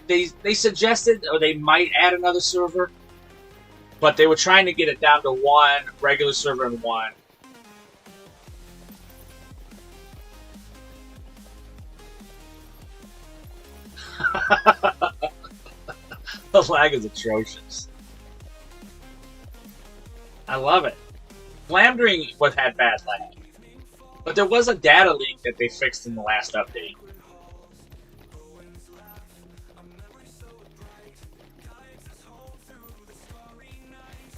Speaker 3: they suggested or they might add another server, but they were trying to get it down to one regular server and one. The lag is atrocious. I love it. Glamdring had bad lag, but there was a data leak that they fixed in the last update.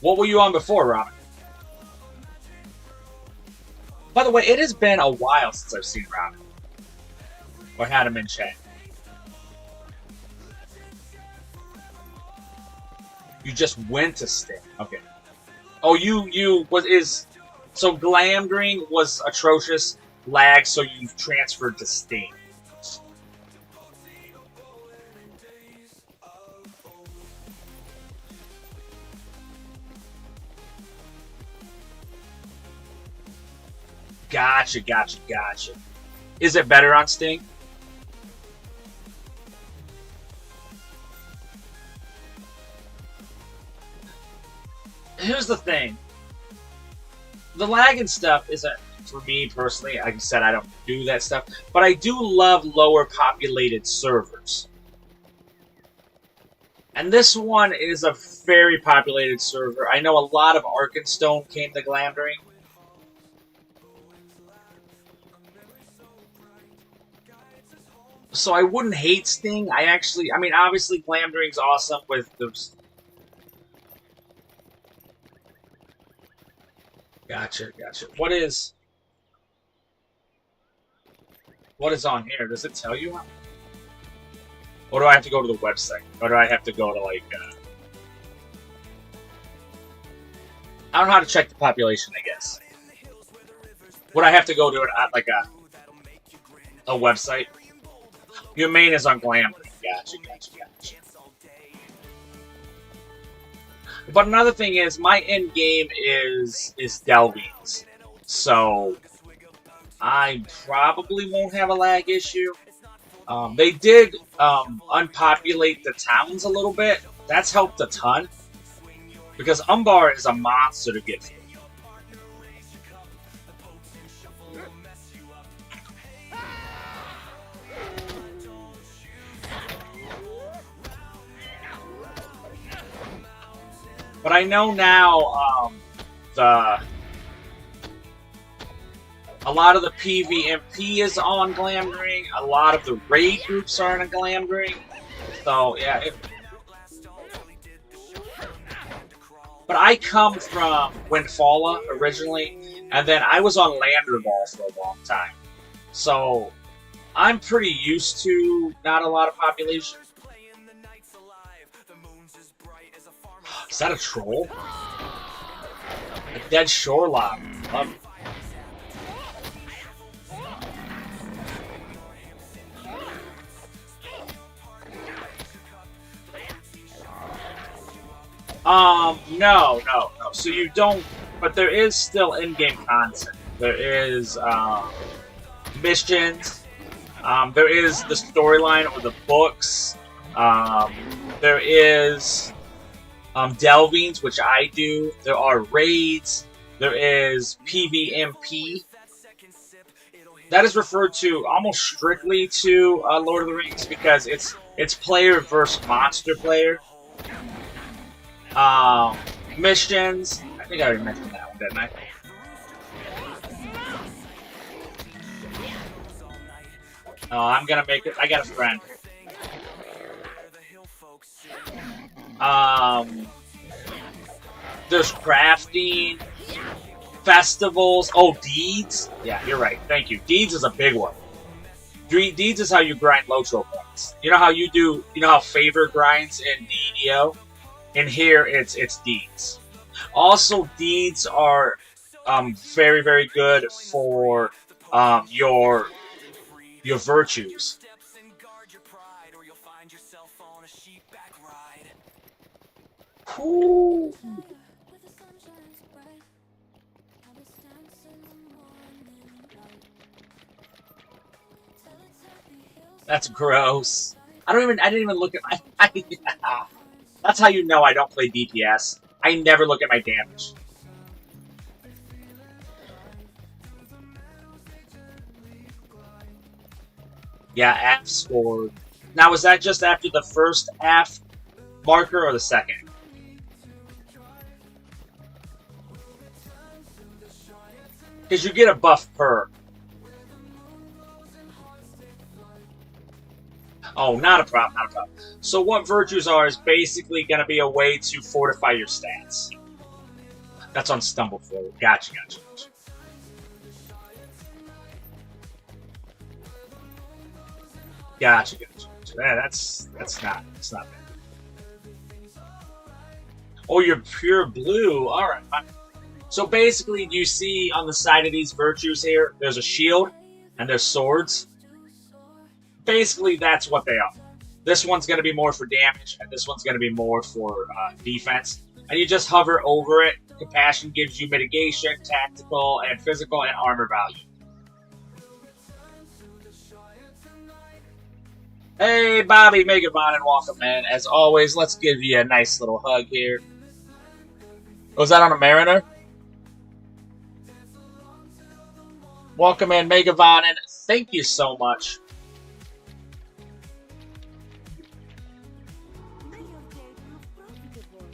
Speaker 3: What were you on before, Robin? By the way, it has been a while since I've seen Robin. Or had him in chat. You just went to Sting. Okay. Oh, so Glamdring was atrocious lag, so you transferred to Sting. Gotcha. Is it better on Sting? Here's the thing. The lag and stuff isn't, for me personally, like I said, I don't do that stuff, but I do love lower populated servers. And this one is a very populated server. I know a lot of Arkenstone came to Glamdring. So I wouldn't hate Sting. I mean, obviously Glamdring's awesome with the... Gotcha. What is on here? Does it tell you? Or do I have to go to the website? Or do I have to go to, like, I don't know how to check the population, I guess. Would I have to go to it at, like, a website? Your main is on Glamdring. Gotcha. But another thing is, my end game is Delvines. So, I probably won't have a lag issue. They did unpopulate the towns a little bit. That's helped a ton. Because Umbar is a monster to get through. But I know now a lot of the PvMP is on Glamdring. A lot of the raid groups are in a Glamdring. So yeah. But I come from Windfalla originally, and then I was on Landerball for a long time. So I'm pretty used to not a lot of population. Is that a troll? A dead shoreline. Love it. No. So you don't, but there is still in-game content. There is, missions. There is the storyline or the books. There is, Delvines, which I do. There are raids. There is PvMP. That is referred to almost strictly to Lord of the Rings because it's player versus monster player. Missions. I think I already mentioned that one, didn't I? Oh, I'm gonna make it. I got a friend. There's crafting, festivals. Oh, deeds. Yeah, you're right. Thank you. Deeds is a big one. Deeds is how you grind LOTRO points. You know how you do. You know how favor grinds in DEO. In here, it's deeds. Also, deeds are very, very good for your virtues. Ooh. That's gross. I didn't even look at my... That's how you know I don't play DPS. I never look at my damage. Yeah, AF scored. Now, was that just after the first AF marker or the second? Because you get a buff per. Oh, not a problem, not a problem. So what virtues are is basically going to be a way to fortify your stats. That's on Stumble Forward. Gotcha, gotcha, gotcha. Gotcha, gotcha, gotcha. Yeah, that's not bad. Oh, you're pure blue. All right. So basically, you see on the side of these virtues here, there's a shield and there's swords. Basically, that's what they are. This one's going to be more for damage, and this one's going to be more for defense. And you just hover over it. Compassion gives you mitigation, tactical, and physical, and armor value. Hey, Bobby, Megavon, and welcome, man. As always, let's give you a nice little hug here. Was that on a Mariner? Welcome in, Megavon, and thank you so much.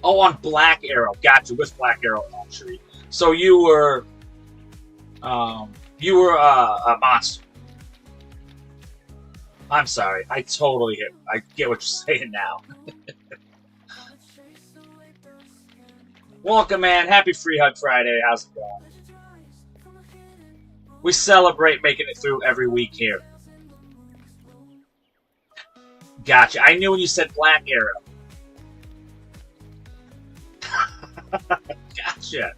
Speaker 3: Oh, on Black Arrow. Gotcha, with Black Arrow Archery. So you were a monster. I'm sorry. I get what you're saying now. Welcome, man. Happy Free Hug Friday. How's it going? We celebrate making it through every week here. Gotcha. I knew when you said Black Arrow. Gotcha.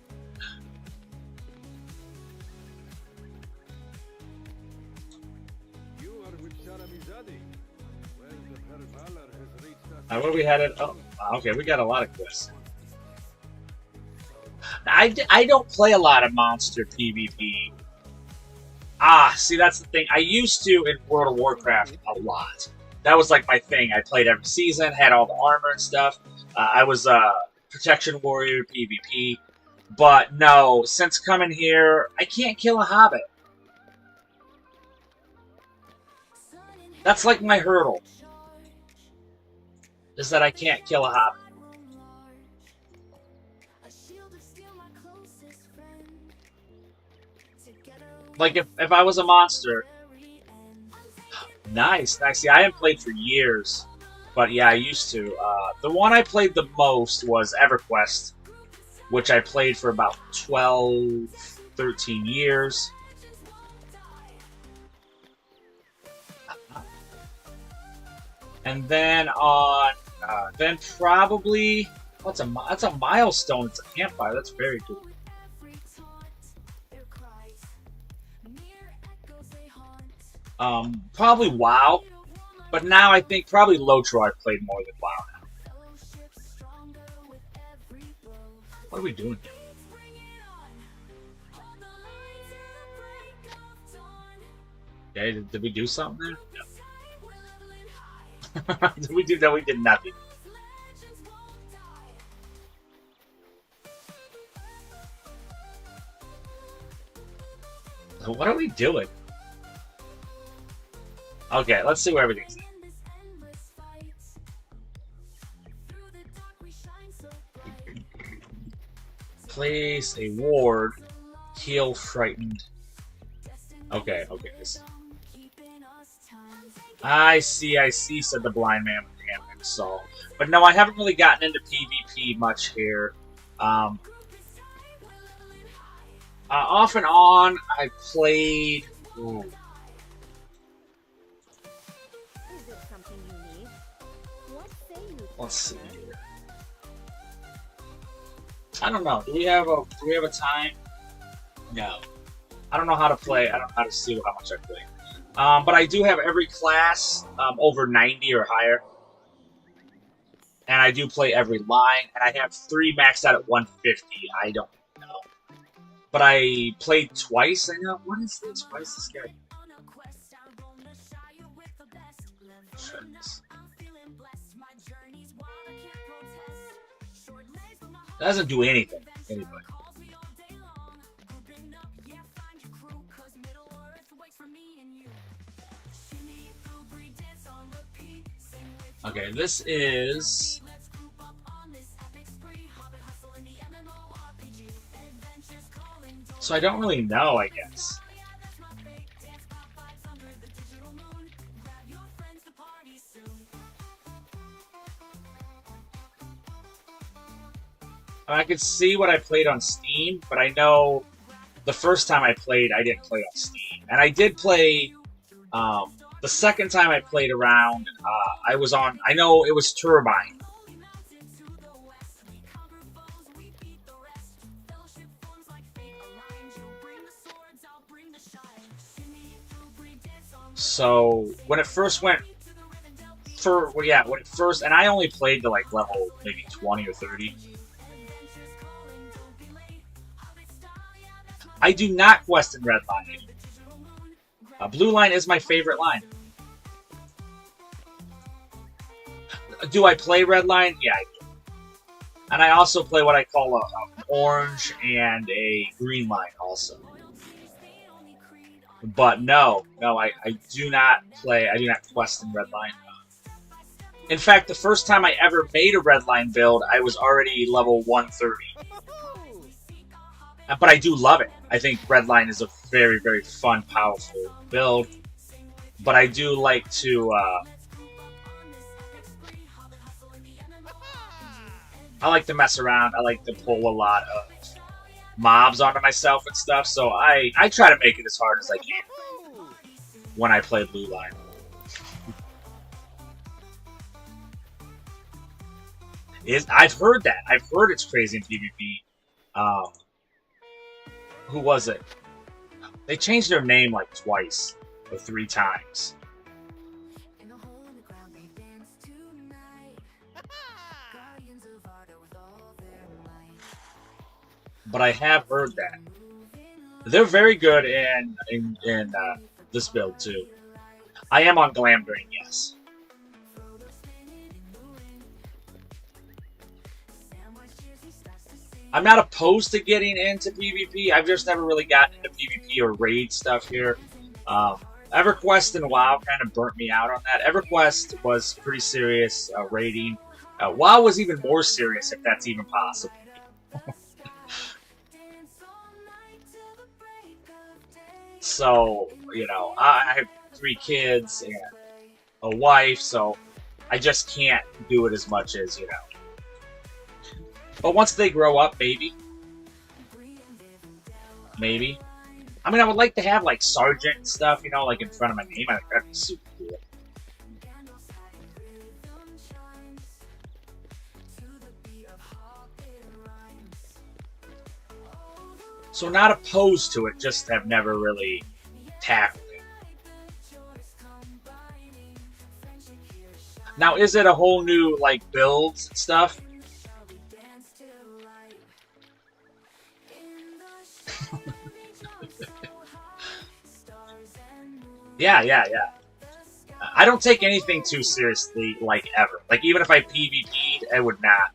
Speaker 3: Where we headed? Oh, okay. We got a lot of quests. I don't play a lot of monster PvP. Ah, see, that's the thing. I used to in World of Warcraft a lot. That was like my thing. I played every season, had all the armor and stuff. I was Protection Warrior PvP. But no, since coming here, I can't kill a hobbit. That's like my hurdle. Is that I can't kill a hobbit. Like, if I was a monster... Nice, nice. See, I haven't played for years. But yeah, I used to. The one I played the most was Everquest, which I played for about 12, 13 years. And then on... then probably... That's a milestone. It's a campfire. That's very cool. Probably WoW, but now I think probably LOTRO I've played more than WoW now. What are we doing here? Okay, did we do something there? No. Did we do that? We did nothing. So what are we doing? Okay, let's see where everything's at. Place a ward. Heal frightened. Okay, okay. I see, said the blind man with the hammer and saw. But no, I haven't really gotten into PvP much here. Off and on, I played... Ooh. Let's see here. I don't know. Do we have a time? No. I don't know how to play. I don't know how to see how much I play. But I do have every class over 90 or higher. And I do play every line, and I have 3 maxed out at 150. I don't know. But I played twice. I know. What is this? Why is this guy? That doesn't do anything. Anyway. Okay, this is... So I don't really know, I guess. I could see what I played on Steam, but I know the first time I played, I didn't play on Steam. And I did play, the second time I played around, I was on, I know it was Turbine. So, when it first went, when it first, and I only played to like level maybe 20 or 30. I do not quest in red line. Blue line is my favorite line. Do I play red line? Yeah, I do. And I also play what I call an orange and a green line also. But no, I do not play, I do not quest in red line. In fact, the first time I ever made a red line build, I was already level 130. But I do love it. I think Redline is a very, very fun, powerful build. But I do like to... I like to mess around. I like to pull a lot of mobs onto myself and stuff. So I try to make it as hard as I can when I play Blue Line. I've heard that. I've heard it's crazy in PvP. Who was it? They changed their name like twice or 3 times. But I have heard that. They're very good in this build too. I am on Glamdring, yes. I'm not opposed to getting into PvP. I've just never really gotten into PvP or raid stuff here. Everquest and WoW kind of burnt me out on that. Everquest was pretty serious raiding. WoW was even more serious, if that's even possible. So, you know, I have 3 kids and a wife, so I just can't do it as much as, you know. But once they grow up, maybe. Maybe. I mean, I would like to have, like, Sergeant and stuff, you know, like, in front of my name. I think that'd be super cool. So not opposed to it, just have never really tackled it. Now, is it a whole new, like, builds and stuff? Yeah. I don't take anything too seriously, like, ever. Like, even if I PvP'd, I would not.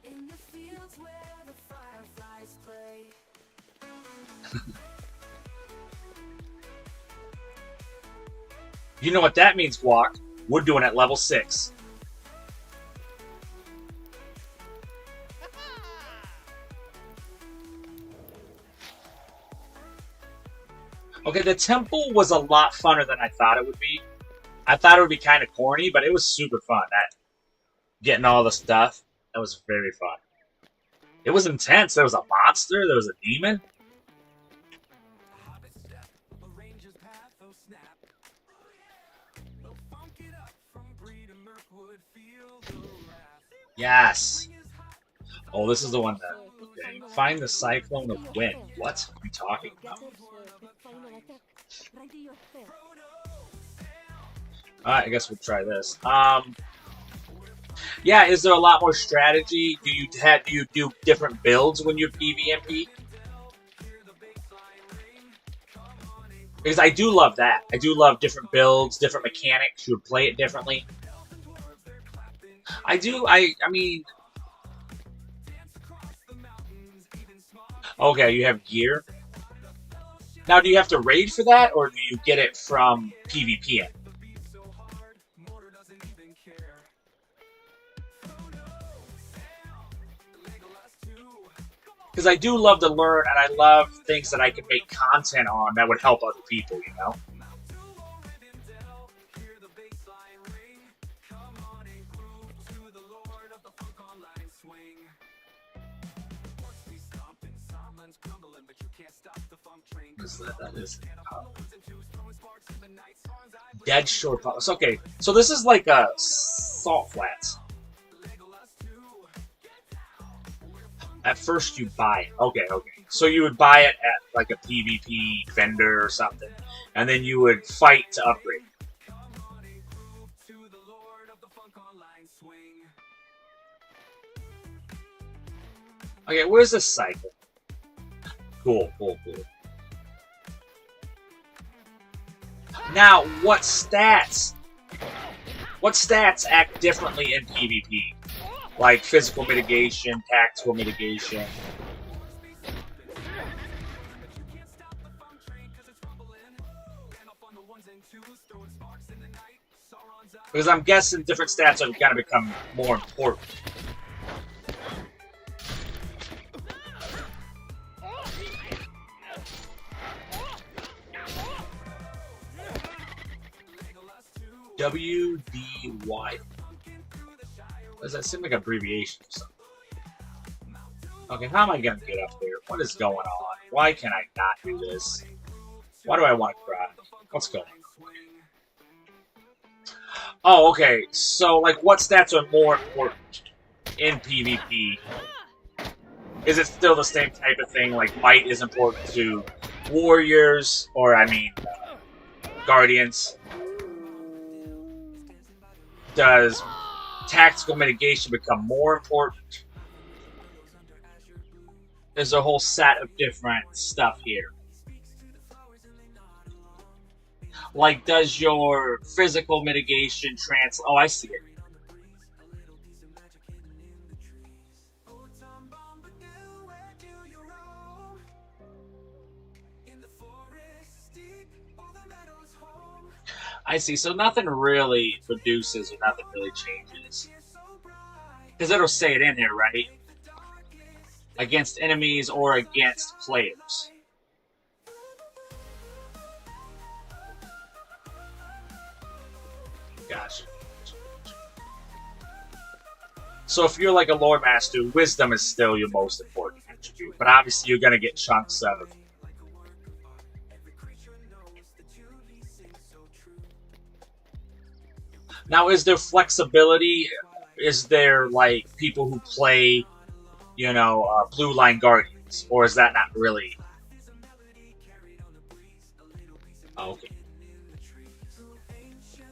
Speaker 3: You know what that means, Guac. We're doing it at level 6. Okay, the temple was a lot funner than I thought it would be. I thought it would be kind of corny, but it was super fun. Getting all the stuff, that was very fun. It was intense. There was a monster. There was a demon. Yes. Oh, this is the one that... Okay. Find the Cyclone of Wind. What are you talking about? Alright, I guess we'll try this. Yeah, is there a lot more strategy? Do you do different builds when you're PvMP? Because I do love that. I do love different builds, different mechanics. You would play it differently. I do. I mean, okay, you have gear. Now, do you have to raid for that, or do you get it from PvP? Because I do love to learn, and I love things that I can make content on that would help other people, you know? That is Dead Shore Palace. Okay, so this is like a salt flats. At first you buy it. Okay. So you would buy it at like a PvP vendor or something, and then you would fight to upgrade. Okay, where's this cycle? Cool. Now, what stats act differently in PvP? Like physical mitigation, tactical mitigation. Because I'm guessing different stats are going to become more important. WDY. Does that seem like an abbreviation or something? Okay, how am I gonna get up there? What is going on? Why can I not do this? Why do I want to cry? What's going on? Oh, okay. So, like, what stats are more important in PvP? Is it still the same type of thing? Like, might is important to warriors, or, I mean, guardians? Does tactical mitigation become more important? There's a whole set of different stuff here. Like, does your physical mitigation translate? Oh, I see it. I see. So nothing really reduces or nothing really changes. Because it'll say it in here, right? Against enemies or against players. Gotcha. So if you're like a lore master, wisdom is still your most important attribute. But obviously you're going to get chunks of... Now, is there flexibility? Is there, like, people who play, you know, Blue Line Guardians? Or is that not really... Oh, okay.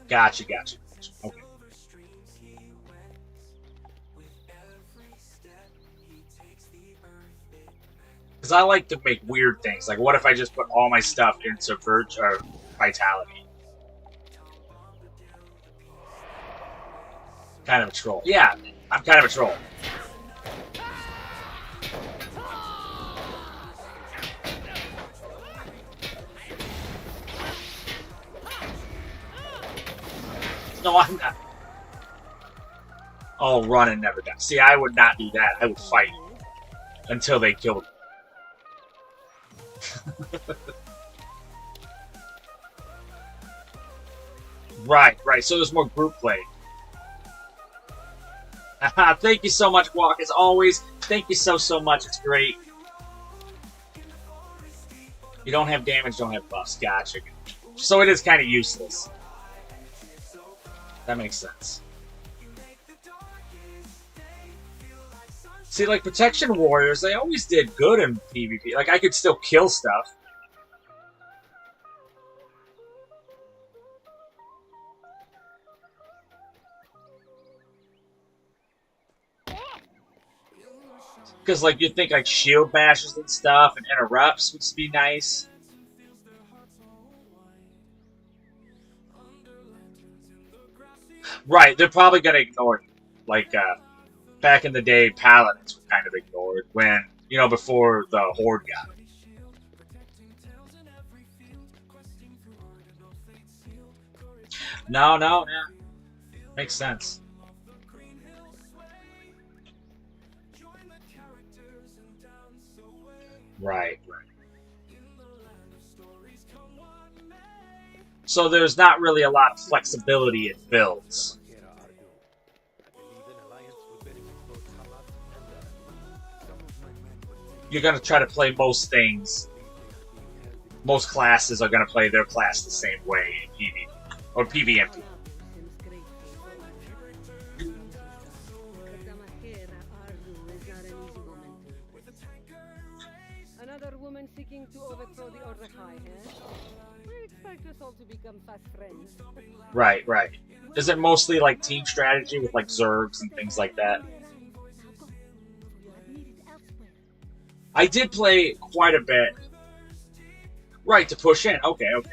Speaker 3: Gotcha. Okay. Because I like to make weird things. Like, what if I just put all my stuff into Vitality? Kind of a troll. Yeah, I'm kind of a troll. No, I'm not. Oh, run and never die. See, I would not do that. I would fight until they killed me. Right. So there's more group play. Thank you so much, Walk. As always, thank you so much. It's great. You don't have damage, don't have buffs. Gotcha. So it is kind of useless. That makes sense. See, like, Protection Warriors, they always did good in PvP. Like, I could still kill stuff. Because, like, you'd think, like, shield bashes and stuff and interrupts would be nice. Right, they're probably going to ignore you. Like, back in the day, paladins were kind of ignored when, you know, before the horde got them. No, no, yeah. Makes sense. Right, right. So there's not really a lot of flexibility in builds. You're going to try to play most things. Most classes are going to play their class the same way in PvP or PvMP.
Speaker 5: Another woman seeking to overthrow the Ordekai, eh? We expect us all to become fast friends.
Speaker 3: Right, right. Is it mostly like team strategy with like Zergs and things like that? I did play quite a bit. Right, to push in. Okay, okay.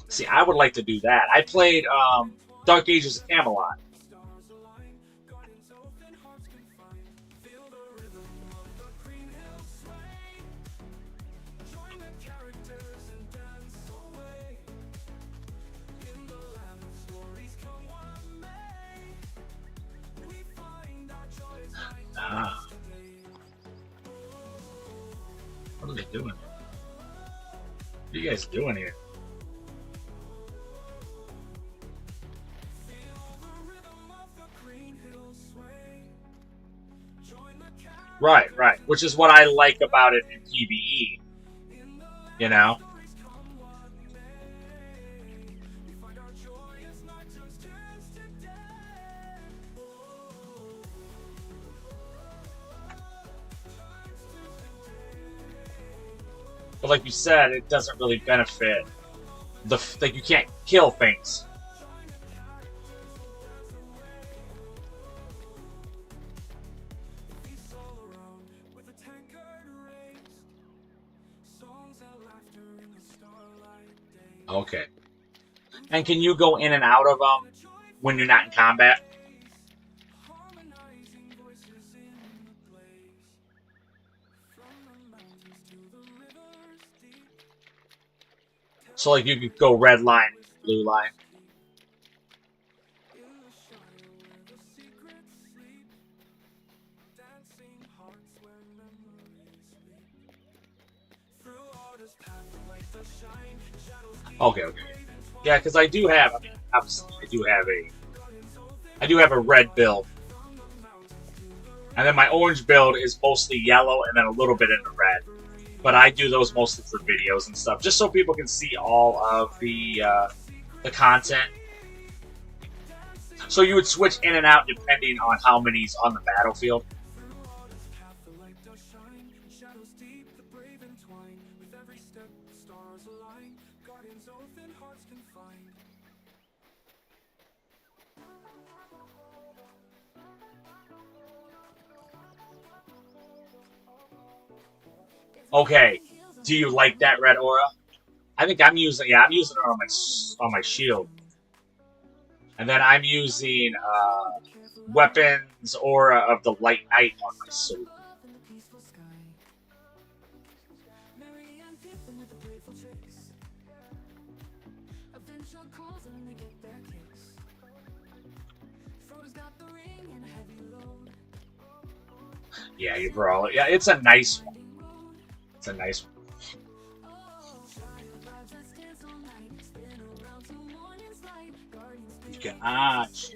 Speaker 3: See, I would like to do that. I played Dark Ages of Camelot. Ah. What are they doing? What are you guys doing here? Right, right. Which is what I like about it in PvE. You know? But like you said, it doesn't really benefit the like you can't kill things. Okay. And can you go in and out of them when you're not in combat? So like you could go red line, blue line. Okay, okay. Yeah, because I do have, I mean, obviously, I do have a red build. And then my orange build is mostly yellow and then a little bit in the red. But I do those mostly for videos and stuff, just so people can see all of the content. So you would switch in and out depending on how many's on the battlefield. Okay, do you like that red aura? I think I'm using, yeah, I'm using it on my shield, and then I'm using weapons aura of the light knight on my sword. Yeah, you brawl it. Yeah, it's a nice one. It's a nice one. Gosh.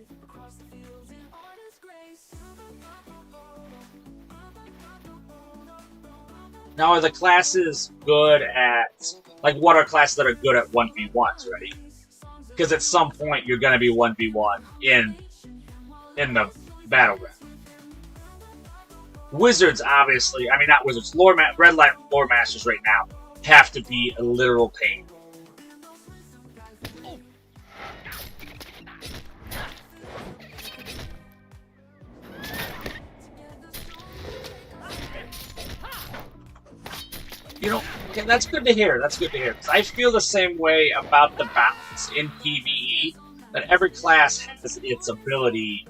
Speaker 3: Now, are the classes good at, like, what are classes that are good at 1v1s, ready? Because at some point you're going to be 1v1 in the battleground. Wizards, obviously, I mean, not wizards, red line lore masters right now have to be a literal pain. You know, okay, that's good to hear. That's good to hear. 'Cause I feel the same way about the balance in PvE, that every class has its ability,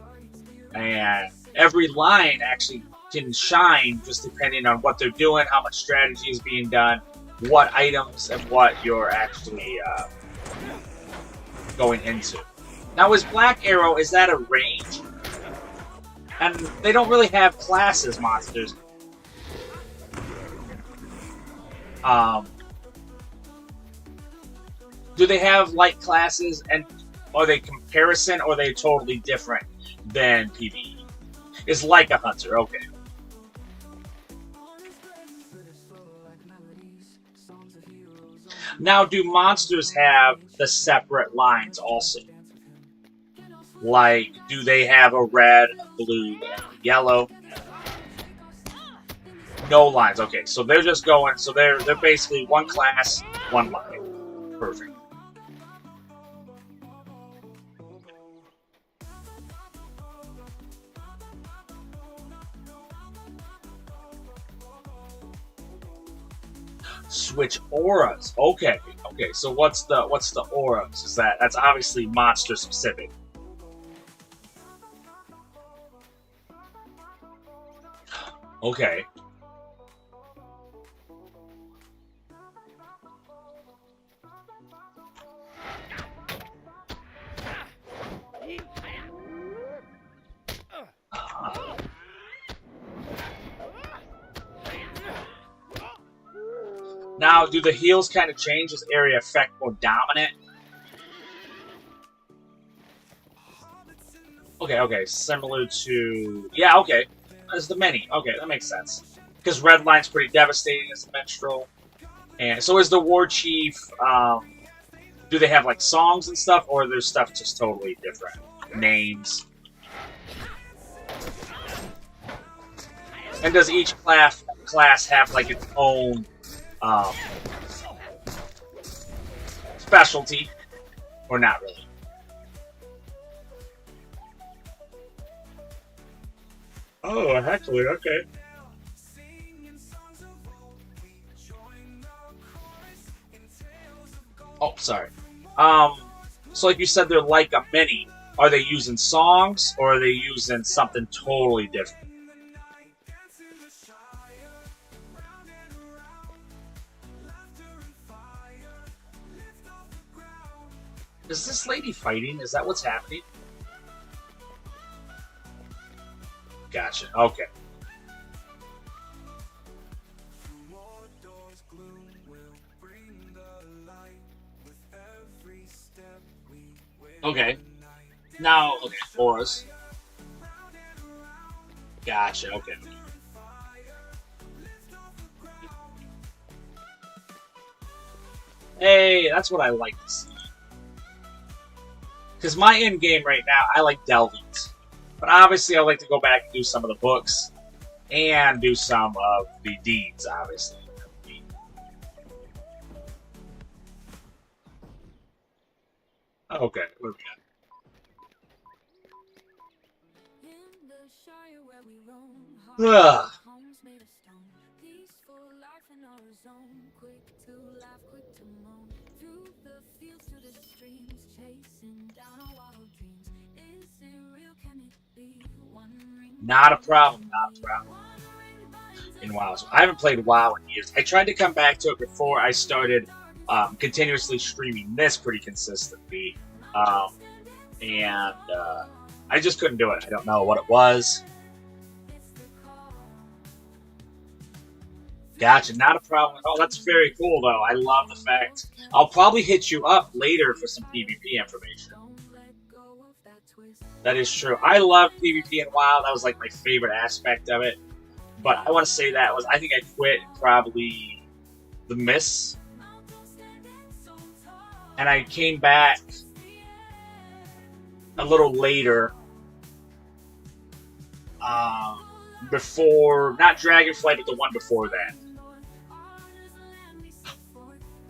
Speaker 3: and every line actually can shine just depending on what they're doing, how much strategy is being done, what items, and what you're actually going into. Now, is Black Arrow, is that a range? And they don't really have classes monsters. Do they have like classes, and are they comparison, or are they totally different than PvE? It's like a hunter, okay. Now, do monsters have the separate lines also? Like, do they have a red, blue, and yellow? No lines. Okay, so they're just going. So they're basically one class, one line. Perfect. Switch auras. Okay. Okay. So what's the auras? Is that's obviously monster specific. Okay. Now, do the heals kind of change? Is area effect more dominant? Okay, okay. Similar to... Yeah, okay. As the many. Okay, that makes sense. Because red line's pretty devastating as a minstrel. And so is the war chief... do they have, like, songs and stuff? Or their stuff just totally different? Names? And does each class have, like, its own... specialty, or not really? Oh, actually, okay. Oh, sorry. So like you said, they're like a mini. Are they using songs, or are they using something totally different? Is this lady fighting? Is that what's happening? Gotcha. Okay. Okay. Now, okay, auras. Gotcha. Okay. Hey, that's what I like to see. Because my end game right now, I like delvings. But obviously, I like to go back and do some of the books. And do some of the deeds, obviously. Okay, what do we got? Ugh. Not a problem, not a problem. In WoW. So I haven't played WoW in years. I tried to come back to it before I started continuously streaming this pretty consistently. And I just couldn't do it. I don't know what it was. Gotcha, not a problem at all. That's very cool, though. I love the fact. I'll probably hit you up later for some PvP information. That is true. I love PvP in WoW. That was like my favorite aspect of it. But I want to say that was, I think I quit probably the Miss. And I came back a little later. before, not Dragonflight, but the one before that.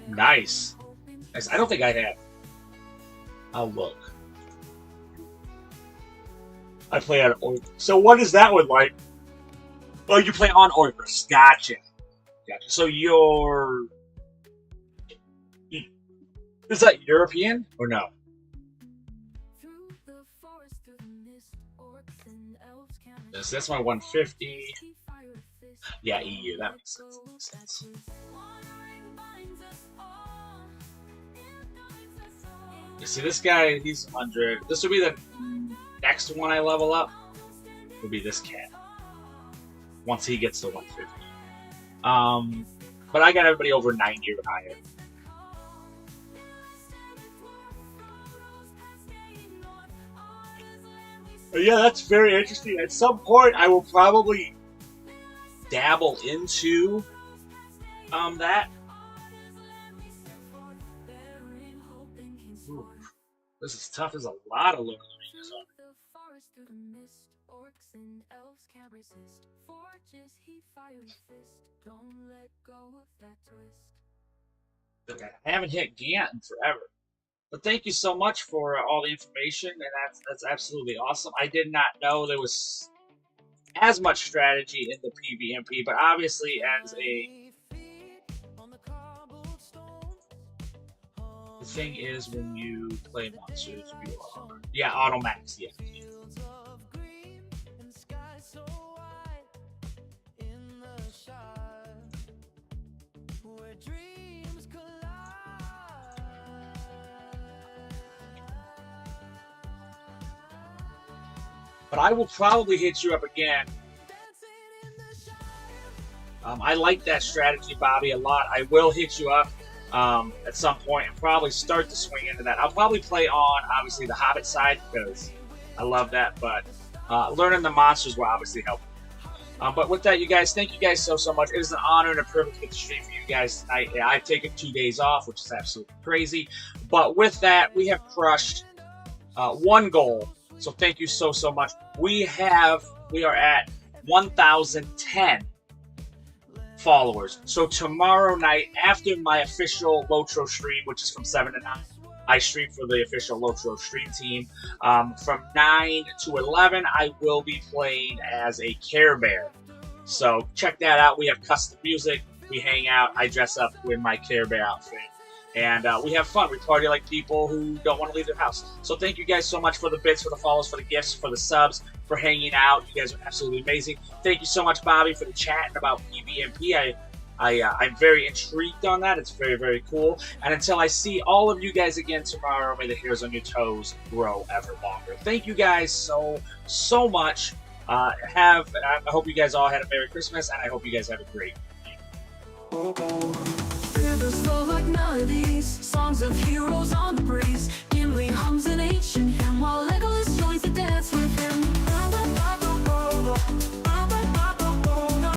Speaker 3: Nice. Nice. I don't think I have. I'll look. I play on Orchrus. So what is that one like? Oh, you play on Orchrus. Gotcha. Gotcha. So you're... Is that European or no? Yes, that's my 150. Yeah, EU. That makes sense. That makes sense. You see, this guy, he's 100. This will be the next one I level up. Will be this cat. Once he gets to 150. But I got everybody over 90 or higher. But yeah, that's very interesting. At some point, I will probably dabble into that. Ooh, this is tough. There's a lot of looking arenas on it. I haven't hit Gant in forever. But thank you so much for all the information, and that's absolutely awesome. I did not know there was as much strategy in the PvMP, but obviously as a... The thing is, when you play monsters, you are... Yeah, Automax, yeah. But I will probably hit you up again. I like that strategy, Bobby, a lot. I will hit you up at some point and probably start to swing into that. I'll probably play on, obviously, the Hobbit side because I love that. But learning the monsters will obviously help. But with that, you guys, thank you guys so much. It is an honor and a privilege to get to stream for you guys tonight. I've taken 2 days off, which is absolutely crazy. But with that, we have crushed one goal. So thank you so much. We are at 1,010 followers. So tomorrow night, after my official LOTRO stream, which is from 7 to 9, I stream for the official LOTRO stream team. From 9 to 11, I will be playing as a Care Bear. So check that out. We have custom music. We hang out. I dress up with my Care Bear outfit. And we have fun. We party like people who don't want to leave their house. So thank you guys so much for the bits, for the follows, for the gifts, for the subs, for hanging out. You guys are absolutely amazing. Thank you so much, Bobby, for the chatting about PvMP. I'm very intrigued on that. It's very, very cool. And until I see all of you guys again tomorrow, may the hairs on your toes grow ever longer. Thank you guys so much. I hope you guys all had a Merry Christmas, and I hope you guys have a great year.
Speaker 2: Rivers flow like melodies, songs of heroes on the breeze. Gimli hums an ancient